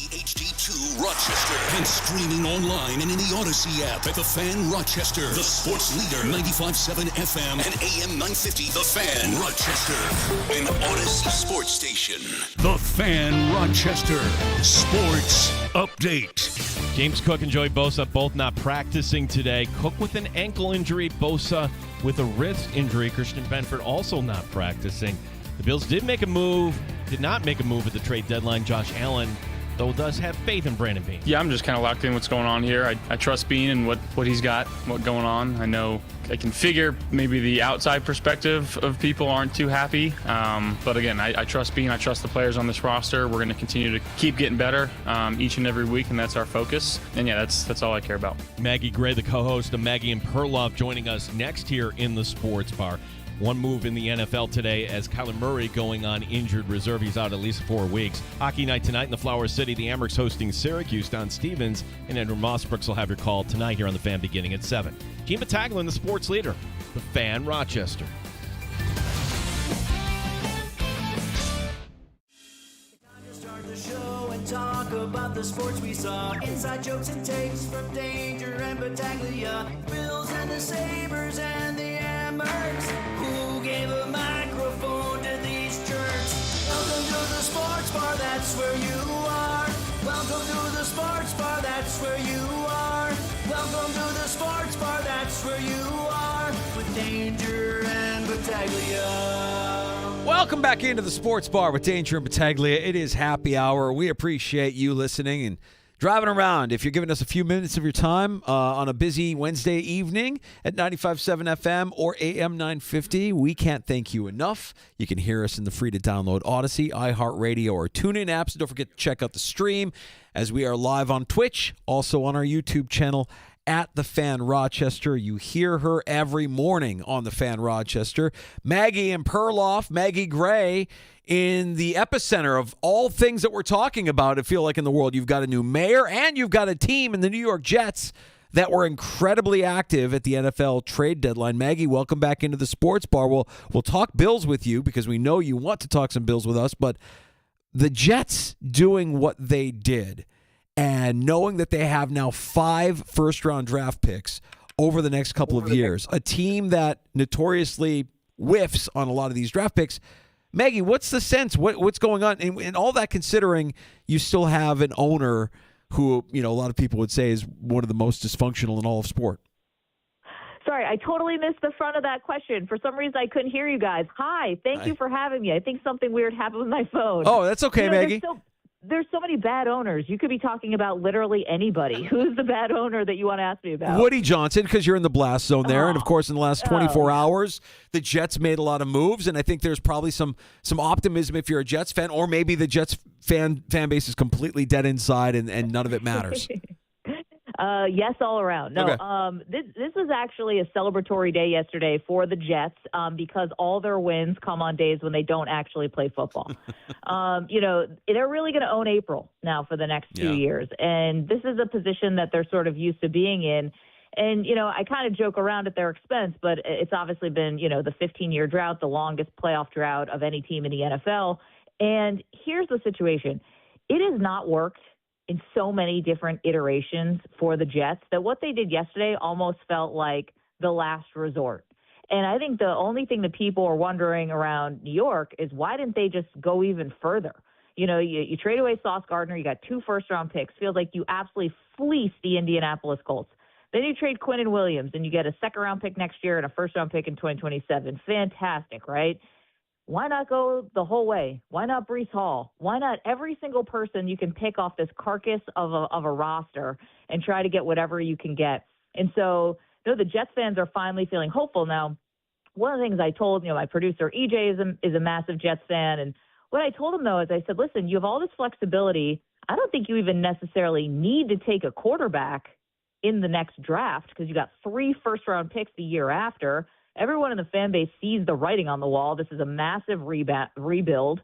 HD2 Rochester and streaming online and in the Odyssey app at The Fan Rochester. The sports leader, 95.7 FM and AM 950 The Fan Rochester, an Odyssey sports station. The Fan Rochester Sports Update. James Cook and Joey Bosa both not practicing today. Cook with an ankle injury, Bosa with a wrist injury. Christian Benford also not practicing. The Bills did not make a move at the trade deadline. Josh Allen, though, does have faith in Brandon Beane. Yeah, I'm just kind of locked in what's going on here. I trust Beane and what he's got, what going on. I know I can figure maybe the outside perspective of people aren't too happy. But again, I trust Beane. I trust the players on this roster. We're going to continue to keep getting better each and every week, and that's our focus. And yeah, that's all I care about. Maggie Gray, the co-host of Maggie and Perloff, joining us next here in the Sports Bar. One move in the NFL today as Kyler Murray going on injured reserve. He's out at least 4 weeks. Hockey night tonight in the Flower City. The Amherst hosting Syracuse. Don Stevens and Andrew Mossbrooks will have your call tonight here on The Fan beginning at 7. Gene Battaglia, the sports leader, The Fan Rochester. Start the show and talk about the sports we saw. Inside jokes and takes from Danger and Battaglia. Bills and the Sabres and the Amherst. Who gave a microphone to these jerks? Welcome to the sports bar, that's where you are. Welcome to the sports bar, that's where you are. Welcome to the sports bar, that's where you are. With Danger and Battaglia. Welcome back into the Sports Bar with Danger and Battaglia. It is happy hour. We appreciate you listening and driving around. If you're giving us a few minutes of your time on a busy Wednesday evening at 95.7 FM or AM 950, we can't thank you enough. You can hear us in the free-to-download Odyssey, iHeartRadio, or TuneIn apps. Don't forget to check out the stream as we are live on Twitch, also on our YouTube channel at The Fan Rochester. You hear her every morning on The Fan Rochester. Maggie and Perloff, Maggie Gray, in the epicenter of all things that we're talking about, I feel like, in the world. You've got a new mayor and you've got a team in the New York Jets that were incredibly active at the NFL trade deadline. Maggie, welcome back into the Sports Bar. We'll talk Bills with you because we know you want to talk some Bills with us, but the Jets doing what they did and knowing that they have now 5 first-round draft picks over the next couple of years, a team that notoriously whiffs on a lot of these draft picks. Maggie, what's the sense? What's going on? And all that considering, you still have an owner who, a lot of people would say is one of the most dysfunctional in all of sport. Sorry, I totally missed the front of that question. For some reason, I couldn't hear you guys. Hi, thank you for having me. I think something weird happened with my phone. Oh, that's okay, Maggie. There's so many bad owners. You could be talking about literally anybody. Who's the bad owner that you want to ask me about? Woody Johnson, because you're in the blast zone there. And, of course, in the last 24 hours, the Jets made a lot of moves. And I think there's probably some optimism if you're a Jets fan, or maybe the Jets fan base is completely dead inside and none of it matters. Yes, all around. No, okay. This was actually a celebratory day yesterday for the Jets because all their wins come on days when they don't actually play football. They're really going to own April now for the next few years. And this is a position that they're sort of used to being in. And, I kind of joke around at their expense, but it's obviously been, the 15-year drought, the longest playoff drought of any team in the NFL. And here's the situation. It has not worked in so many different iterations for the Jets that what they did yesterday almost felt like the last resort. And I think the only thing that people are wondering around New York is why didn't they just go even further? You trade away Sauce Gardner, you got 2 first-round picks. Feels like you absolutely fleeced the Indianapolis Colts. Then you trade Quinnen Williams, and you get a second-round pick next year and a first-round pick in 2027. Fantastic, right? Why not go the whole way? Why not Breece Hall? Why not every single person you can pick off this carcass of a roster and try to get whatever you can get? And so, the Jets fans are finally feeling hopeful now. One of the things I told, my producer EJ is a massive Jets fan, and what I told him though is I said, listen, you have all this flexibility. I don't think you even necessarily need to take a quarterback in the next draft because you got 3 first-round picks the year after. Everyone in the fan base sees the writing on the wall. This is a massive rebuild.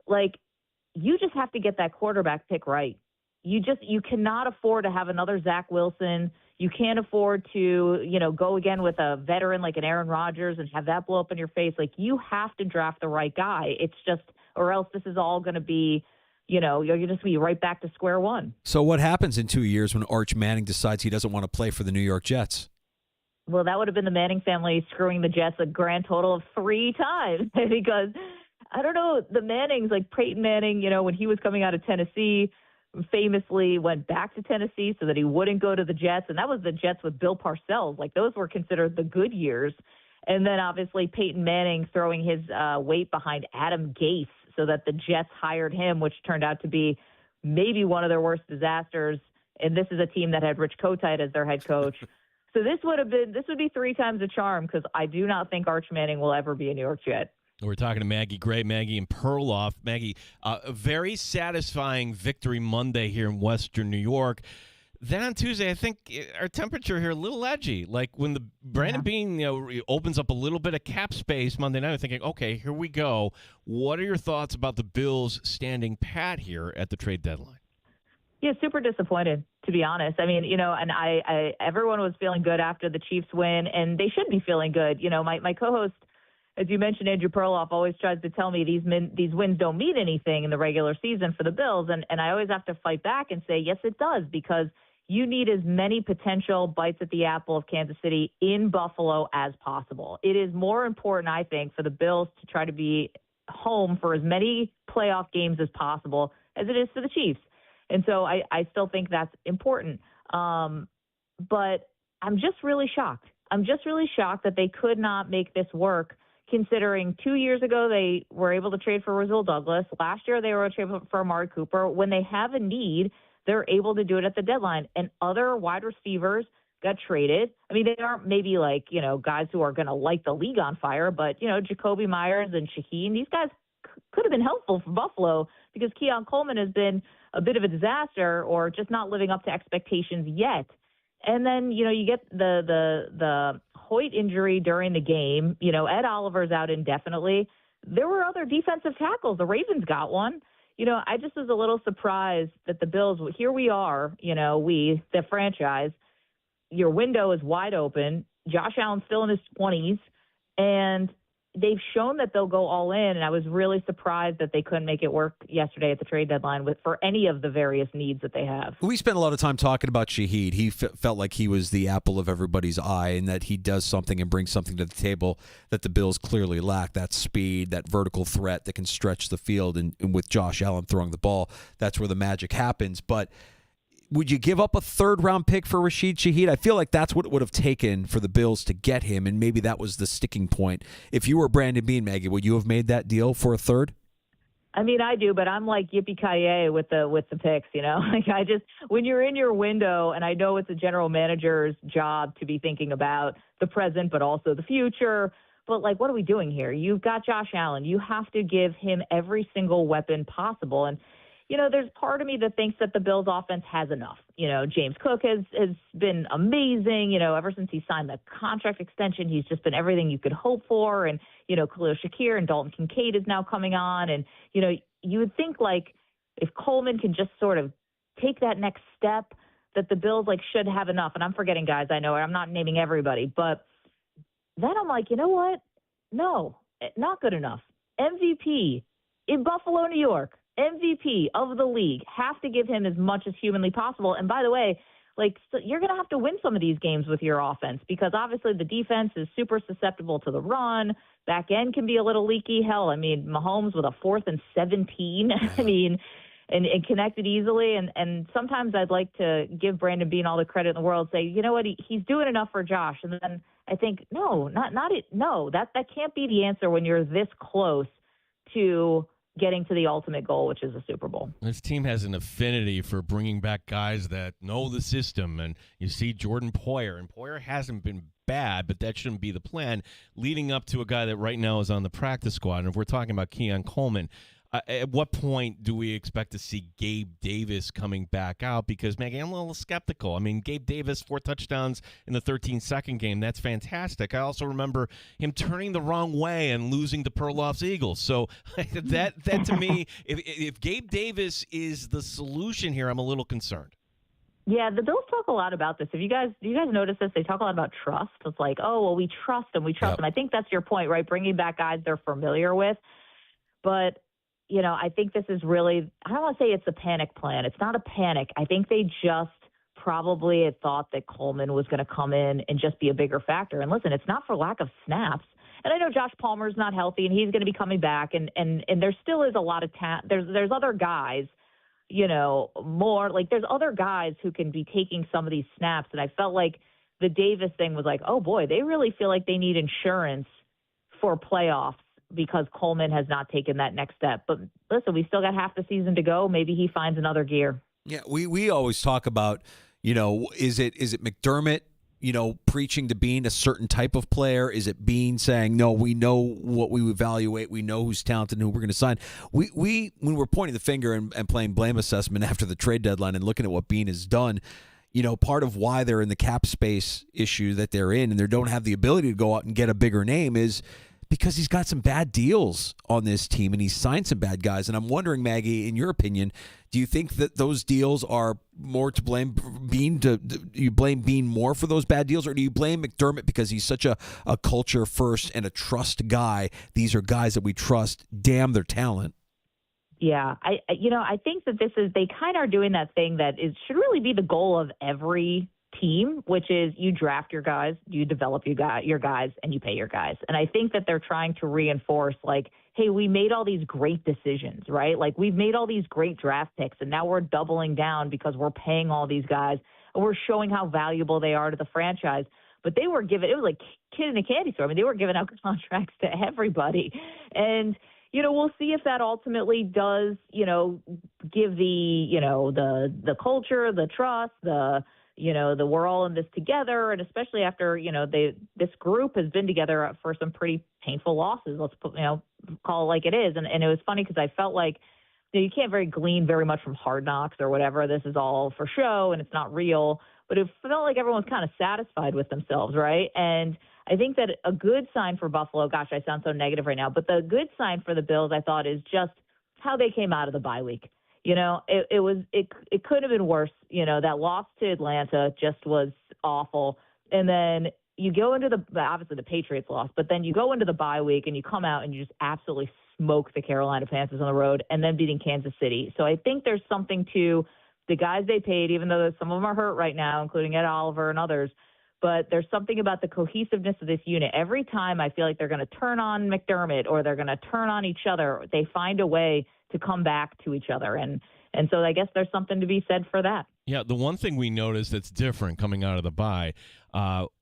You just have to get that quarterback pick right. You cannot afford to have another Zach Wilson. You can't afford to, go again with a veteran like an Aaron Rodgers and have that blow up in your face. You have to draft the right guy. It's just, or else this is all going to be, you're just going to be right back to square one. So what happens in 2 years when Arch Manning decides he doesn't want to play for the New York Jets? Well, that would have been the Manning family screwing the Jets a grand total of 3 times because, I don't know, the Mannings, like Peyton Manning, when he was coming out of Tennessee, famously went back to Tennessee so that he wouldn't go to the Jets. And that was the Jets with Bill Parcells. Like, those were considered the good years. And then, obviously, Peyton Manning throwing his weight behind Adam Gase so that the Jets hired him, which turned out to be maybe one of their worst disasters. And this is a team that had Rich Kotite as their head coach. So this would be 3 times the charm because I do not think Arch Manning will ever be a New York Jet. We're talking to Maggie Gray, Maggie and Perloff. Maggie, a very satisfying victory Monday here in Western New York. Then on Tuesday, I think our temperature here a little edgy. Like when the Brandon Beane opens up a little bit of cap space Monday night, I'm thinking, okay, here we go. What are your thoughts about the Bills standing pat here at the trade deadline? Yeah, super disappointed, to be honest. I mean, and I everyone was feeling good after the Chiefs win, and they should be feeling good. My co-host, as you mentioned, Andrew Perloff, always tries to tell me these wins don't mean anything in the regular season for the Bills, and I always have to fight back and say, yes, it does, because you need as many potential bites at the apple of Kansas City in Buffalo as possible. It is more important, I think, for the Bills to try to be home for as many playoff games as possible as it is for the Chiefs. And so I still think that's important. But I'm just really shocked. I'm just really shocked that they could not make this work, considering 2 years ago they were able to trade for Rasul Douglas. Last year they were able to trade for Amari Cooper. When they have a need, they're able to do it at the deadline. And other wide receivers got traded. I mean, they aren't maybe like, guys who are going to light the league on fire, but, Jacoby Myers and Shaheen, these guys could have been helpful for Buffalo because Keon Coleman has been a bit of a disaster or just not living up to expectations yet. And then, you get the Hoyt injury during the game. Ed Oliver's out indefinitely. There were other defensive tackles. The Ravens got one. I just was a little surprised that the Bills, here we are, the franchise, your window is wide open. Josh Allen's still in his 20s, and they've shown that they'll go all in, and I was really surprised that they couldn't make it work yesterday at the trade deadline for any of the various needs that they have. We spent a lot of time talking about Shaheed. He felt like he was the apple of everybody's eye and that he does something and brings something to the table that the Bills clearly lack, that speed, that vertical threat that can stretch the field, and with Josh Allen throwing the ball, that's where the magic happens. But would you give up a third-round pick for Rashid Shaheed? I feel like that's what it would have taken for the Bills to get him, and maybe that was the sticking point. If you were Brandon Beane, Maggie, would you have made that deal for a third? I mean, I do, but I'm like yippee-ki-yay with the picks, Like when you're in your window, and I know it's a general manager's job to be thinking about the present but also the future, but what are we doing here? You've got Josh Allen. You have to give him every single weapon possible, and there's part of me that thinks that the Bills offense has enough. James Cook has been amazing. Ever since he signed the contract extension, he's just been everything you could hope for. And, Khalil Shakir and Dalton Kincaid is now coming on. And, you would think if Coleman can just sort of take that next step, that the Bills should have enough. And I'm forgetting guys, I know, I'm not naming everybody, but then I'm like, you know what? No, not good enough. MVP in Buffalo, New York. MVP of the league, have to give him as much as humanly possible. And by the way, so you're going to have to win some of these games with your offense because obviously the defense is super susceptible to the run. Back end can be a little leaky. Hell, I mean, Mahomes with a 4th and 17. I mean, and connected easily. And sometimes I'd like to give Brandon Beane all the credit in the world, say, you know what, he's doing enough for Josh. And then I think, no, not it. No, that can't be the answer when you're this close to getting to the ultimate goal, which is a Super Bowl. This team has an affinity for bringing back guys that know the system, and you see Jordan Poyer, and Poyer hasn't been bad, but that shouldn't be the plan, leading up to a guy that right now is on the practice squad. And if we're talking about Keon Coleman, at what point do we expect to see Gabe Davis coming back out? Because, Maggie, I'm a little skeptical. I mean, Gabe Davis, 4 touchdowns in the 13-second game. That's fantastic. I also remember him turning the wrong way and losing to Perloff's Eagles. So that to me, if Gabe Davis is the solution here, I'm a little concerned. Yeah, the Bills talk a lot about this. Do you guys notice this? They talk a lot about trust. It's like, oh, well, we trust them. I think that's your point, right? Bringing back guys they're familiar with. But I think this is really, I don't want to say it's a panic plan. It's not a panic. I think they just probably had thought that Coleman was going to come in and just be a bigger factor. And listen, it's not for lack of snaps. And I know Josh Palmer's not healthy and he's going to be coming back. And there still is a lot of talent. There's other guys, more like there's other guys who can be taking some of these snaps. And I felt like the Davis thing was like, oh boy, they really feel like they need insurance for playoffs because Coleman has not taken that next step. But listen, we still got half the season to go. Maybe he finds another gear. Yeah, we always talk about, is it McDermott, preaching to being a certain type of player? Is it Bean saying, no, we know what we evaluate, we know who's talented and who we're going to sign? We when we're pointing the finger and playing blame assessment after the trade deadline and looking at what Bean has done, part of why they're in the cap space issue that they're in and they don't have the ability to go out and get a bigger name is because he's got some bad deals on this team and he's signed some bad guys. And I'm wondering, Maggie, in your opinion, do you think that those deals are more to blame Bean? Do you blame Bean more for those bad deals, or do you blame McDermott because he's such a culture first and a trust guy? These are guys that we trust. Damn their talent. Yeah, I think that they kind of are doing that thing that should really be the goal of every team, which is you draft your guys, you develop your guys, and you pay your guys. And I think that they're trying to reinforce, like, hey, we made all these great decisions, right? Like, we've made all these great draft picks, and now we're doubling down because we're paying all these guys, and we're showing how valuable they are to the franchise. But they were it was like kid in a candy store. I mean, they were giving out contracts to everybody. And we'll see if that ultimately does, give the culture, the trust, the we're all in this together. And especially after, this group has been together for some pretty painful losses. Let's call it like it is. And it was funny because I felt like you can't glean very much from Hard Knocks or whatever. This is all for show and it's not real. But it felt like everyone's kind of satisfied with themselves, right? And I think that a good sign for Buffalo, gosh, I sound so negative right now, but the good sign for the Bills, I thought, is just how they came out of the bye week. It could have been worse. That loss to Atlanta just was awful. And then you go into obviously the Patriots lost, but then you go into the bye week and you come out and you just absolutely smoke the Carolina Panthers on the road and then beating Kansas City. So I think there's something to the guys they paid, even though some of them are hurt right now, including Ed Oliver and others. But there's something about the cohesiveness of this unit. Every time I feel like they're going to turn on McDermott or they're going to turn on each other, they find a way to come back to each other. And so I guess there's something to be said for that. Yeah, the one thing we noticed that's different coming out of the bye,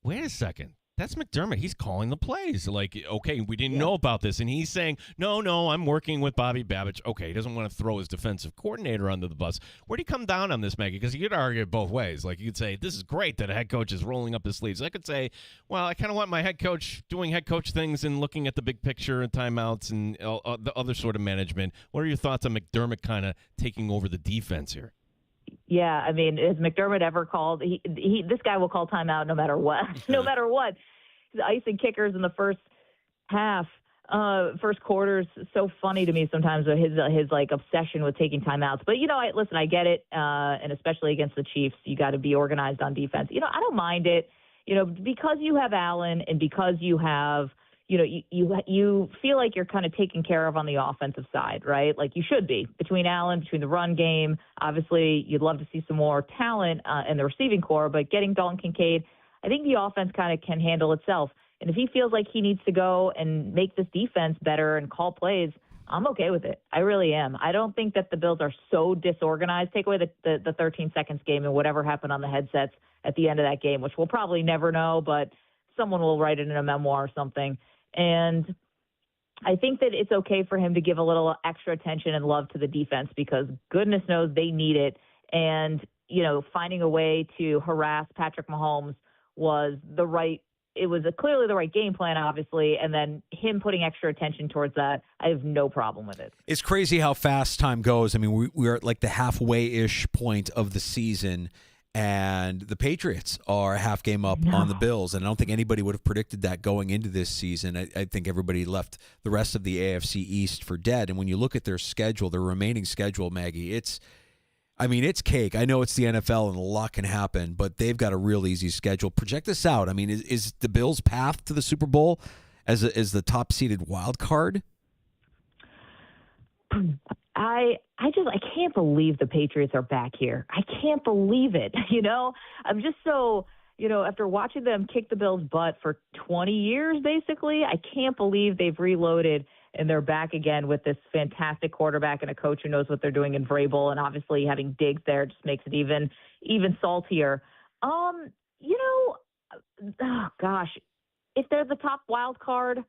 wait a second. That's McDermott. He's calling the plays. Like, okay, we didn't know about this. And he's saying, no, I'm working with Bobby Babich. Okay, he doesn't want to throw his defensive coordinator under the bus. Where do you come down on this, Maggie? Because you could argue it both ways. Like, you could say, this is great that a head coach is rolling up his sleeves. I could say, well, I kind of want my head coach doing head coach things and looking at the big picture and timeouts and the other sort of management. What are your thoughts on McDermott kind of taking over the defense here? Yeah, I mean, has McDermott ever called? This guy will call timeout no matter what. No matter what. He's icing kickers in the first half, first quarter is so funny to me sometimes. His like obsession with taking timeouts. But I get it, and especially against the Chiefs, you got to be organized on defense. I don't mind it. Because you have Allen and because you have. You feel like you're kind of taken care of on the offensive side, right? Like you should be between Allen, between the run game. Obviously, you'd love to see some more talent in the receiving core, but getting Dalton Kincaid, I think the offense kind of can handle itself. And if he feels like he needs to go and make this defense better and call plays, I'm okay with it. I really am. I don't think that the Bills are so disorganized. Take away the 13 seconds game and whatever happened on the headsets at the end of that game, which we'll probably never know, but someone will write it in a memoir or something. And I think that it's okay for him to give a little extra attention and love to the defense because goodness knows they need it. And, finding a way to harass Patrick Mahomes was clearly the right game plan, obviously. And then him putting extra attention towards that, I have no problem with it. It's crazy how fast time goes. I mean, we're at like the halfway-ish point of the season. And the Patriots are a half game up on the Bills. And I don't think anybody would have predicted that going into this season. I think everybody left the rest of the AFC East for dead. And when you look at their schedule, their remaining schedule, Maggie, it's cake. I know it's the NFL and a lot can happen, but they've got a real easy schedule. Project this out. I mean, is the Bills' path to the Super Bowl as the top-seeded wild card? I can't believe the Patriots are back here. I can't believe it. I'm just so, after watching them kick the Bills' butt for 20 years, basically, I can't believe they've reloaded and they're back again with this fantastic quarterback and a coach who knows what they're doing in Vrabel. And obviously having Diggs there just makes it even saltier. Oh gosh, if they're the top wild card,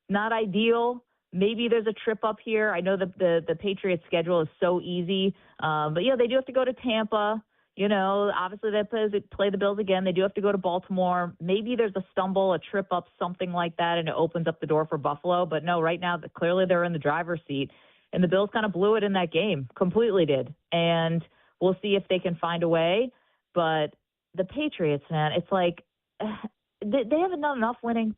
not ideal. Maybe there's a trip up here. I know the Patriots' schedule is so easy, but they do have to go to Tampa. Obviously they play the Bills again. They do have to go to Baltimore. Maybe there's a stumble, a trip up, something like that, and it opens up the door for Buffalo. But no, right now clearly they're in the driver's seat, and the Bills kind of blew it in that game, completely did. And we'll see if they can find a way. But the Patriots, man, it's like they haven't done enough winning.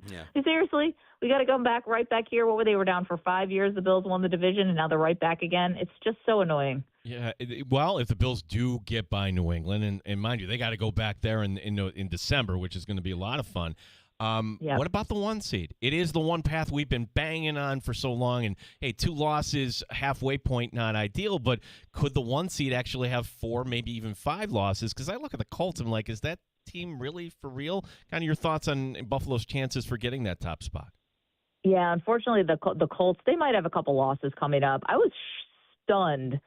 Yeah. Seriously, we got to come back right back here. What were they were down for 5 years? The Bills won the division, and now they're right back again. It's just so annoying. Yeah, well, if the Bills do get by New England, and mind you, they got to go back there in December, which is going to be a lot of fun. What about the 1 seed? It is the one path we've been banging on for so long. And, hey, 2 losses, halfway point, not ideal. But could the 1 seed actually have 4, maybe even 5 losses? Because I look at the Colts, I'm like, is that team really for real? Kind of your thoughts on Buffalo's chances for getting that top spot? Yeah, unfortunately, the Colts, they might have a couple losses coming up. I was stunned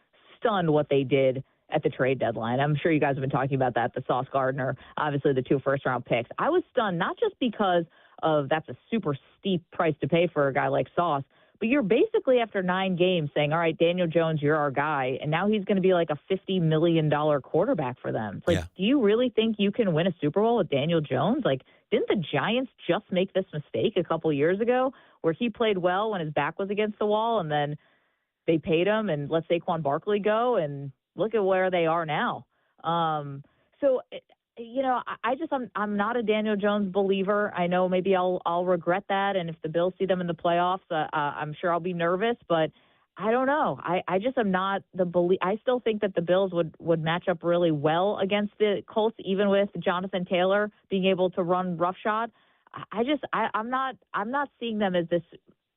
what they did at the trade deadline. I'm sure you guys have been talking about that, the Sauce Gardner, obviously the 2 first-round picks. I was stunned, not just because of that's a super steep price to pay for a guy like Sauce, but you're basically after 9 games saying, all right, Daniel Jones, you're our guy, and now he's going to be like a $50 million quarterback for them. It's like, do you really think you can win a Super Bowl with Daniel Jones? Like, didn't the Giants just make this mistake a couple years ago where he played well when his back was against the wall, and then they paid him and let Saquon Barkley go, and look at where they are now. I'm not a Daniel Jones believer. I know maybe I'll regret that, and if the Bills see them in the playoffs, I'm sure I'll be nervous. But I don't know. I just am not I still think that the Bills would match up really well against the Colts, even with Jonathan Taylor being able to run roughshod. I'm not seeing them as this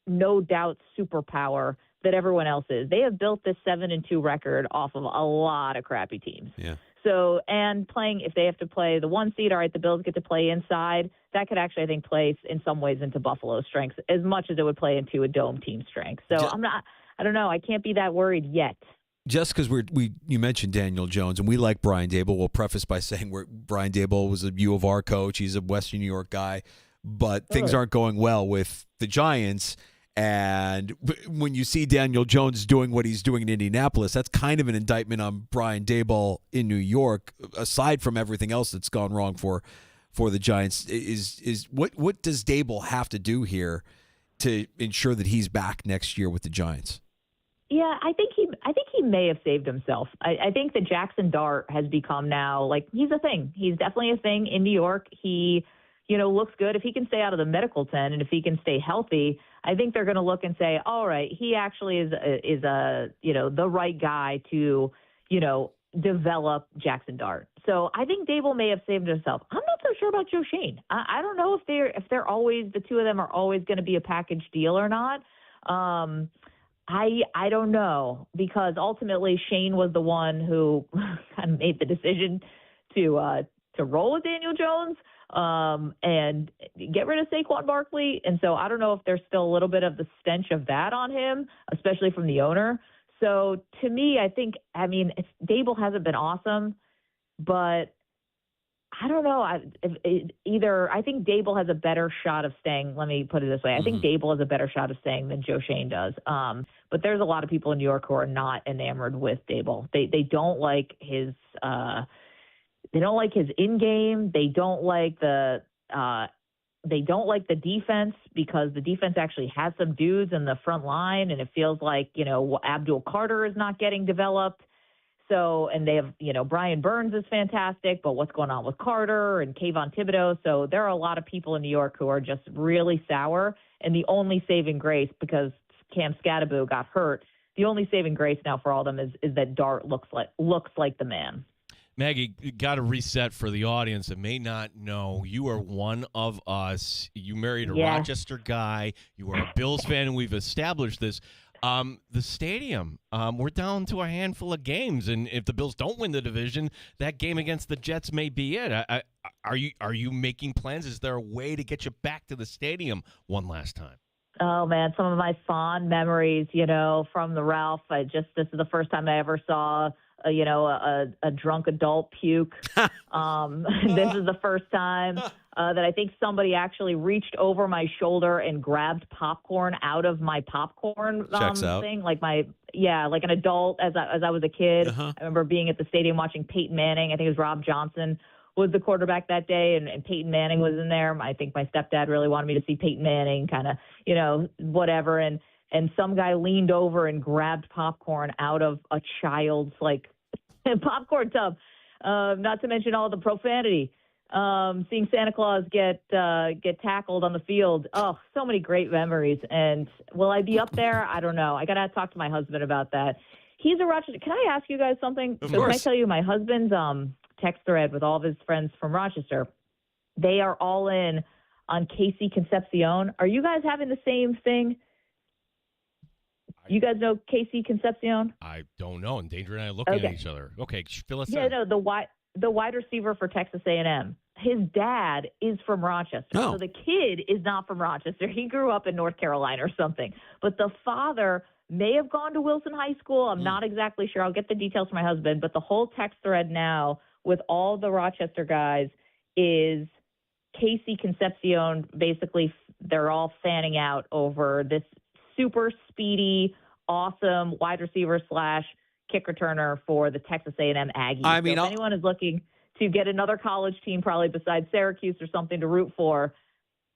no doubt superpower that everyone else is. They have built this 7-2 record off of a lot of crappy teams. Yeah. So, and playing, if they have to play the 1 seed, all right, the Bills get to play inside. That could actually, I think, play in some ways into Buffalo's strengths as much as it would play into a dome team's strength. So I don't know. I can't be that worried yet. Just because you mentioned Daniel Jones, and we like Brian Daboll, we'll preface by saying Brian Daboll was a U of R coach. He's a Western New York guy, but things aren't going well with the Giants. And when you see Daniel Jones doing what he's doing in Indianapolis, that's kind of an indictment on Brian Daboll in New York, aside from everything else that's gone wrong for the Giants. Is what does Daboll have to do here to ensure that he's back next year with the Giants? Yeah, I think he may have saved himself. I think that Jackson Dart has become now, like, he's a thing. He's definitely a thing in New York. He, looks good. If he can stay out of the medical tent and if he can stay healthy, I think they're going to look and say, all right, he actually is the right guy to, develop Jackson Dart. So I think Daboll may have saved himself. I'm not so sure about Joe Shane. I don't know if they're always, the two of them are always going to be a package deal or not. I don't know, because ultimately Shane was the one who kind of made the decision to roll with Daniel Jones and get rid of Saquon Barkley. And so I don't know if there's still a little bit of the stench of that on him, especially from the owner. So to me, Daboll hasn't been awesome, but I don't know. I think Daboll has a better shot of staying. Let me put it this way. I think Daboll has a better shot of staying than Joe Shane does. But there's a lot of people in New York who are not enamored with Daboll. They don't like his in game. They don't like the defense, because the defense actually has some dudes in the front line, and it feels like, Abdul Carter is not getting developed. So, and they have, Brian Burns is fantastic, but what's going on with Carter and Kayvon Thibodeau? So there are a lot of people in New York who are just really sour. And the only saving grace, because Cam Scatterbo got hurt, the only saving grace now for all of them is that Dart looks like the man. Maggie, you got to reset for the audience that may not know. You are one of us. You married a Rochester guy. You are a Bills fan, and we've established this. The stadium. We're down to a handful of games, and if the Bills don't win the division, that game against the Jets may be it. Are you making plans? Is there a way to get you back to the stadium one last time? Oh man, some of my fond memories, from the Ralph. This is the first time I ever saw a drunk adult puke. This is the first time that I think somebody actually reached over my shoulder and grabbed popcorn out of my popcorn Checks out. thing, like an adult as I was a kid. Uh-huh. I remember being at the stadium watching Peyton Manning. I think it was Rob Johnson was the quarterback that day, and Peyton Manning was in there. I think my stepdad really wanted me to see Peyton Manning, kind of, whatever. And some guy leaned over and grabbed popcorn out of a child's popcorn tub. Not to mention all the profanity. Seeing Santa Claus get tackled on the field. Oh, so many great memories. And will I be up there? I don't know. I got to talk to my husband about that. He's a Rochester. Can I ask you guys something? Of So can I course. tell you my husband's text thread with all of his friends from Rochester? They are all in on Casey Concepcion. Are you guys having the same thing? You guys know Casey Concepcion? I don't know. And Danger and I are looking at each other. Okay, fill us in. Yeah, no, the wide receiver for Texas A&M. His dad is from Rochester. Oh. So the kid is not from Rochester. He grew up in North Carolina or something. But the father may have gone to Wilson High School. I'm not exactly sure. I'll get the details from my husband. But the whole text thread now with all the Rochester guys is Casey Concepcion. Basically, they're all fanning out over this super speedy, awesome wide receiver / kick returner for the Texas A&M Aggies. I mean, so if anyone is looking to get another college team, probably besides Syracuse or something to root for,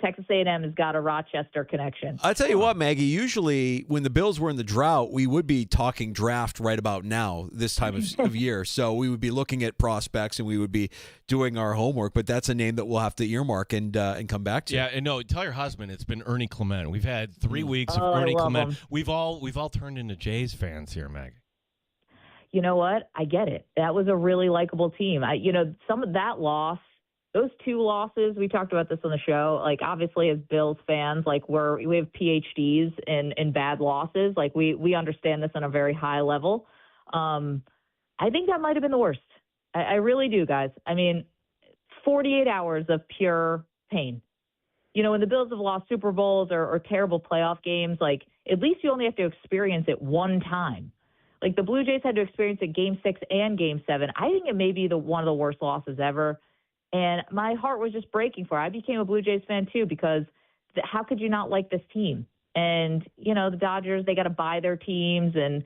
Texas A&M has got a Rochester connection. I'll tell you what, Maggie, usually when the Bills were in the drought, we would be talking draft right about now, this time of year. So we would be looking at prospects and we would be doing our homework. But that's a name that we'll have to earmark and come back to. Yeah, and no, tell your husband it's been Ernie Clement. We've had 3 weeks of Oh, I Ernie love Clement. him. We've all turned into Jays fans here, Maggie. You know what? I get it. That was a really likable team. Some of that loss, those 2 losses, we talked about this on the show, obviously as Bills fans, we have PhDs in bad losses. We understand this on a very high level. I think that might have been the worst. I really do, guys. 48 hours of pure pain. When the Bills have lost Super Bowls or terrible playoff games, at least you only have to experience it one time. The Blue Jays had to experience it Game 6 and Game 7. I think it may be one of the worst losses ever. And my heart was just breaking for it. I became a Blue Jays fan, too, because how could you not like this team? And, the Dodgers, they got to buy their teams, and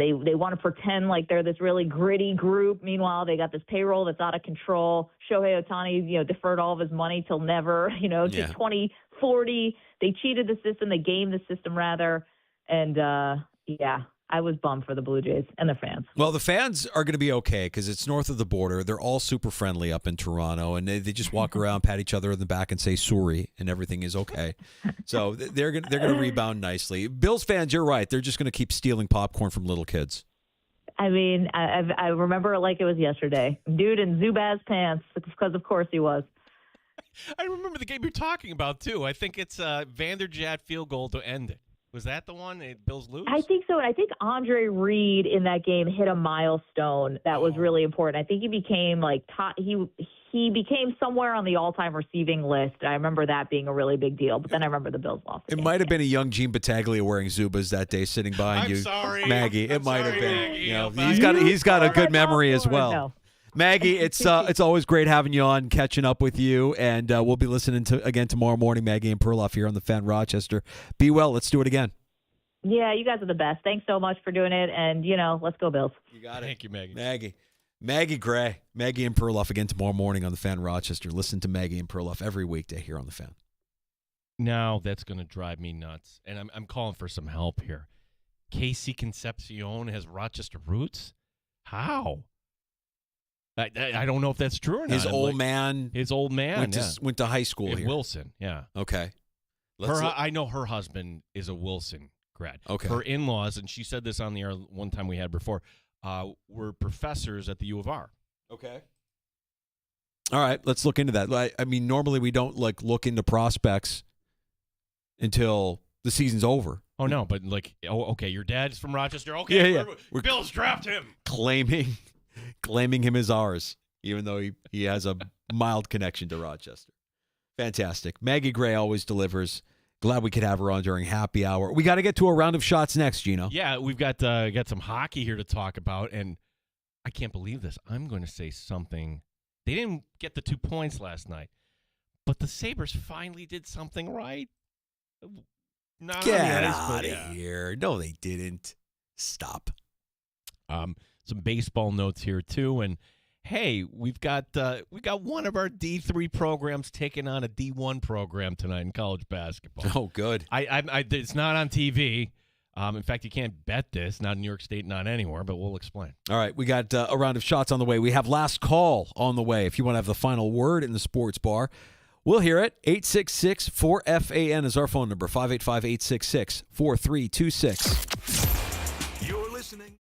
they want to pretend like they're this really gritty group. Meanwhile, they got this payroll that's out of control. Shohei Ohtani, deferred all of his money till never, to 2040. They cheated the system. They gamed the system, rather. And, I was bummed for the Blue Jays and their fans. Well, the fans are going to be okay because it's north of the border. They're all super friendly up in Toronto, and they just walk around, pat each other in the back, and say sorry, and everything is okay. So they're going to rebound nicely. Bills fans, you're right. They're just going to keep stealing popcorn from little kids. I remember it like it was yesterday. Dude in Zubaz pants, because of course he was. I remember the game you're talking about, too. I think it's Vanderjagt field goal to end it. Was that the one? Bills lose? I think so. And I think Andre Reed in that game hit a milestone that was really important. I think he became he became somewhere on the all-time receiving list. I remember that being a really big deal. But then I remember the Bills lost. It might have been a young Gene Battaglia wearing Zubas that day, sitting behind you, sorry. Maggie. It I'm might have sorry, been. Maggie. He's got a good memory as well. No. Maggie, it's always great having you on, catching up with you, and we'll be listening to again tomorrow morning. Maggie and Perloff here on the Fan Rochester. Be well. Let's do it again. Yeah, you guys are the best. Thanks so much for doing it, and let's go Bills. You got it. Thank you, Maggie. Maggie Gray, Maggie and Perloff again tomorrow morning on the Fan Rochester. Listen to Maggie and Perloff every weekday here on the Fan. Now that's going to drive me nuts, and I'm calling for some help here. Casey Concepcion has Rochester roots? How? I don't know if that's true or not. His old man went to high school in here. Wilson, yeah. Okay. I know her husband is a Wilson grad. Okay. Her in-laws, and she said this on the air one time we had before, were professors at the U of R. Okay. All right, let's look into that. I mean, normally we don't look into prospects until the season's over. Oh, no, but okay, your dad's from Rochester. Okay, Yeah. Bills draft him. Claiming him as ours, even though he has a mild connection to Rochester. Fantastic. Maggie Gray always delivers. Glad we could have her on during happy hour. We got to get to a round of shots next, Gino. Yeah, we've got some hockey here to talk about, and I can't believe this. I'm going to say something. They didn't get the 2 points last night, but the Sabres finally did something right. Not Get on the ice, out but, of here. No, they didn't. Stop. Some baseball notes here too, and hey, we got one of our D3 programs taking on a D1 program tonight in college basketball. Oh, good. It's not on TV. In fact, you can't bet this. Not in New York State, not anywhere. But we'll explain. All right, we got a round of shots on the way. We have last call on the way. If you want to have the final word in the sports bar, we'll hear it. 866-4FAN is our phone number. 585-866-4326. You're listening.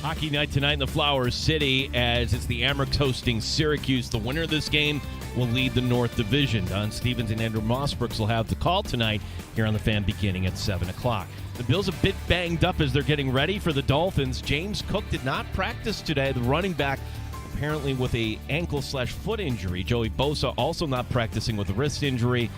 Hockey night tonight in the Flower City as it's the Amerks hosting Syracuse. The winner of this game will lead the North Division. Don Stevens and Andrew Mossbrooks will have the call tonight here on the Fan beginning at 7 o'clock. The Bills a bit banged up as they're getting ready for the Dolphins. James Cook did not practice today. The running back apparently with a ankle/foot injury. Joey Bosa also not practicing with a wrist injury.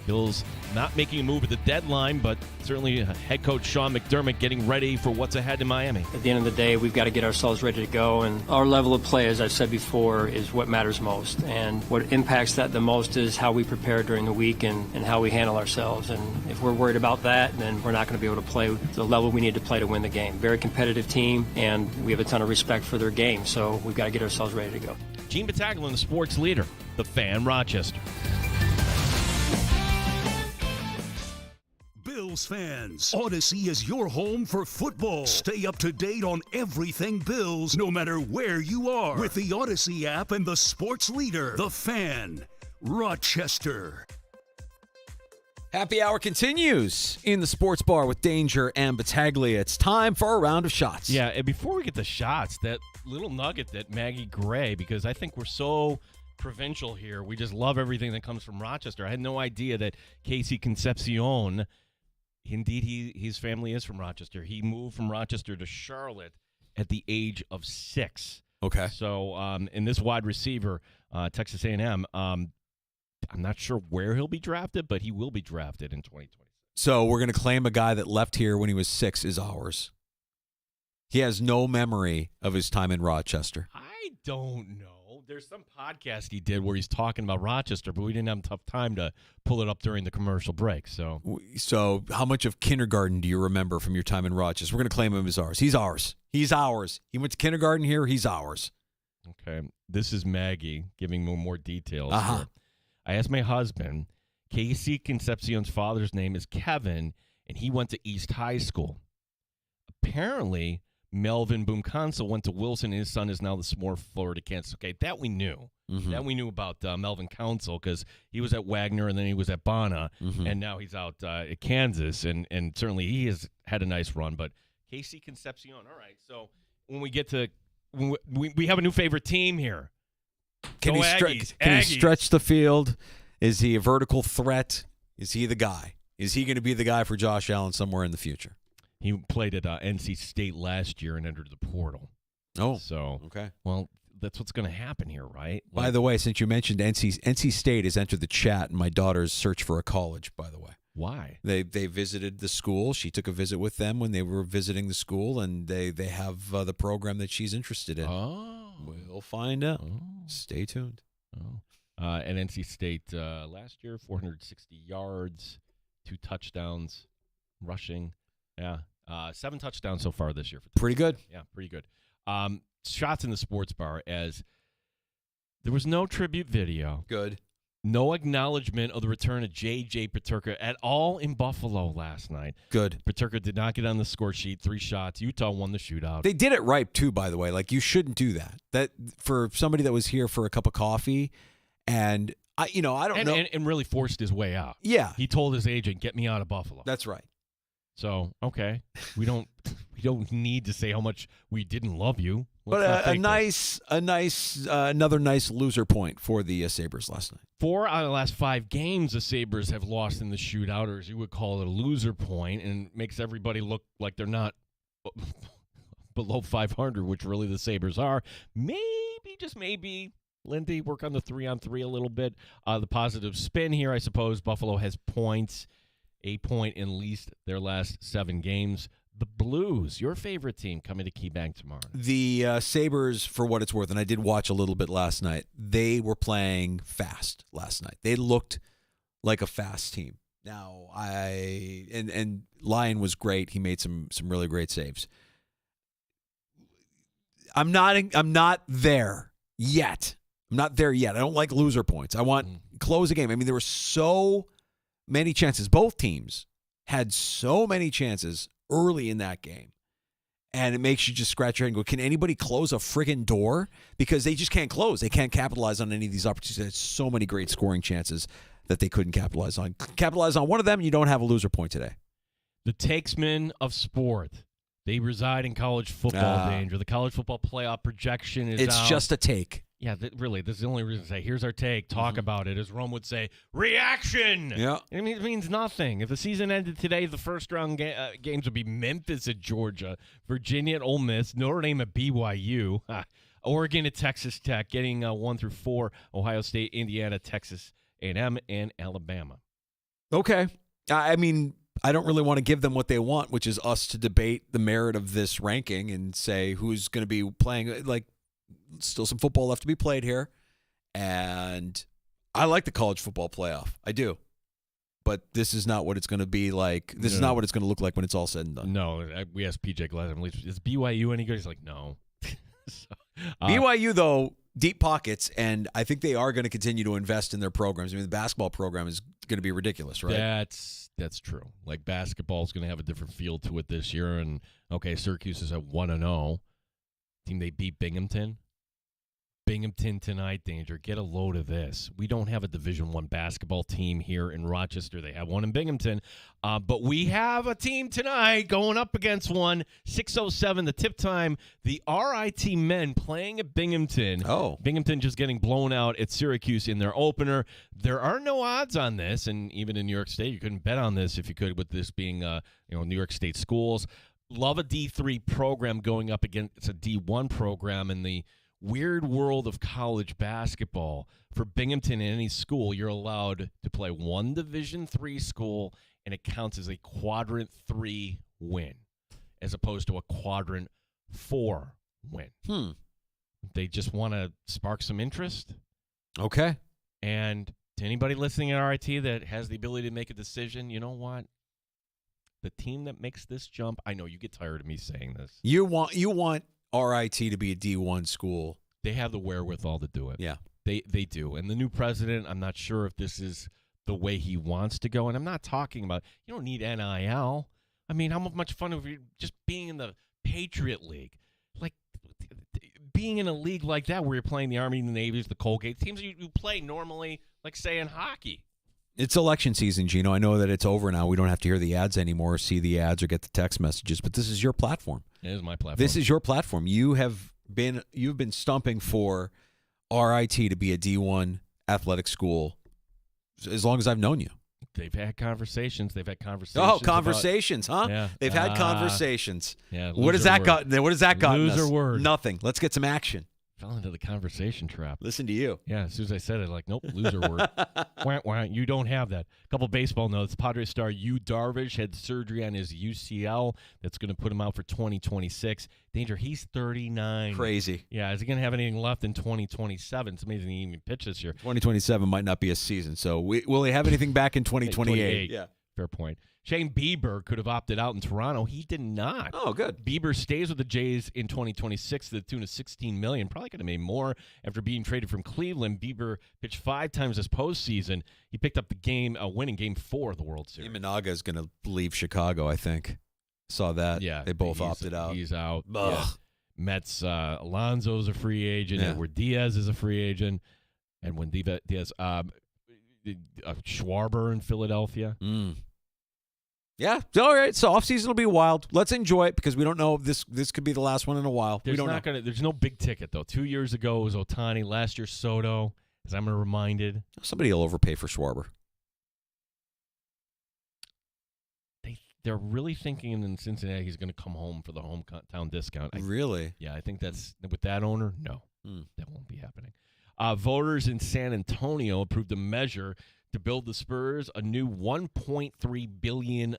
Bills not making a move at the deadline, but certainly head coach Sean McDermott getting ready for what's ahead in Miami. At the end of the day, we've got to get ourselves ready to go, and our level of play, as I've said before, is what matters most. And what impacts that the most is how we prepare during the week and how we handle ourselves. And if we're worried about that, then we're not going to be able to play the level we need to play to win the game. Very competitive team, and we have a ton of respect for their game, so we've got to get ourselves ready to go. Gene Battaglia, the sports leader, the Fan, Rochester. Bills fans, Odyssey is your home for football. Stay up to date on everything Bills, no matter where you are, with the Odyssey app and the sports leader, the Fan, Rochester. Happy hour continues in the sports bar with Danger and Battaglia. It's time for a round of shots. Yeah, and before we get the shots, that little nugget that Maggie Gray, because I think we're so provincial here, we just love everything that comes from Rochester. I had no idea that Casey Concepcion, indeed, his family is from Rochester. He moved from Rochester to Charlotte at the age of 6. Okay. So, in this wide receiver, Texas A&M, I'm not sure where he'll be drafted, but he will be drafted in 2020. So we're going to claim a guy that left here when he was 6 is ours. He has no memory of his time in Rochester. I don't know. There's some podcast he did where he's talking about Rochester, but we didn't have tough time to pull it up during the commercial break. So how much of kindergarten do you remember from your time in Rochester? We're going to claim him as ours. He's ours. He's ours. He went to kindergarten here. He's ours. Okay. This is Maggie giving me more details. Uh-huh. Here. I asked my husband, Casey Concepcion's father's name is Kevin, and he went to East High School. Apparently, Melvin Boomconsel went to Wilson, and his son is now the Smore Florida Kansas. Okay, that we knew. Mm-hmm. That we knew about Melvin Council because he was at Wagner, and then he was at Bonna, and now he's out at Kansas, and certainly he has had a nice run. But Casey Concepcion, all right. So when we get to we have a new favorite team here. Can he stretch the field? Is he a vertical threat? Is he the guy? Is he going to be the guy for Josh Allen somewhere in the future? He played at NC State last year and entered the portal. Oh, so okay. Well, that's what's going to happen here, right? By the way, since you mentioned NC State has entered the chat in my daughter's search for a college, by the way. Why? They visited the school. She took a visit with them when they were visiting the school, and they have the program that she's interested in. Oh. We'll find out. Oh. Stay tuned. Oh. At NC State last year, 460 yards, 2 touchdowns, rushing. Yeah. 7 touchdowns so far this year. Pretty good. Yeah, pretty good. Shots in the sports bar as there was no tribute video. Good. No acknowledgement of the return of J.J. Paterka at all in Buffalo last night. Good. Paterka did not get on the score sheet. 3 shots. Utah won the shootout. They did it right, too, by the way. Like, you shouldn't do that. That for somebody that was here for a cup of coffee, and I don't know. And really forced his way out. Yeah. He told his agent, get me out of Buffalo. That's right. So, okay. We don't need to say how much we didn't love you. But another nice loser point for the Sabres last night. 4 out of the last 5 games the Sabres have lost in the shootout, or as you would call it, a loser point, and makes everybody look like they're not below 500, which really the Sabres are. Maybe, just maybe, Lindy, work on the 3-on-3 a little bit. The positive spin here, I suppose, Buffalo has points, a point in least their last 7 games. The Blues, your favorite team, coming to KeyBank tomorrow. The Sabres, for what it's worth, and I did watch a little bit last night, they were playing fast last night. They looked like a fast team. Now, and Lyon was great. He made some really great saves. I'm not there yet. I'm not there yet. I don't like loser points. I want close a game. I mean, there were so many chances. Both teams had so many chances early in that game. And it makes you just scratch your head and go, can anybody close a friggin' door? Because they just can't close. They can't capitalize on any of these opportunities. There's so many great scoring chances that they couldn't capitalize on. Capitalize on one of them, and you don't have a loser point today. The takesmen of sport. They reside in college football, Danger. The college football playoff projection is It's out. just a take. Yeah, really, this is the only reason to say, here's our take, talk about it. As Rome would say, reaction! Yeah. I mean, it means nothing. If the season ended today, the first-round games would be Memphis at Georgia, Virginia at Ole Miss, Notre Dame at BYU, Oregon at Texas Tech, getting 1 through 4, Ohio State, Indiana, Texas A&M, and Alabama. Okay. I mean, I don't really want to give them what they want, which is us to debate the merit of this ranking and say who's going to be playing. Like, still some football left to be played here. And I like the college football playoff. I do. But this is not what it's going to be like. This is not what it's going to look like when it's all said and done. No, we asked PJ Glasser, is BYU any good? He's like, no. BYU, though, deep pockets, and I think they are going to continue to invest in their programs. I mean, the basketball program is going to be ridiculous, right? That's true. Like, basketball is going to have a different feel to it this year. And, okay, Syracuse is at 1-0. Team they beat Binghamton. Binghamton tonight, Danger. Get a load of this. We don't have a Division I basketball team here in Rochester. They have one in Binghamton. But we have a team tonight going up against one. 6:07, the tip time. The RIT men playing at Binghamton. Oh. Binghamton just getting blown out at Syracuse in their opener. There are no odds on this, and even in New York State, you couldn't bet on this if you could, with this being New York State schools. Love a D3 program going up against a D1 program in the weird world of college basketball. For Binghamton in any school, you're allowed to play one Division III school, and it counts as a Quadrant 3 win, as opposed to a Quadrant 4 win. They just want to spark some interest. Okay. And to anybody listening at RIT that has the ability to make a decision, you know what? The team that makes this jump, I know you get tired of me saying this. You want RIT to be a D1 school. They have the wherewithal to do it. Yeah. They do. And the new president, I'm not sure if this is the way he wants to go. And I'm not talking about, you don't need NIL. I mean, how much fun would you just being in the Patriot League? Like, being in a league like that where you're playing the Army, the Navy, the Colgate, teams you play normally, like, say, in hockey. It's election season, Gino. I know that it's over now. We don't have to hear the ads anymore, see the ads, or get the text messages. But this is your platform. It is my platform. This is your platform. You've been stumping for RIT to be a D1 athletic school as long as I've known you. They've had conversations. Oh, conversations, huh? Yeah. They've had conversations. Yeah. What has that gotten? What has that gotten us? Loser word. Nothing. Let's get some action. Fell into the conversation trap. Listen to you. Yeah, as soon as I said it, like, nope, loser word. Wah, wah, you don't have that. A couple baseball notes. Padres star Yu Darvish had surgery on his UCL. That's going to put him out for 2026. Danger, he's 39. Crazy. Yeah, is he going to have anything left in 2027? It's amazing he even pitched this year. 2027 might not be a season. So will he have anything back in 2028? Yeah. Fair point. Shane Bieber could have opted out in Toronto. He did not. Oh, good. Bieber stays with the Jays in 2026 to the tune of $16 million. Probably could have made more after being traded from Cleveland. Bieber pitched 5 times this postseason. He picked up the winning Game 4 of the World Series. Imanaga is going to leave Chicago, I think. Saw that. Yeah. They both opted out. He's out. Ugh. Yeah. Mets, Alonso's a free agent. Yeah. Edward Diaz is a free agent. And when Diaz, Schwarber in Philadelphia. Yeah. All right. So offseason will be wild. Let's enjoy it because we don't know if this could be the last one in a while. There's no big ticket, though. 2 years ago it was Ohtani. Last year, Soto, as I'm reminded. Somebody will overpay for Schwarber. They're really thinking in Cincinnati he's going to come home for the hometown discount. Really? Yeah, I think that's with that owner. No, that won't be happening. Voters in San Antonio approved a measure to build the Spurs a new $1.3 billion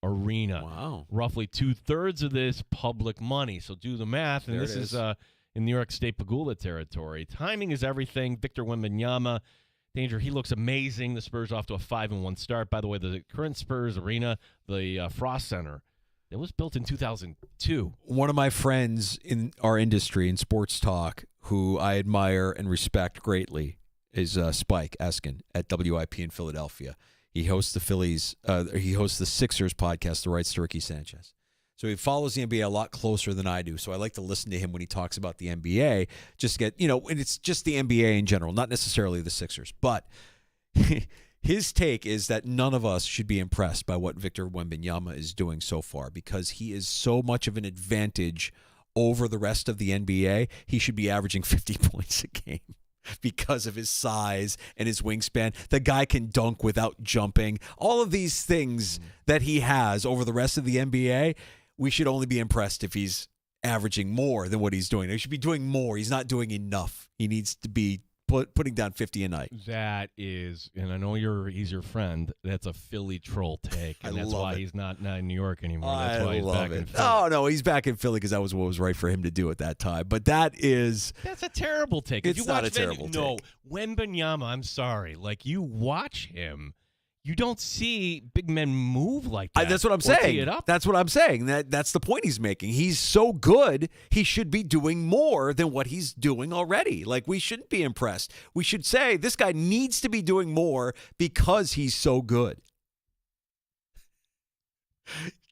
arena. Wow. Roughly 2/3 of this public money. So do the math. And There this it is is. in New York State Pagula territory. Timing is everything. Victor Wembanyama. Danger, he looks amazing. The Spurs off to a 5-1 start. By the way, the current Spurs arena, the Frost Center, it was built in 2002. One of my friends in our industry in sports talk, who I admire and respect greatly, is Spike Eskin at WIP in Philadelphia. He hosts the Sixers podcast, The Rights to Ricky Sanchez. So he follows the NBA a lot closer than I do. So I like to listen to him when he talks about the NBA, just to get, and it's just the NBA in general, not necessarily the Sixers. But His take is that none of us should be impressed by what Victor Wembanyama is doing so far because he is so much of an advantage over the rest of the NBA. He should be averaging 50 points a game because of his size and his wingspan. The guy can dunk without jumping. All of these things that he has over the rest of the NBA, we should only be impressed if he's averaging more than what he's doing. He should be doing more. He's not doing enough. He needs to be putting down 50 a night. That is, and I know he's your friend. That's a Philly troll take, and that's why he's not in New York anymore. That's why he's back in Philly. Oh no, he's back in Philly because that was what was right for him to do at that time. But that's a terrible take. It's not a terrible take. No, Wembanyama. I'm sorry. Like you watch him. You don't see big men move like that. That's what I'm saying. That's what I'm saying. That's the point he's making. He's so good, he should be doing more than what he's doing already. Like, we shouldn't be impressed. We should say, this guy needs to be doing more because he's so good.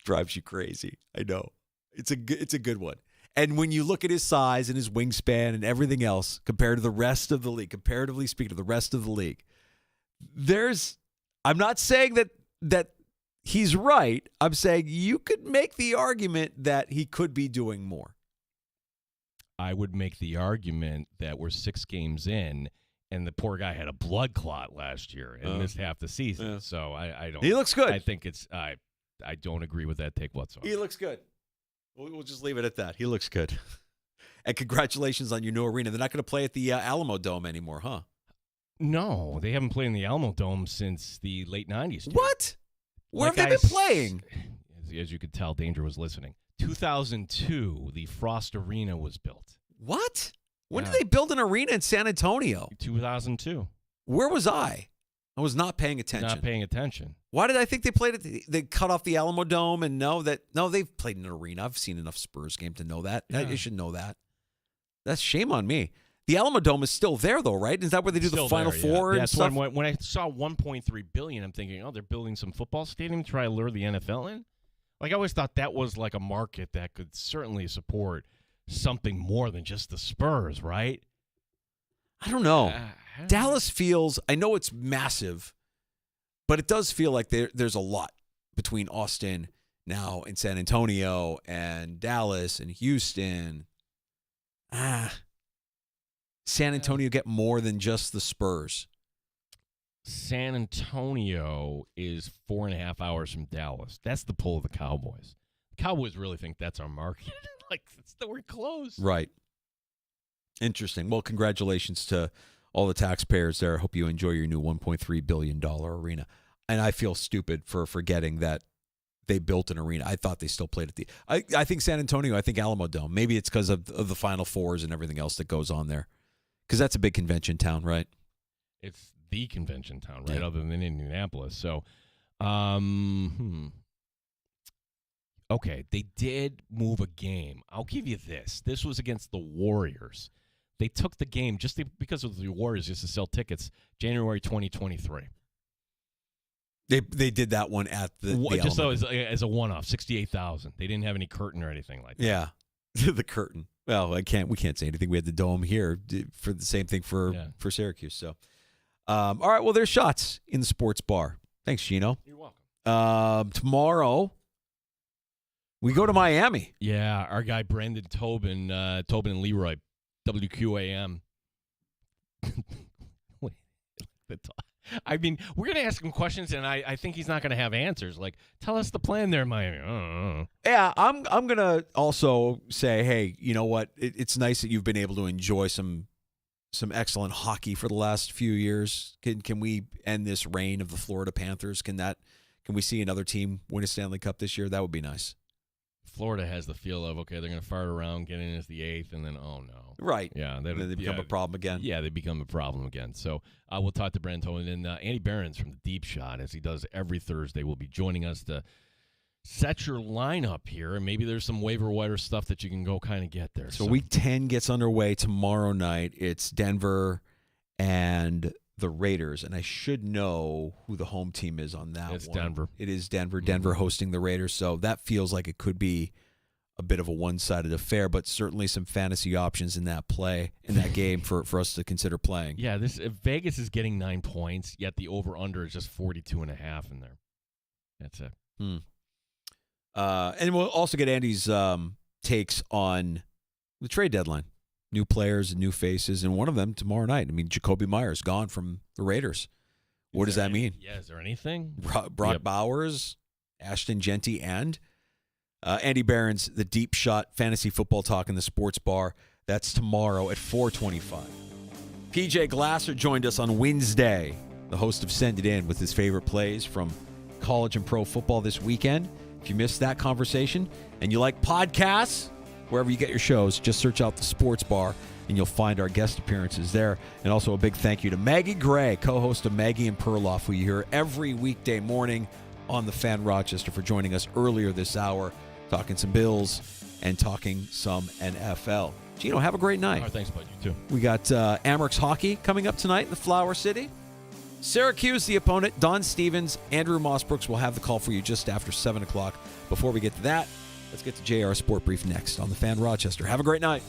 Drives you crazy. I know. It's a good one. And when you look at his size and his wingspan and everything else compared to the rest of the league, comparatively speaking to the rest of the league, I'm not saying that he's right. I'm saying you could make the argument that he could be doing more. I would make the argument that we're 6 games in, and the poor guy had a blood clot last year and missed half the season. Yeah. So I don't. He looks good. I think I don't agree with that take whatsoever. He looks good. We'll just leave it at that. He looks good. And congratulations on your new arena. They're not going to play at the Alamo Dome anymore, huh? No, they haven't played in the Alamo Dome since the late 90s. Dude. What? Where have they been playing? As you could tell, Danger was listening. 2002, the Frost Arena was built. What? When did they build an arena in San Antonio? 2002. Where was I? I was not paying attention. Not paying attention. Why did I think they played it? They cut off the Alamo Dome and no, they've played in an arena. I've seen enough Spurs game to know that. Yeah. You should know that. That's shame on me. The Alamo Dome is still there, though, right? Is that where they do the Final Four and stuff? When I saw $1.3 billion, I'm thinking, they're building some football stadium to try to lure the NFL in? Like, I always thought that was like a market that could certainly support something more than just the Spurs, right? I don't know. Dallas feels, I know it's massive, but it does feel like there's a lot between Austin now and San Antonio and Dallas and Houston. San Antonio get more than just the Spurs. San Antonio is 4.5 hours from Dallas. That's the pull of the Cowboys. The Cowboys really think that's our market. We're close. Right. Interesting. Well, congratulations to all the taxpayers there. I hope you enjoy your new $1.3 billion arena. And I feel stupid for forgetting that they built an arena. I thought they still played at I think San Antonio, I think Alamo Dome. Maybe it's because of the Final Fours and everything else that goes on there. Because that's a big convention town, right? It's the convention town, right? Yeah. Other than Indianapolis. So, okay, they did move a game. I'll give you this. This was against the Warriors. They took the game just because of the Warriors just to sell tickets January 2023. They did that one at the just Alamo. as a one-off, 68,000. They didn't have any curtain or anything like that. Yeah, the curtain. Well, we can't say anything. We had the dome here for the same thing for Syracuse. So, all right. Well, there's shots in the sports bar. Thanks, Gino. You're welcome. Tomorrow we go to Miami. Yeah, our guy Brandon Tobin and Leroy, WQAM. I mean, we're going to ask him questions, and I think he's not going to have answers. Like, tell us the plan there, Miami. Yeah, I'm going to also say, hey, you know what? It's nice that you've been able to enjoy some excellent hockey for the last few years. Can we end this reign of the Florida Panthers? Can we see another team win a Stanley Cup this year? That would be nice. Florida has the feel of, okay, they're going to fart around, get in as the 8th, and then, oh, no. Right. Yeah. They become a problem again. Yeah, they become a problem again. So we'll talk to Brandon Tobin. And Andy Behrens from the Deep Shot, as he does every Thursday, will be joining us to set your lineup here. And maybe there's some waiver wire stuff that you can go kind of get there. So Week 10 gets underway tomorrow night. It's Denver and the Raiders, and I should know who the home team is on that one. It's Denver. It is Denver. Denver hosting the Raiders, so that feels like it could be a bit of a one-sided affair, but certainly some fantasy options in that game for us to consider playing. Yeah, Vegas is getting 9 points, yet the over-under is just 42.5 in there. That's it. And we'll also get Andy's takes on the trade deadline. New players and new faces, and one of them tomorrow night. I mean, Jacoby Myers gone from the Raiders. What does that mean? Yeah, is there anything? Brock Bowers, Ashton Genty, and Andy Barron's The Deep Shot Fantasy Football Talk in the Sports Bar. That's tomorrow at 4:25. PJ Glasser joined us on Wednesday, the host of Send It In, with his favorite plays from college and pro football this weekend. If you missed that conversation and you like podcasts, wherever you get your shows, just search out the Sports Bar and you'll find our guest appearances there. And also a big thank you to Maggie Gray, co-host of Maggie and Perloff, who you hear every weekday morning on the Fan Rochester, for joining us earlier this hour, talking some Bills and talking some NFL. Gino, have a great night. Oh, thanks, bud. You too. We got Amerks hockey coming up tonight in the Flower City. Syracuse, the opponent. Don Stevens, Andrew Mossbrooks will have the call for you just after 7 o'clock. Before we get to that, let's get to JR Sport Brief next on the Fan Rochester. Have a great night.